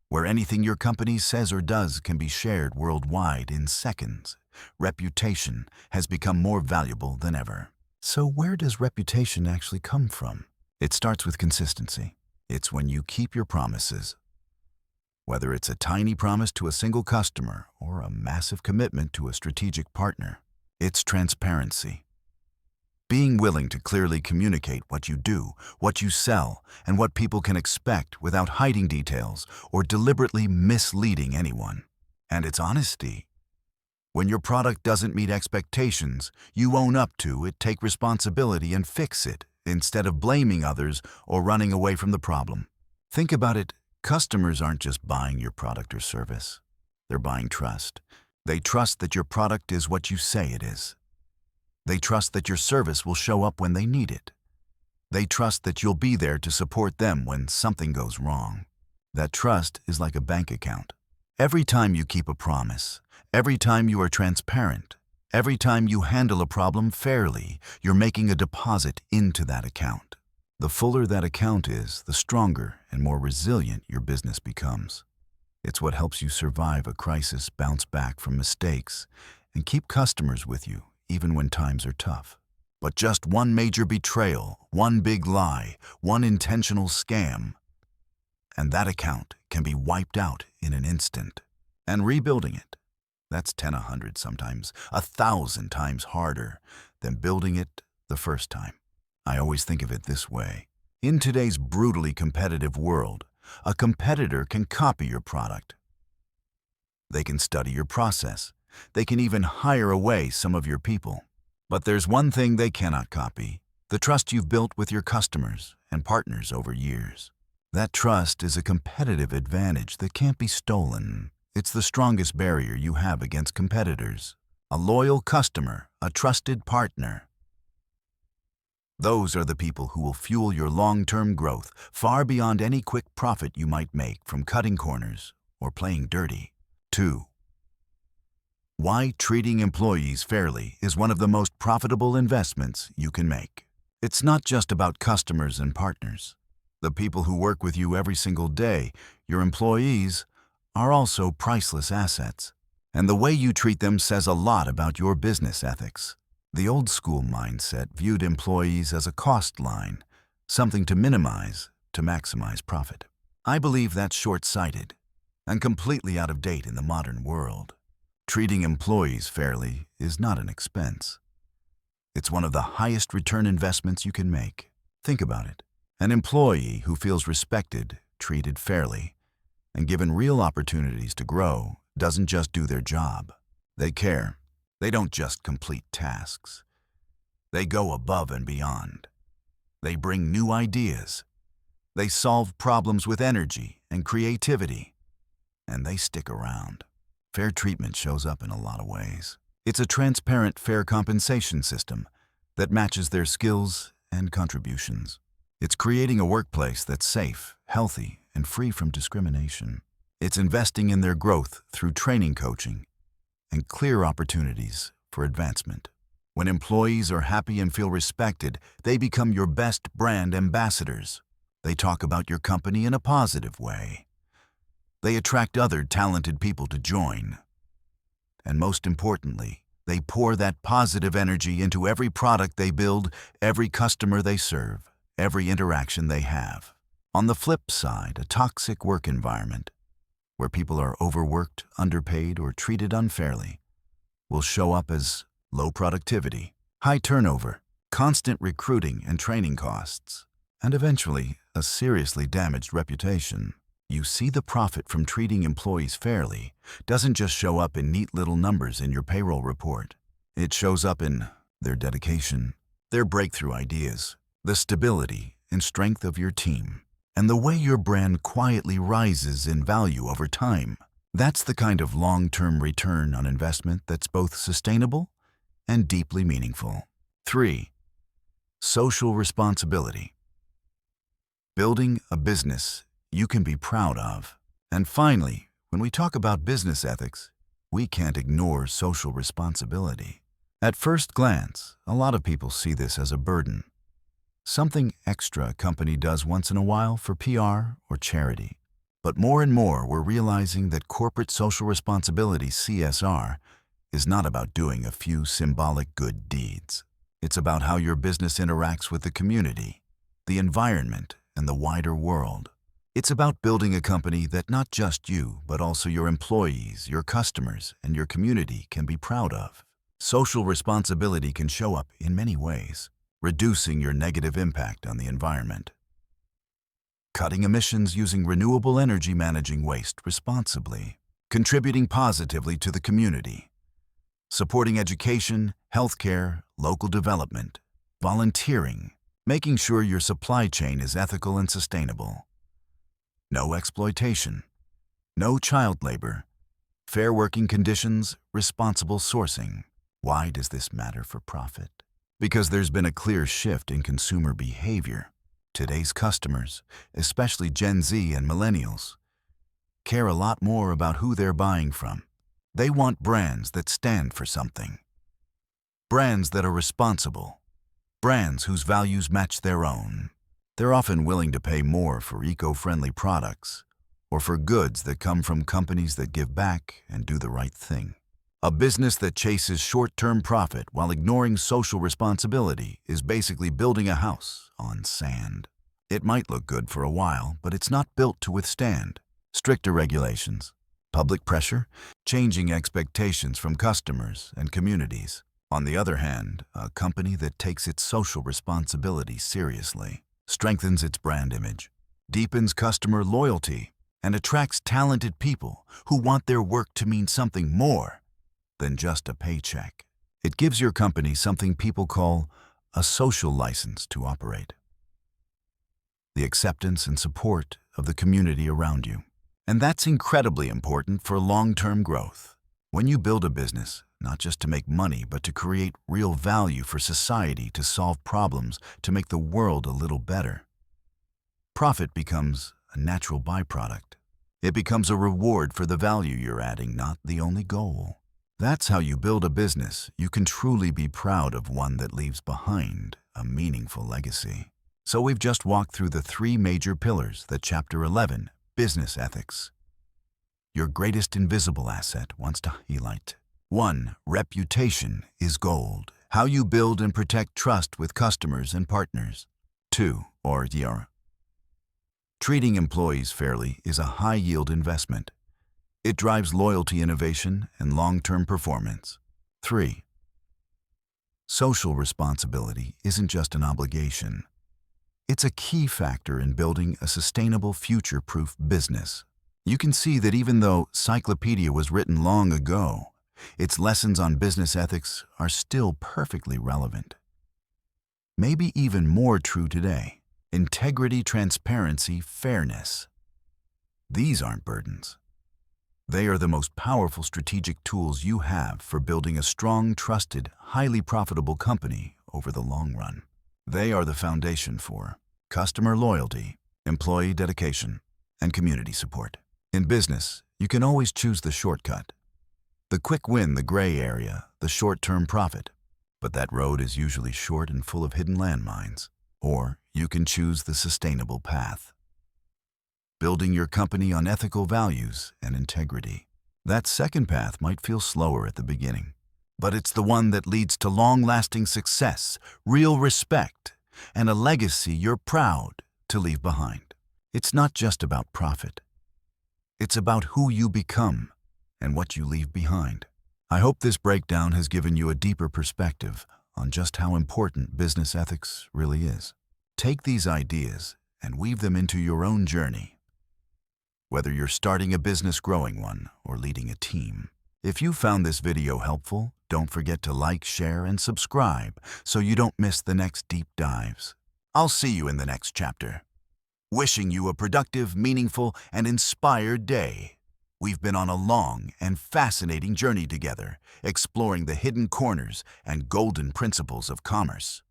where anything your company says or does can be shared worldwide in seconds, reputation has become more valuable than ever. So where does reputation actually come from? It starts with consistency. It's when you keep your promises. Whether it's a tiny promise to a single customer or a massive commitment to a strategic partner, it's transparency. Being willing to clearly communicate what you do, what you sell, and what people can expect without hiding details or deliberately misleading anyone. And it's honesty. When your product doesn't meet expectations, you own up to it, take responsibility, and fix it instead of blaming others or running away from the problem. Think about it. Customers aren't just buying your product or service. They're buying trust. They trust that your product is what you say it is. They trust that your service will show up when they need it. They trust that you'll be there to support them when something goes wrong. That trust is like a bank account. Every time you keep a promise, every time you are transparent, every time you handle a problem fairly, you're making a deposit into that account. The fuller that account is, the stronger and more resilient your business becomes. It's what helps you survive a crisis, bounce back from mistakes, and keep customers with you even when times are tough. But just one major betrayal, one big lie, one intentional scam, and that account can be wiped out in an instant. And rebuilding it, that's 10, 100, sometimes 1,000 times harder than building it the first time. I always think of it this way. In today's brutally competitive world, a competitor can copy your product. They can study your process. They can even hire away some of your people. But there's one thing they cannot copy: the trust you've built with your customers and partners over years. That trust is a competitive advantage that can't be stolen. It's the strongest barrier you have against competitors. A loyal customer, a trusted partner. Those are the people who will fuel your long-term growth far beyond any quick profit you might make from cutting corners or playing dirty. 2. Why treating employees fairly is one of the most profitable investments you can make. It's not just about customers and partners. The people who work with you every single day, your employees, are also priceless assets. And the way you treat them says a lot about your business ethics. The old-school mindset viewed employees as a cost line, something to minimize to maximize profit. I believe that's short-sighted and completely out of date in the modern world. Treating employees fairly is not an expense. It's one of the highest return investments you can make. Think about it. An employee who feels respected, treated fairly, and given real opportunities to grow doesn't just do their job. They care. They don't just complete tasks. They go above and beyond. They bring new ideas. They solve problems with energy and creativity. And they stick around. Fair treatment shows up in a lot of ways. It's a transparent, fair compensation system that matches their skills and contributions. It's creating a workplace that's safe, healthy, and free from discrimination. It's investing in their growth through training, coaching, and clear opportunities for advancement. When employees are happy and feel respected, they become your best brand ambassadors. They talk about your company in a positive way. They attract other talented people to join. And most importantly, they pour that positive energy into every product they build, every customer they serve, every interaction they have. On the flip side, a toxic work environment, where people are overworked, underpaid, or treated unfairly, will show up as low productivity, high turnover, constant recruiting and training costs, and eventually a seriously damaged reputation. You see the profit from treating employees fairly doesn't just show up in neat little numbers in your payroll report. It shows up in their dedication, their breakthrough ideas, the stability and strength of your team, and the way your brand quietly rises in value over time. That's the kind of long-term return on investment that's both sustainable and deeply meaningful. 3. Social responsibility. Building a business you can be proud of. And finally, when we talk about business ethics, we can't ignore social responsibility. At first glance, a lot of people see this as a burden, something extra a company does once in a while for PR or charity. But more and more, we're realizing that corporate social responsibility, CSR, is not about doing a few symbolic good deeds. It's about how your business interacts with the community, the environment, and the wider world. It's about building a company that not just you, but also your employees, your customers, and your community can be proud of. Social responsibility can show up in many ways: reducing your negative impact on the environment, cutting emissions using renewable energy, managing waste responsibly, contributing positively to the community, supporting education, healthcare, local development, volunteering, making sure your supply chain is ethical and sustainable. No exploitation, no child labor, fair working conditions, responsible sourcing. Why does this matter for profit? Because there's been a clear shift in consumer behavior. Today's customers, especially Gen Z and millennials, care a lot more about who they're buying from. They want brands that stand for something, brands that are responsible, brands whose values match their own. They're often willing to pay more for eco-friendly products or for goods that come from companies that give back and do the right thing. A business that chases short-term profit while ignoring social responsibility is basically building a house on sand. It might look good for a while, but it's not built to withstand stricter regulations, public pressure, changing expectations from customers and communities. On the other hand, a company that takes its social responsibility seriously strengthens its brand image, deepens customer loyalty, and attracts talented people who want their work to mean something more than just a paycheck. It gives your company something people call a social license to operate, the acceptance and support of the community around you. And that's incredibly important for long-term growth. When you build a business, not just to make money, but to create real value for society, to solve problems, to make the world a little better, profit becomes a natural byproduct. It becomes a reward for the value you're adding, not the only goal. That's how you build a business you can truly be proud of, one that leaves behind a meaningful legacy. So we've just walked through the 3 major pillars that Chapter 11, Business Ethics, your greatest invisible asset, wants to highlight. 1. Reputation is gold. How you build and protect trust with customers and partners. 2. Treating employees fairly is a high-yield investment. It drives loyalty, innovation, and long-term performance. 3. Social responsibility isn't just an obligation. It's a key factor in building a sustainable, future-proof business. You can see that even though Cyclopedia was written long ago, its lessons on business ethics are still perfectly relevant. Maybe even more true today. Integrity, transparency, fairness. These aren't burdens. They are the most powerful strategic tools you have for building a strong, trusted, highly profitable company over the long run. They are the foundation for customer loyalty, employee dedication, and community support. In business, you can always choose the shortcut, the quick win, the gray area, the short-term profit. But that road is usually short and full of hidden landmines. Or you can choose the sustainable path, building your company on ethical values and integrity. That second path might feel slower at the beginning, but it's the one that leads to long-lasting success, real respect, and a legacy you're proud to leave behind. It's not just about profit. It's about who you become and what you leave behind. I hope this breakdown has given you a deeper perspective on just how important business ethics really is. Take these ideas and weave them into your own journey. whether you're starting a business, growing one, or leading a team. If you found this video helpful, don't forget to like, share, and subscribe so you don't miss the next deep dives. I'll see you in the next chapter. Wishing you a productive, meaningful, and inspired day. We've been on a long and fascinating journey together, exploring the hidden corners and golden principles of commerce,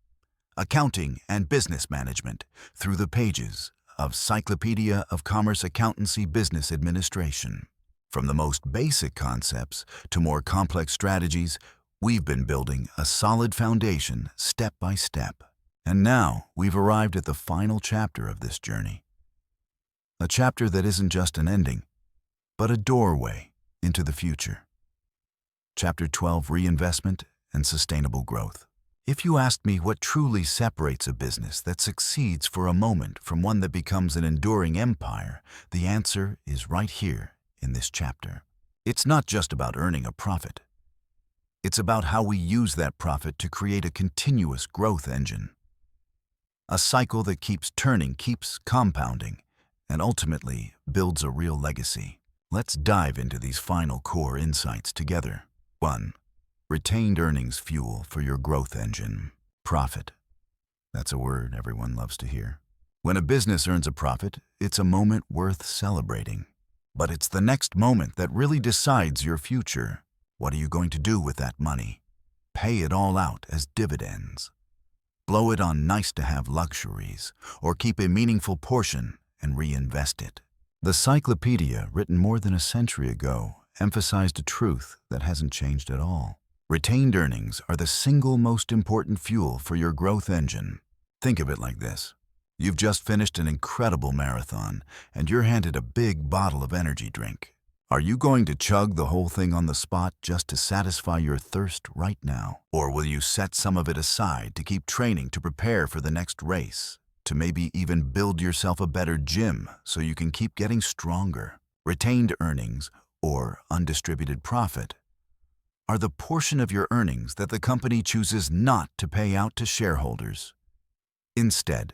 accounting, and business management through the pages of Cyclopedia of Commerce, Accountancy, Business Administration. From the most basic concepts to more complex strategies, we've been building a solid foundation step by step. And now we've arrived at the final chapter of this journey. A chapter that isn't just an ending, but a doorway into the future. Chapter 12, Reinvestment and Sustainable Growth. If you asked me what truly separates a business that succeeds for a moment from one that becomes an enduring empire, the answer is right here in this chapter. It's not just about earning a profit. It's about how we use that profit to create a continuous growth engine. A cycle that keeps turning, keeps compounding, and ultimately builds a real legacy. Let's dive into these final core insights together. 1. Retained earnings fuel for your growth engine. Profit. That's a word everyone loves to hear. When a business earns a profit, it's a moment worth celebrating. But it's the next moment that really decides your future. What are you going to do with that money? Pay it all out as dividends? Blow it on nice-to-have luxuries, or keep a meaningful portion and reinvest it? The Cyclopedia, written more than a century ago, emphasized a truth that hasn't changed at all. Retained earnings are the single most important fuel for your growth engine. Think of it like this. You've just finished an incredible marathon, and you're handed a big bottle of energy drink. Are you going to chug the whole thing on the spot just to satisfy your thirst right now? Or will you set some of it aside to keep training to prepare for the next race? To maybe even build yourself a better gym so you can keep getting stronger? Retained earnings, or undistributed profit, are the portion of your earnings that the company chooses not to pay out to shareholders. Instead,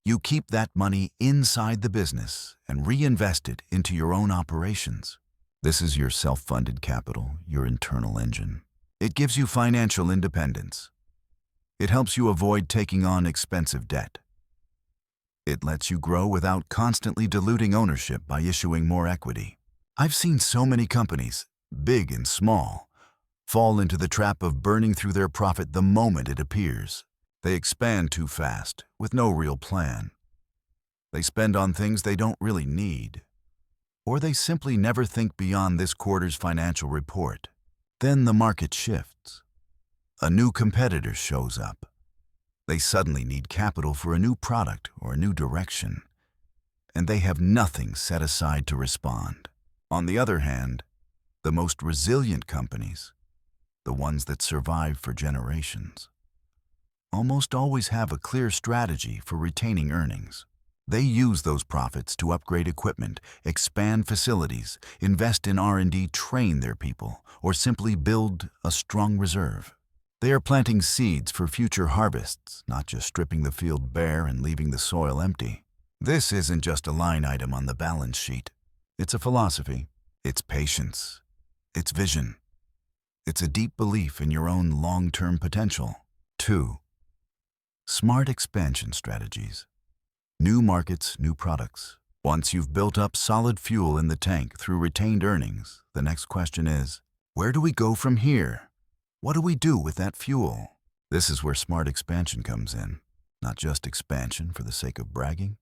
you keep that money inside the business and reinvest it into your own operations. This is your self-funded capital, your internal engine. It gives you financial independence. It helps you avoid taking on expensive debt. It lets you grow without constantly diluting ownership by issuing more equity. I've seen so many companies, big and small, fall into the trap of burning through their profit the moment it appears. They expand too fast, with no real plan. They spend on things they don't really need. Or they simply never think beyond this quarter's financial report. Then the market shifts. A new competitor shows up. They suddenly need capital for a new product or a new direction, and they have nothing set aside to respond. On the other hand, the most resilient companies, the ones that survive for generations, almost always have a clear strategy for retaining earnings. They use those profits to upgrade equipment, expand facilities, invest in R&D, train their people, or simply build a strong reserve. They are planting seeds for future harvests, not just stripping the field bare and leaving the soil empty. This isn't just a line item on the balance sheet. It's a philosophy. It's patience. It's vision. It's a deep belief in your own long-term potential. 2. Smart expansion strategies. New markets, new products. Once you've built up solid fuel in the tank through retained earnings, the next question is, where do we go from here? What do we do with that fuel? This is where smart expansion comes in. Not just expansion for the sake of bragging.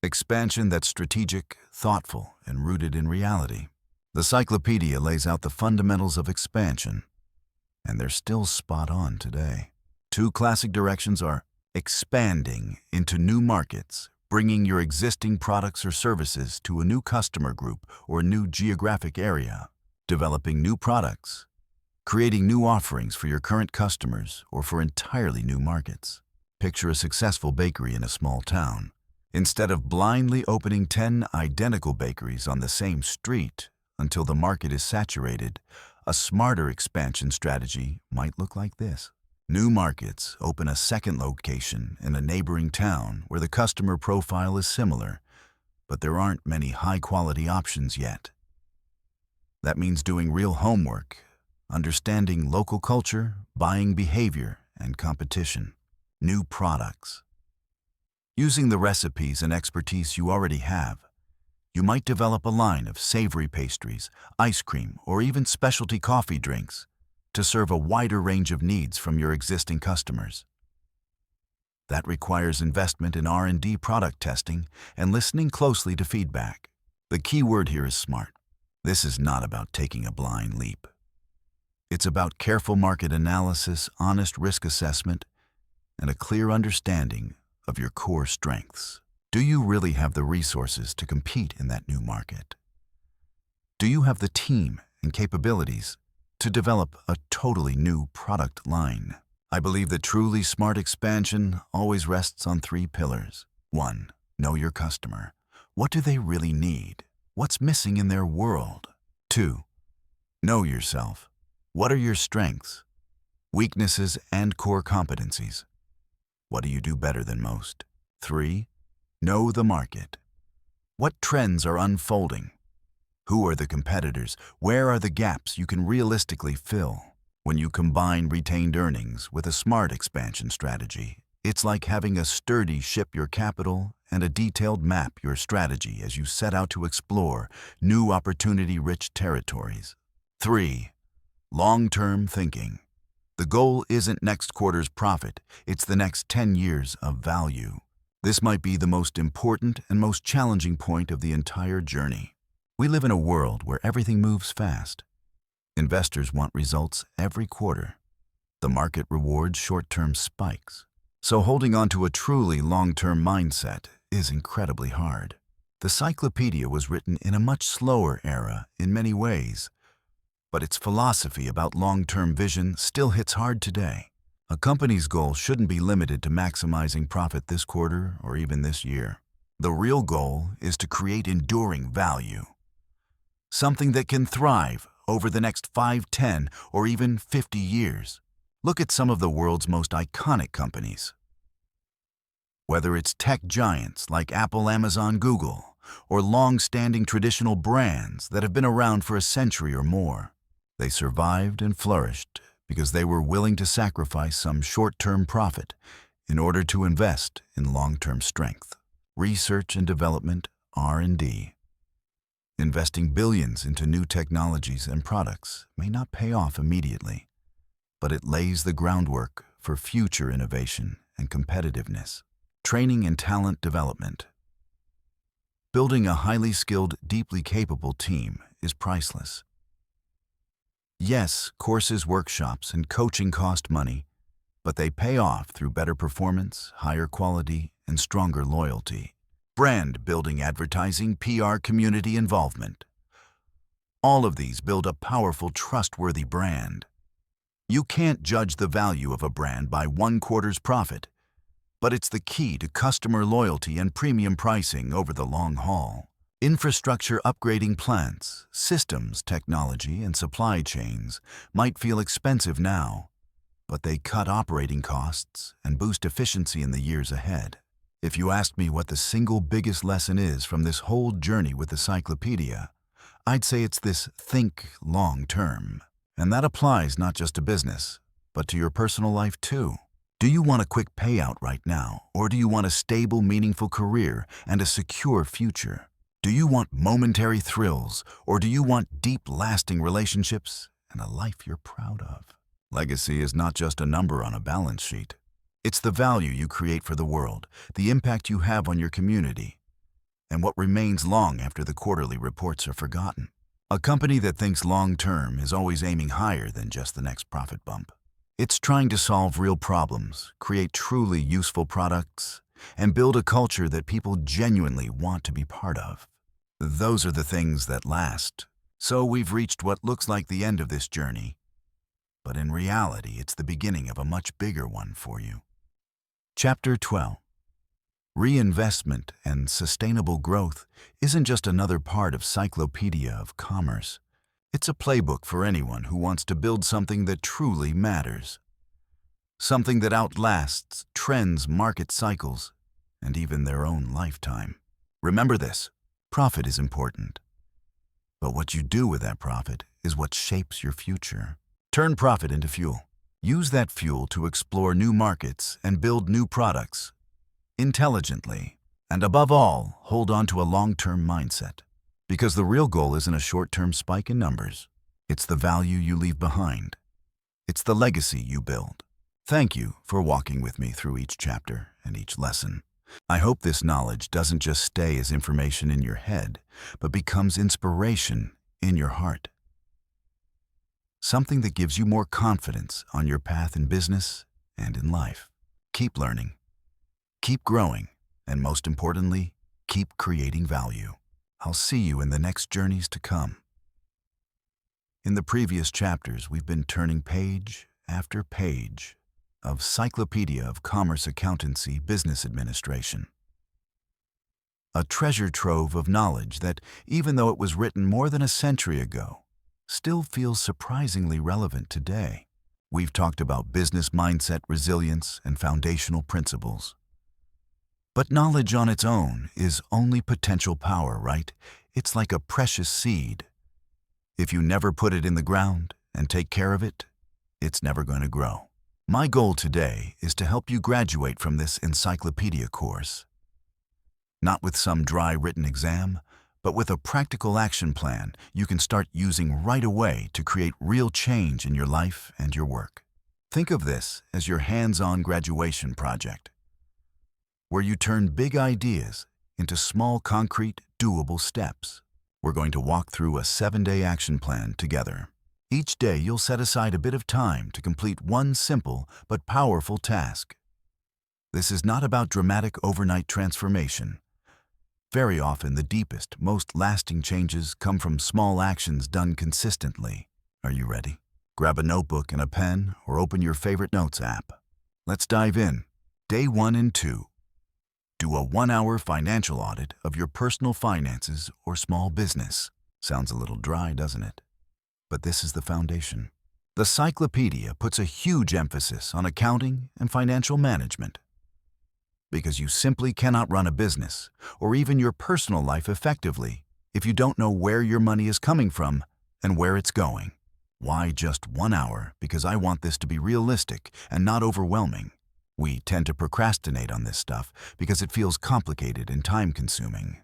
Expansion that's strategic, thoughtful, and rooted in reality. The Cyclopedia lays out the fundamentals of expansion, and they're still spot on today. 2 classic directions are expanding into new markets, bringing your existing products or services to a new customer group or new geographic area, developing new products, creating new offerings for your current customers or for entirely new markets. Picture a successful bakery in a small town. Instead of blindly opening 10 identical bakeries on the same street until the market is saturated, a smarter expansion strategy might look like this. New markets open a second location in a neighboring town where the customer profile is similar, but there aren't many high-quality options yet. That means doing real homework, understanding local culture, buying behavior and competition, new products. Using the recipes and expertise you already have, you might develop a line of savory pastries, ice cream, or even specialty coffee drinks to serve a wider range of needs from your existing customers. That requires investment in R&D product testing and listening closely to feedback. The key word here is smart. This is not about taking a blind leap. It's about careful market analysis, honest risk assessment, and a clear understanding of your core strengths. Do you really have the resources to compete in that new market? Do you have the team and capabilities to develop a totally new product line? I believe that truly smart expansion always rests on 3 pillars. 1. Know your customer. What do they really need? What's missing in their world? 2. Know yourself. What are your strengths, weaknesses, and core competencies? What do you do better than most? 3. Know the market. What trends are unfolding? Who are the competitors? Where are the gaps you can realistically fill? When you combine retained earnings with a smart expansion strategy, it's like having a sturdy ship your capital and a detailed map your strategy as you set out to explore new opportunity-rich territories. 3. Long-term thinking. The goal isn't next quarter's profit, it's the next 10 years of value. This might be the most important and most challenging point of the entire journey. We live in a world where everything moves fast. Investors want results every quarter. The market rewards short-term spikes. So holding on to a truly long-term mindset is incredibly hard. The Cyclopedia was written in a much slower era in many ways, but its philosophy about long-term vision still hits hard today. A company's goal shouldn't be limited to maximizing profit this quarter or even this year. The real goal is to create enduring value, something that can thrive over the next 5, 10, or even 50 years. Look at some of the world's most iconic companies. Whether it's tech giants like Apple, Amazon, Google, or long-standing traditional brands that have been around for a century or more, they survived and flourished because they were willing to sacrifice some short-term profit in order to invest in long-term strength, research and development, R&D. Investing billions into new technologies and products may not pay off immediately, but it lays the groundwork for future innovation and competitiveness. Training and talent development. Building a highly skilled, deeply capable team is priceless. Yes, courses, workshops, and coaching cost money, but they pay off through better performance, higher quality, and stronger loyalty. Brand building, advertising, PR, community involvement. All of these build a powerful, trustworthy brand. You can't judge the value of a brand by one quarter's profit, but it's the key to customer loyalty and premium pricing over the long haul. Infrastructure upgrading plants, systems, technology, and supply chains might feel expensive now, but they cut operating costs and boost efficiency in the years ahead. If you asked me what the single biggest lesson is from this whole journey with the Cyclopedia, I'd say it's this: think long term. And that applies not just to business, but to your personal life too. Do you want a quick payout right now, or do you want a stable, meaningful career and a secure future? Do you want momentary thrills, or do you want deep, lasting relationships and a life you're proud of? Legacy is not just a number on a balance sheet. It's the value you create for the world, the impact you have on your community, and what remains long after the quarterly reports are forgotten. A company that thinks long-term is always aiming higher than just the next profit bump. It's trying to solve real problems, create truly useful products, and build a culture that people genuinely want to be part of. Those are the things that last. So we've reached what looks like the end of this journey, but in reality, it's the beginning of a much bigger one for you. Chapter 12. Reinvestment and sustainable growth isn't just another part of Cyclopedia of Commerce. It's a playbook for anyone who wants to build something that truly matters. Something that outlasts trends, market cycles, and even their own lifetime. Remember this: Profit is important, but what you do with that profit is what shapes your future. Turn profit into fuel. Use that fuel to explore new markets and build new products intelligently. And above all, hold on to a long-term mindset. Because the real goal isn't a short-term spike in numbers. It's the value you leave behind. It's the legacy you build. Thank you for walking with me through each chapter and each lesson. I hope this knowledge doesn't just stay as information in your head, but becomes inspiration in your heart. Something that gives you more confidence on your path in business and in life. Keep learning, keep growing, and most importantly, keep creating value. I'll see you in the next journeys to come. In the previous chapters, we've been turning page after page of Cyclopedia of Commerce, Accountancy, Business Administration. A treasure trove of knowledge that, even though it was written more than a century ago, still feels surprisingly relevant today. We've talked about business mindset, resilience, and foundational principles. But knowledge on its own is only potential power, right? It's like a precious seed. If you never put it in the ground and take care of it, it's never going to grow. My goal today is to help you graduate from this encyclopedia course. Not with some dry written exam, but with a practical action plan you can start using right away to create real change in your life and your work. Think of this as your hands-on graduation project, where you turn big ideas into small, concrete, doable steps. We're going to walk through a 7-day action plan together. Each day, you'll set aside a bit of time to complete one simple but powerful task. This is not about dramatic overnight transformation. Very often, the deepest, most lasting changes come from small actions done consistently. Are you ready? Grab a notebook and a pen or open your favorite notes app. Let's dive in. Day 1 and 2. Do a 1-hour financial audit of your personal finances or small business. Sounds a little dry, doesn't it? But this is the foundation. The Cyclopedia puts a huge emphasis on accounting and financial management. Because you simply cannot run a business or even your personal life effectively if you don't know where your money is coming from and where it's going. Why just 1 hour? Because I want this to be realistic and not overwhelming. We tend to procrastinate on this stuff because it feels complicated and time-consuming.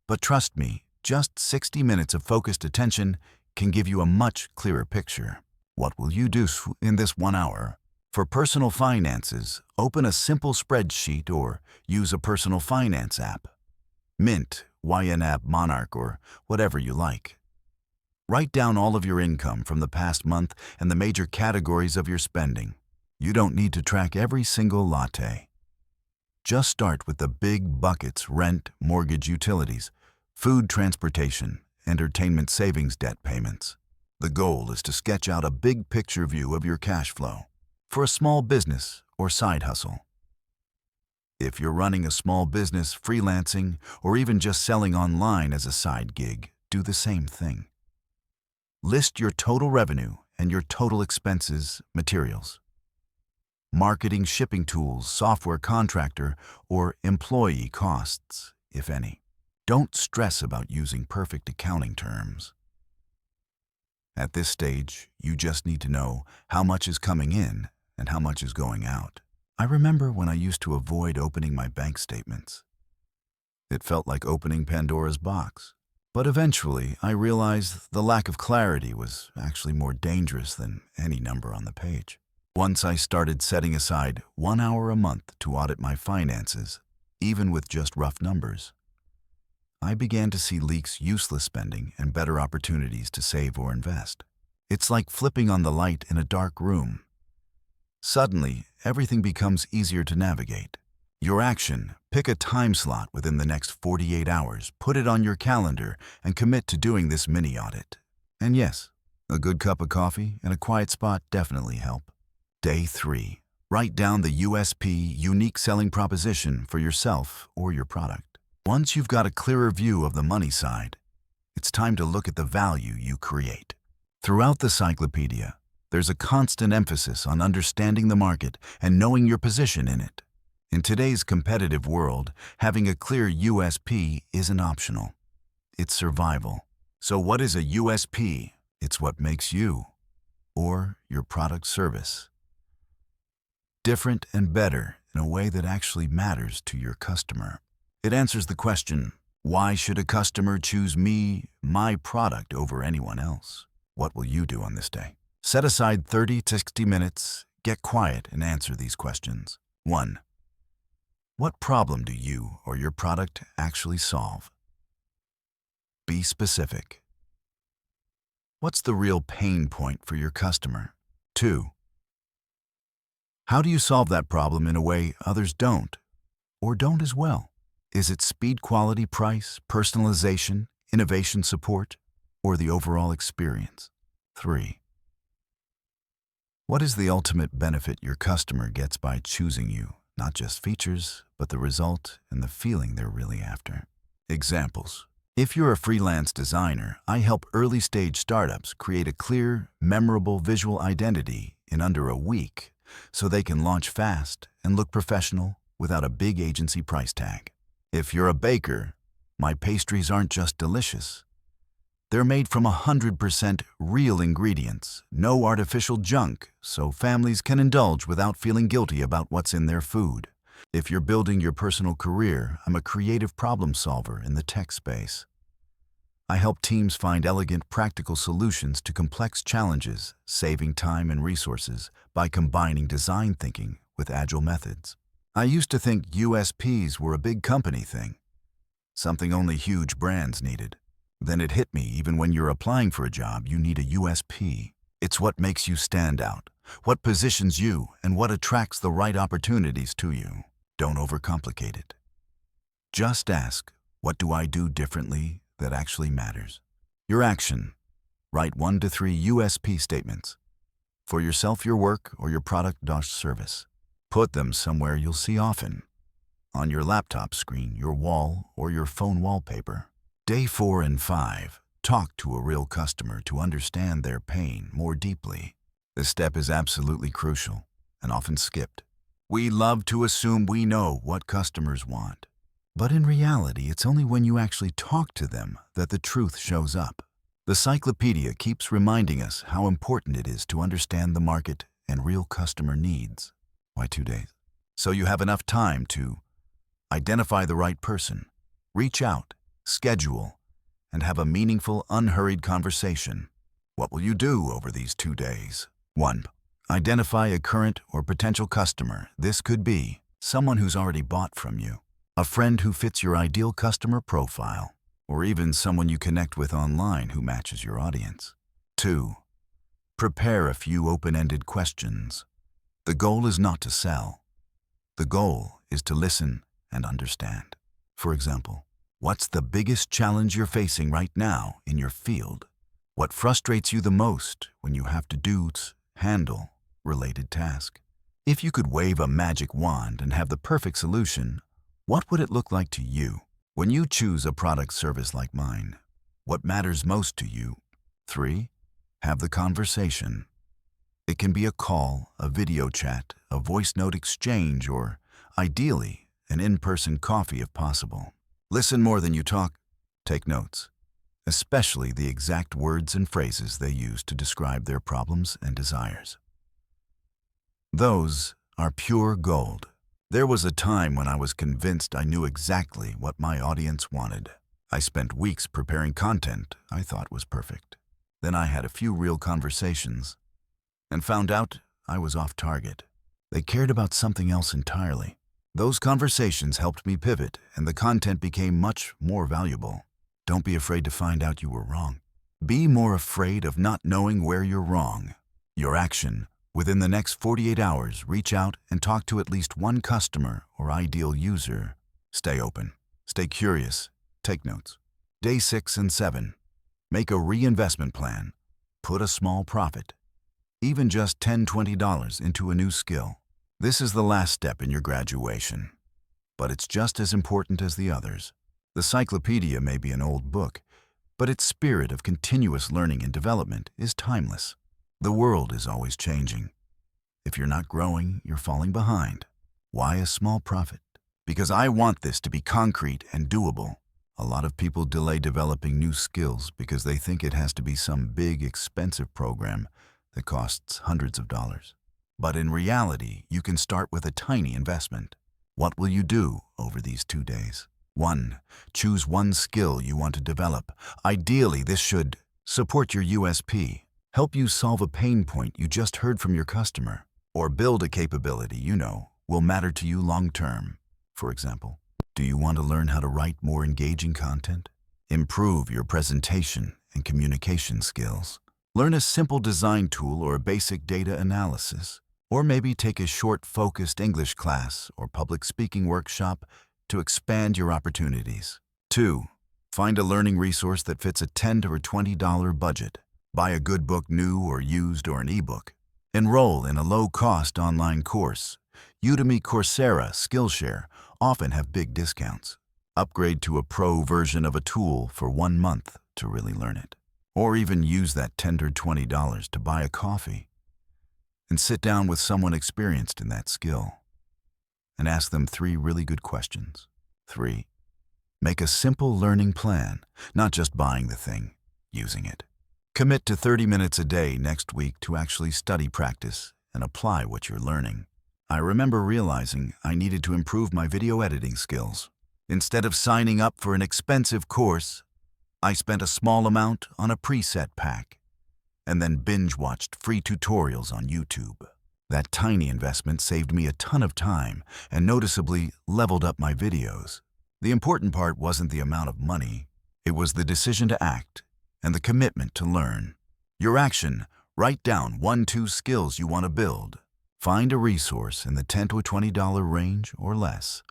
But trust me, just 60 minutes of focused attention can give you a much clearer picture. What will you do in this 1 hour? For personal finances, open a simple spreadsheet or use a personal finance app. Mint, YNAB, Monarch, or whatever you like. Write down all of your income from the past month and the major categories of your spending. You don't need to track every single latte. Just start with the big buckets: rent, mortgage, utilities, food, transportation, entertainment, savings, debt payments. The goal is to sketch out a big picture view of your cash flow for a small business or side hustle. If you're running a small business, freelancing, or even just selling online as a side gig, do the same thing. List your total revenue and your total expenses, materials, marketing, shipping tools, software, contractor, or employee costs, if any. Don't stress about using perfect accounting terms. At this stage, you just need to know how much is coming in and how much is going out. I remember when I used to avoid opening my bank statements. It felt like opening Pandora's box. But eventually, I realized the lack of clarity was actually more dangerous than any number on the page. Once I started setting aside 1 hour a month to audit my finances, even with just rough numbers, I began to see leaks, useless spending, and better opportunities to save or invest. It's like flipping on the light in a dark room. Suddenly, everything becomes easier to navigate. Your action: pick a time slot within the next 48 hours, put it on your calendar, and commit to doing this mini audit. And yes, a good cup of coffee and a quiet spot definitely help. Day 3. Write down the USP, unique selling proposition, for yourself or your product. Once you've got a clearer view of the money side, it's time to look at the value you create. Throughout the Cyclopedia, there's a constant emphasis on understanding the market and knowing your position in it. In today's competitive world, having a clear USP isn't optional. It's survival. So what is a USP? It's what makes you, or your product service, different and better in a way that actually matters to your customer. It answers the question, why should a customer choose me, my product, over anyone else? What will you do on this day? Set aside 30 to 60 minutes, get quiet, and answer these questions. 1. What problem do you or your product actually solve? Be specific. What's the real pain point for your customer? 2. How do you solve that problem in a way others don't, or don't as well? Is it speed, quality, price, personalization, innovation support, or the overall experience? 3. What is the ultimate benefit your customer gets by choosing you? Not just features, but the result and the feeling they're really after. Examples. If you're a freelance designer, I help early-stage startups create a clear, memorable visual identity in under a week so they can launch fast and look professional without a big agency price tag. If you're a baker, my pastries aren't just delicious. They're made from 100% real ingredients, no artificial junk, so families can indulge without feeling guilty about what's in their food. If you're building your personal career, I'm a creative problem solver in the tech space. I help teams find elegant, practical solutions to complex challenges, saving time and resources by combining design thinking with agile methods. I used to think USPs were a big company thing, something only huge brands needed. Then it hit me, even when you're applying for a job, you need a USP. It's what makes you stand out, what positions you, and what attracts the right opportunities to you. Don't overcomplicate it. Just ask, what do I do differently that actually matters? Your action. Write 1 to 3 USP statements for yourself, your work, or your product/service. Put them somewhere you'll see often, on your laptop screen, your wall, or your phone wallpaper. Day 4 and 5, talk to a real customer to understand their pain more deeply. This step is absolutely crucial and often skipped. We love to assume we know what customers want, but in reality, it's only when you actually talk to them that the truth shows up. The Cyclopedia keeps reminding us how important it is to understand the market and real customer needs. Why 2 days? So you have enough time to identify the right person, reach out, schedule, and have a meaningful, unhurried conversation. What will you do over these 2 days? 1. Identify a current or potential customer. This could be someone who's already bought from you, a friend who fits your ideal customer profile, or even someone you connect with online who matches your audience. 2. Prepare a few open-ended questions. The goal is not to sell. The goal is to listen and understand. For example, what's the biggest challenge you're facing right now in your field? What frustrates you the most when you have to handle related task? If you could wave a magic wand and have the perfect solution, what would it look like to you? When you choose a product service like mine, what matters most to you? 3. Have the conversation. It can be a call, a video chat, a voice note exchange, or, ideally, an in-person coffee if possible. Listen more than you talk. Take notes, especially the exact words and phrases they use to describe their problems and desires. Those are pure gold. There was a time when I was convinced I knew exactly what my audience wanted. I spent weeks preparing content I thought was perfect. Then I had a few real conversations and found out I was off target. They cared about something else entirely. Those conversations helped me pivot, and the content became much more valuable. Don't be afraid to find out you were wrong. Be more afraid of not knowing where you're wrong. Your action. Within the next 48 hours, reach out and talk to at least one customer or ideal user. Stay open. Stay curious. Take notes. Day 6 and 7. Make a reinvestment plan. Put a small profit, even just $10–20 into a new skill. This is the last step in your graduation, but it's just as important as the others. The Cyclopedia may be an old book, but its spirit of continuous learning and development is timeless. The world is always changing. If you're not growing, you're falling behind. Why a small profit? Because I want this to be concrete and doable. A lot of people delay developing new skills because they think it has to be some big, expensive program that costs hundreds of dollars. But in reality, you can start with a tiny investment. What will you do over these 2 days? 1. Choose one skill you want to develop. Ideally, this should support your USP, help you solve a pain point you just heard from your customer, or build a capability you know will matter to you long term. For example, do you want to learn how to write more engaging content? Improve your presentation and communication skills. Learn a simple design tool or a basic data analysis. Or maybe take a short, focused English class or public speaking workshop to expand your opportunities. 2. Find a learning resource that fits a $10 or $20 budget. Buy a good book, new or used, or an ebook. Enroll in a low-cost online course. Udemy, Coursera, Skillshare often have big discounts. Upgrade to a pro version of a tool for 1 month to really learn it. Or even use that $10 or $20 to buy a coffee and sit down with someone experienced in that skill and ask them 3 really good questions. 3. Make a simple learning plan, not just buying the thing, using it. Commit to 30 minutes a day next week to actually study, practice, and apply what you're learning. I remember realizing I needed to improve my video editing skills. Instead of signing up for an expensive course, I spent a small amount on a preset pack and then binge-watched free tutorials on YouTube. That tiny investment saved me a ton of time and noticeably leveled up my videos. The important part wasn't the amount of money, it was the decision to act and the commitment to learn. Your action: write down 1-2 skills you want to build. Find a resource in the $10 to $20 range or less,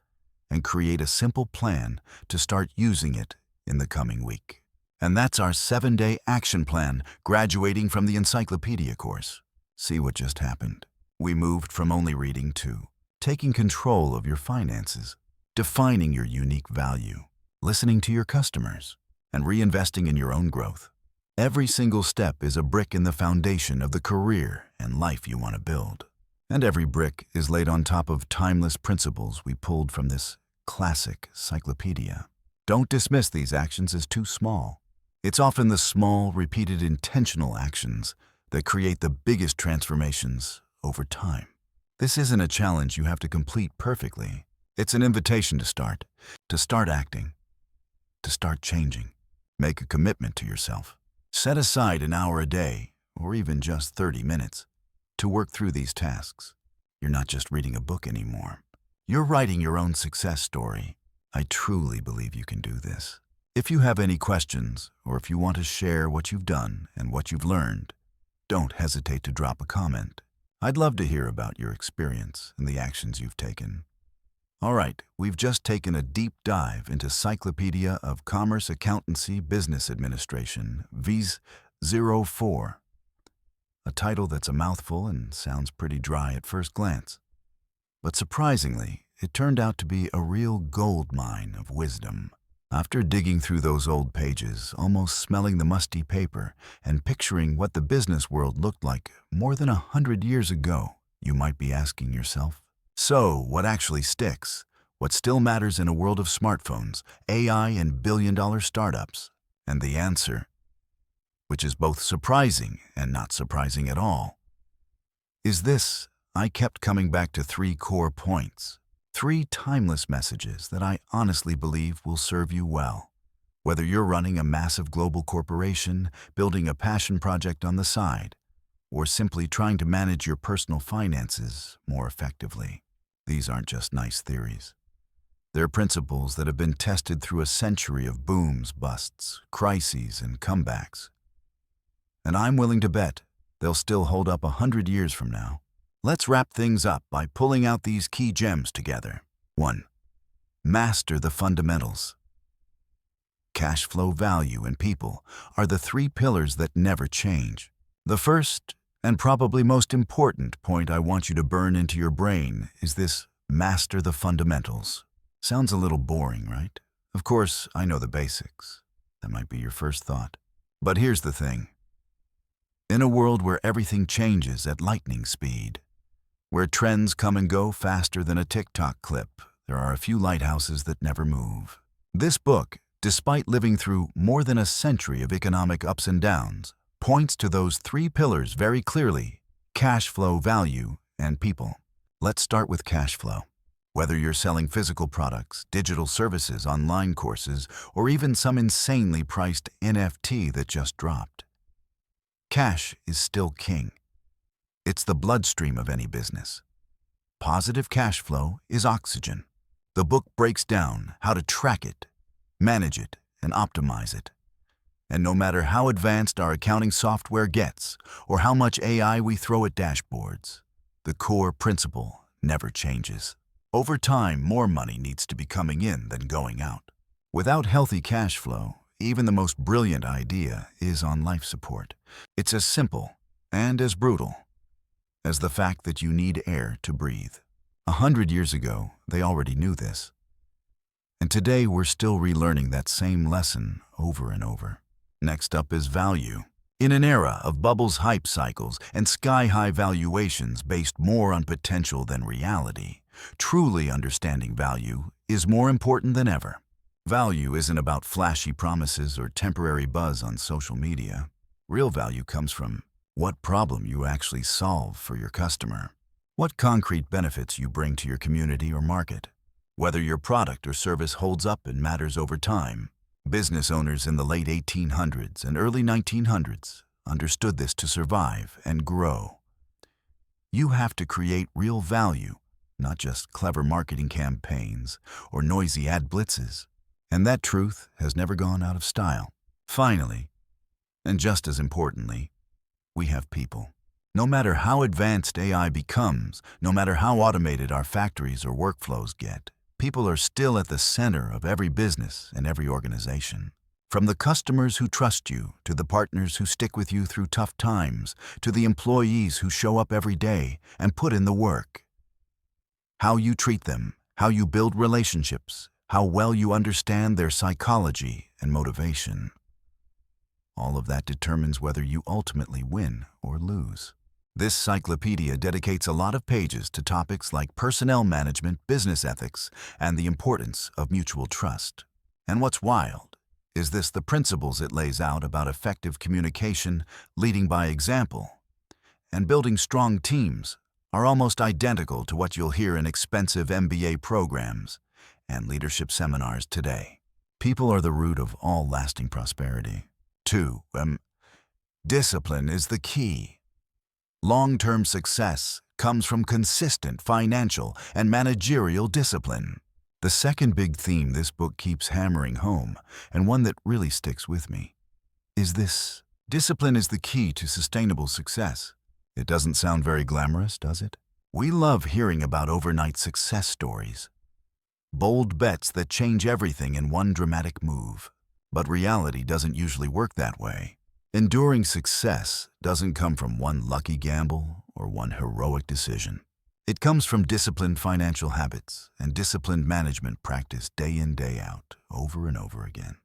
and create a simple plan to start using it in the coming week. And that's our 7-day action plan graduating from the Encyclopedia course. See what just happened? We moved from only reading to taking control of your finances, defining your unique value, listening to your customers, and reinvesting in your own growth. Every single step is a brick in the foundation of the career and life you want to build. And every brick is laid on top of timeless principles we pulled from this classic cyclopedia. Don't dismiss these actions as too small. It's often the small, repeated, intentional actions that create the biggest transformations over time. This isn't a challenge you have to complete perfectly. It's an invitation to start acting, to start changing. Make a commitment to yourself. Set aside an hour a day, or even just 30 minutes, to work through these tasks. You're not just reading a book anymore. You're writing your own success story. I truly believe you can do this. If you have any questions, or if you want to share what you've done and what you've learned, don't hesitate to drop a comment. I'd love to hear about your experience and the actions you've taken. All right, we've just taken a deep dive into Cyclopedia of Commerce, Accountancy, Business Administration, Vs 04. A title that's a mouthful and sounds pretty dry at first glance. But surprisingly, it turned out to be a real gold mine of wisdom. After digging through those old pages, almost smelling the musty paper, and picturing what the business world looked like more than 100 years ago, you might be asking yourself, so what actually sticks? What still matters in a world of smartphones, AI, and billion-dollar startups? And the answer, which is both surprising and not surprising at all, is this: I kept coming back to 3 core points. 3 timeless messages that I honestly believe will serve you well. Whether you're running a massive global corporation, building a passion project on the side, or simply trying to manage your personal finances more effectively. These aren't just nice theories. They're principles that have been tested through a century of booms, busts, crises, and comebacks. And I'm willing to bet they'll still hold up 100 years from now. Let's wrap things up by pulling out these key gems together. 1. Master the fundamentals. Cash flow, value, and people are the 3 pillars that never change. The first, and probably most important point I want you to burn into your brain is this: master the fundamentals. Sounds a little boring, right? Of course, I know the basics. That might be your first thought. But here's the thing. In a world where everything changes at lightning speed, Where trends come and go faster than a TikTok clip, there are a few lighthouses that never move. This book, despite living through more than a century of economic ups and downs, points to those three pillars very clearly: cash flow, value, and people. Let's start with cash flow. Whether you're selling physical products, digital services, online courses, or even some insanely priced NFT that just dropped, cash is still king. It's the bloodstream of any business. Positive cash flow is oxygen. The book breaks down how to track it, manage it, and optimize it. And no matter how advanced our accounting software gets, or how much AI we throw at dashboards, the core principle never changes. Over time, more money needs to be coming in than going out. Without healthy cash flow, even the most brilliant idea is on life support. It's as simple and as brutal as the fact that you need air to breathe. 100 years ago, they already knew this. And today, we're still relearning that same lesson over and over. Next up is value. In an era of bubbles, hype cycles, and sky-high valuations based more on potential than reality, truly understanding value is more important than ever. Value isn't about flashy promises or temporary buzz on social media. Real value comes from what problem you actually solve for your customer, what concrete benefits you bring to your community or market, whether your product or service holds up and matters over time. Business owners in the late 1800s and early 1900s understood this to survive and grow. You have to create real value, not just clever marketing campaigns or noisy ad blitzes. And that truth has never gone out of style. Finally, and just as importantly, we have people. No matter how advanced AI becomes, no matter how automated our factories or workflows get, people are still at the center of every business and every organization. From the customers who trust you, to the partners who stick with you through tough times, to the employees who show up every day and put in the work. How you treat them, how you build relationships, how well you understand their psychology and motivation. All of that determines whether you ultimately win or lose. This cyclopedia dedicates a lot of pages to topics like personnel management, business ethics, and the importance of mutual trust. And what's wild is the principles it lays out about effective communication, leading by example, and building strong teams are almost identical to what you'll hear in expensive MBA programs and leadership seminars today. People are the root of all lasting prosperity. 2. Discipline is the key. Long-term success comes from consistent financial and managerial discipline. The second big theme this book keeps hammering home, and one that really sticks with me, is this: discipline is the key to sustainable success. It doesn't sound very glamorous, does it? We love hearing about overnight success stories, bold bets that change everything in one dramatic move. But reality doesn't usually work that way. Enduring success doesn't come from one lucky gamble or one heroic decision. It comes from disciplined financial habits and disciplined management practice day in, day out, over and over again.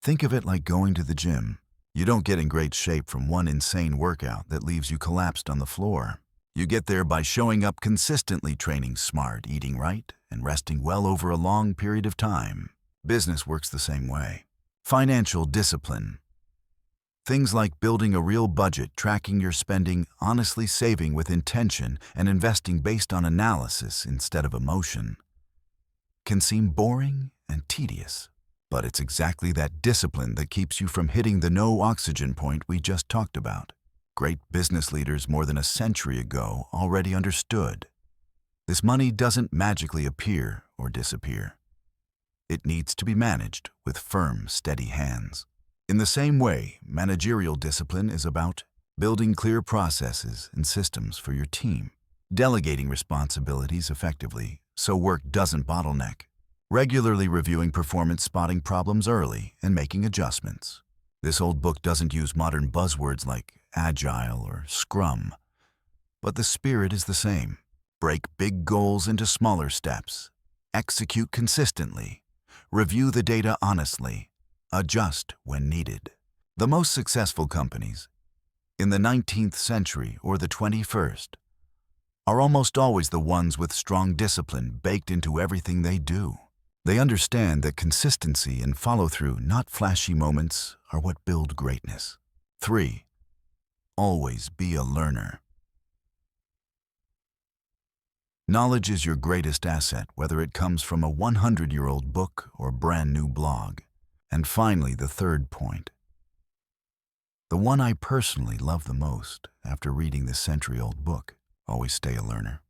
Think of it like going to the gym. You don't get in great shape from one insane workout that leaves you collapsed on the floor. You get there by showing up consistently, training smart, eating right, and resting well over a long period of time. Business works the same way. Financial discipline. Things like building a real budget, tracking your spending, honestly saving with intention, and investing based on analysis instead of emotion, can seem boring and tedious. But it's exactly that discipline that keeps you from hitting the no oxygen point we just talked about. Great business leaders more than a century ago already understood. This money doesn't magically appear or disappear. It needs to be managed with firm, steady hands. In the same way, managerial discipline is about building clear processes and systems for your team, delegating responsibilities effectively so work doesn't bottleneck, regularly reviewing performance, spotting problems early, and making adjustments. This old book doesn't use modern buzzwords like agile or scrum, but the spirit is the same. Break big goals into smaller steps, execute consistently, review the data honestly, adjust when needed. The most successful companies in the 19th century or the 21st are almost always the ones with strong discipline baked into everything they do. They understand that consistency and follow-through, not flashy moments, are what build greatness. 3. Always be a learner. Knowledge is your greatest asset, whether it comes from a 100-year-old book or brand new blog. And finally, the third point. The one I personally love the most after reading this century-old book. Always stay a learner.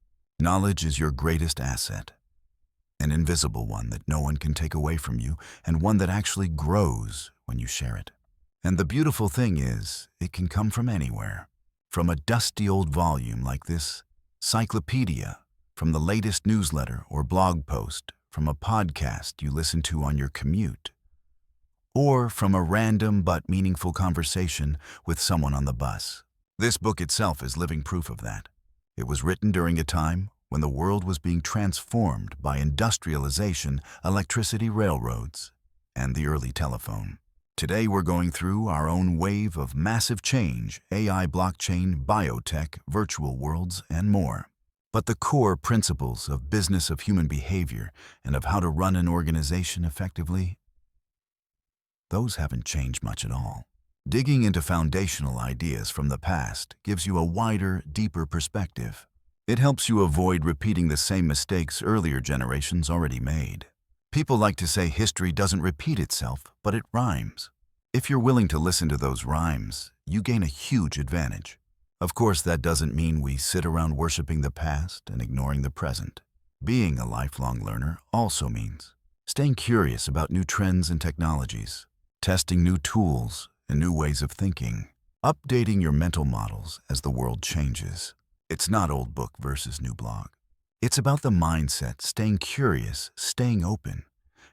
Knowledge is your greatest asset. An invisible one that no one can take away from you, and one that actually grows when you share it. And the beautiful thing is, it can come from anywhere. From a dusty old volume like this Cyclopedia, from the latest newsletter or blog post, from a podcast you listen to on your commute, or from a random but meaningful conversation with someone on the bus. This book itself is living proof of that. It was written during a time when the world was being transformed by industrialization, electricity, railroads, and the early telephone. Today we're going through our own wave of massive change: AI, blockchain, biotech, virtual worlds, and more. But the core principles of business, of human behavior, and of how to run an organization effectively, those haven't changed much at all. Digging into foundational ideas from the past gives you a wider, deeper perspective. It helps you avoid repeating the same mistakes earlier generations already made. People like to say history doesn't repeat itself, but it rhymes. If you're willing to listen to those rhymes, you gain a huge advantage. Of course, that doesn't mean we sit around worshiping the past and ignoring the present. Being a lifelong learner also means staying curious about new trends and technologies, testing new tools and new ways of thinking, updating your mental models as the world changes. It's not old book versus new blog. It's about the mindset, staying curious, staying open,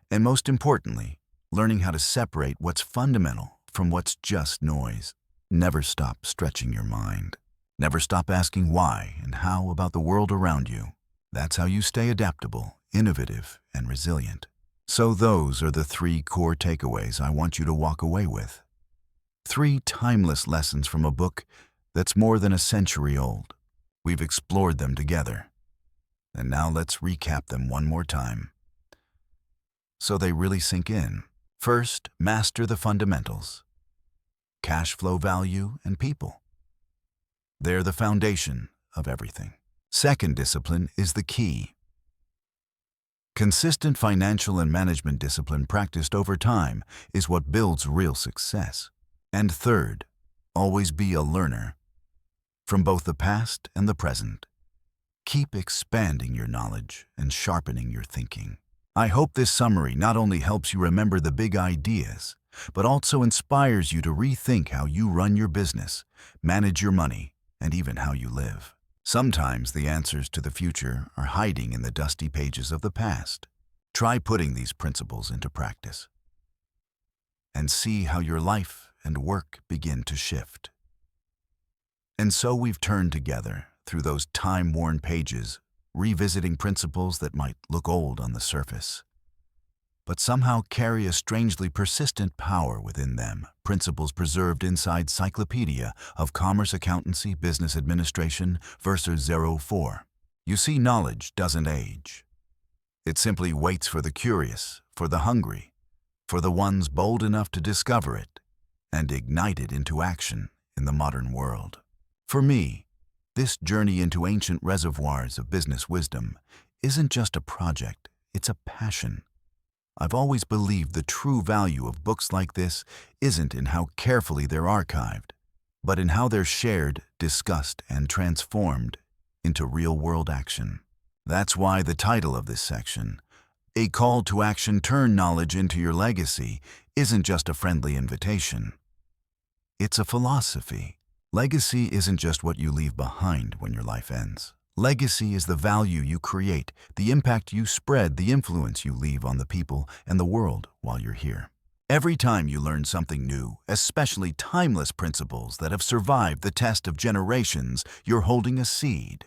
and most importantly, learning how to separate what's fundamental from what's just noise. Never stop stretching your mind. Never stop asking why and how about the world around you. That's how you stay adaptable, innovative, and resilient. So those are the 3 core takeaways I want you to walk away with. 3 timeless lessons from a book that's more than a century old. We've explored them together. And now let's recap them one more time, so they really sink in. First, master the fundamentals. Cash flow, value, and people. They're the foundation of everything. Second, discipline is the key. Consistent financial and management discipline practiced over time is what builds real success. And third, always be a learner. From both the past and the present. Keep expanding your knowledge and sharpening your thinking. I hope this summary not only helps you remember the big ideas, but also inspires you to rethink how you run your business, manage your money, and even how you live. Sometimes the answers to the future are hiding in the dusty pages of the past. Try putting these principles into practice and see how your life and work begin to shift. And so we've turned together through those time-worn pages, revisiting principles that might look old on the surface, but somehow carry a strangely persistent power within them, principles preserved inside Cyclopedia of Commerce, Accountancy, Business Administration, verses 04. You see, knowledge doesn't age. It simply waits for the curious, for the hungry, for the ones bold enough to discover it and ignite it into action in the modern world. For me, this journey into ancient reservoirs of business wisdom isn't just a project, it's a passion. I've always believed the true value of books like this isn't in how carefully they're archived, but in how they're shared, discussed, and transformed into real-world action. That's why the title of this section, A Call to Action: Turn Knowledge into Your Legacy, isn't just a friendly invitation. It's a philosophy. Legacy isn't just what you leave behind when your life ends. Legacy is the value you create, the impact you spread, the influence you leave on the people and the world while you're here. Every time you learn something new, especially timeless principles that have survived the test of generations, you're holding a seed.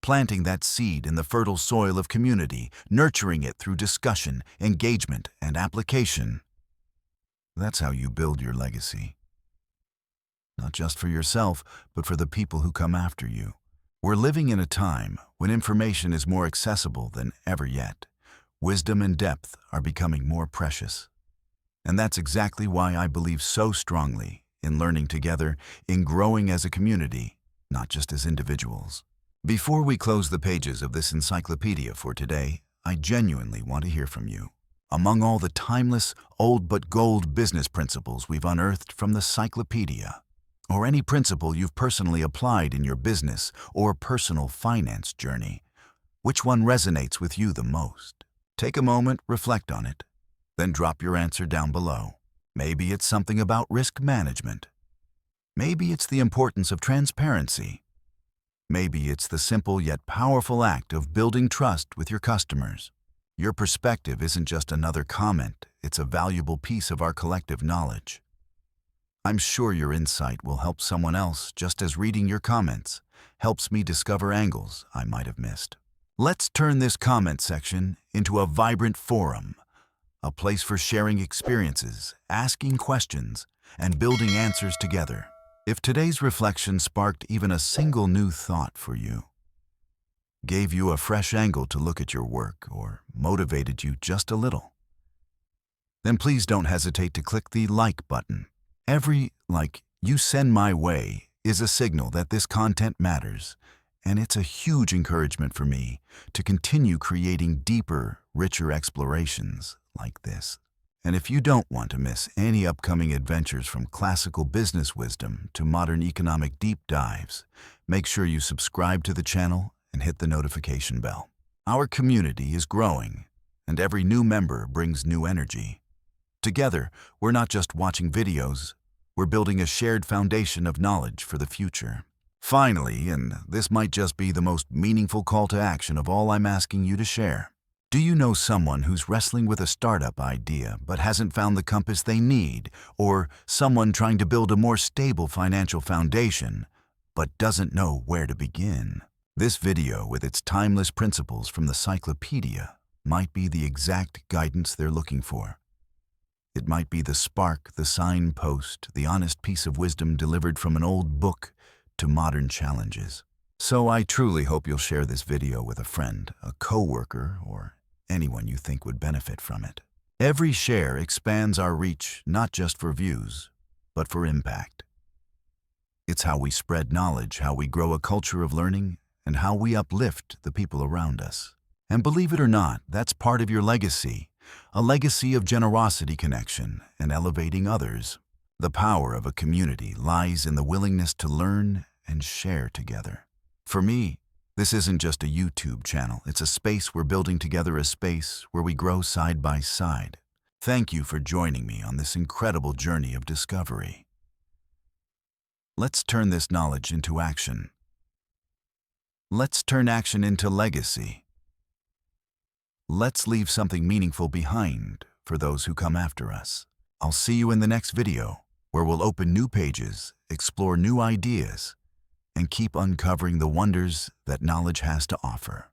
Planting that seed in the fertile soil of community, nurturing it through discussion, engagement, and application. That's how you build your legacy. Not just for yourself, but for the people who come after you. We're living in a time when information is more accessible than ever yet. Wisdom and depth are becoming more precious. And that's exactly why I believe so strongly in learning together, in growing as a community, not just as individuals. Before we close the pages of this encyclopedia for today, I genuinely want to hear from you. Among all the timeless, old but gold business principles we've unearthed from the Cyclopedia, or any principle you've personally applied in your business or personal finance journey, which one resonates with you the most? Take a moment, reflect on it, then drop your answer down below. Maybe it's something about risk management. Maybe it's the importance of transparency. Maybe it's the simple yet powerful act of building trust with your customers. Your perspective isn't just another comment, it's a valuable piece of our collective knowledge. I'm sure your insight will help someone else, just as reading your comments helps me discover angles I might have missed. Let's turn this comment section into a vibrant forum, a place for sharing experiences, asking questions, and building answers together. If today's reflection sparked even a single new thought for you, gave you a fresh angle to look at your work, or motivated you just a little, then please don't hesitate to click the like button. Every like you send my way is a signal that this content matters, and it's a huge encouragement for me to continue creating deeper, richer explorations like this. And if you don't want to miss any upcoming adventures from classical business wisdom to modern economic deep dives, make sure you subscribe to the channel and hit the notification bell. Our community is growing, and every new member brings new energy. Together, we're not just watching videos, we're building a shared foundation of knowledge for the future. Finally, and this might just be the most meaningful call to action of all I'm asking you to share, do you know someone who's wrestling with a startup idea but hasn't found the compass they need, or someone trying to build a more stable financial foundation but doesn't know where to begin? This video, with its timeless principles from the Cyclopedia, might be the exact guidance they're looking for. It might be the spark, the signpost, the honest piece of wisdom delivered from an old book to modern challenges. So I truly hope you'll share this video with a friend, a coworker, or anyone you think would benefit from it. Every share expands our reach, not just for views, but for impact. It's how we spread knowledge, how we grow a culture of learning, and how we uplift the people around us. And believe it or not, that's part of your legacy, a legacy of generosity, connection, and elevating others. The power of a community lies in the willingness to learn and share together. For me, this isn't just a YouTube channel, it's a space we're building together, a space where we grow side by side. Thank you for joining me on this incredible journey of discovery. Let's turn this knowledge into action. Let's turn action into legacy. Let's leave something meaningful behind for those who come after us. I'll see you in the next video, where we'll open new pages, explore new ideas, and keep uncovering the wonders that knowledge has to offer.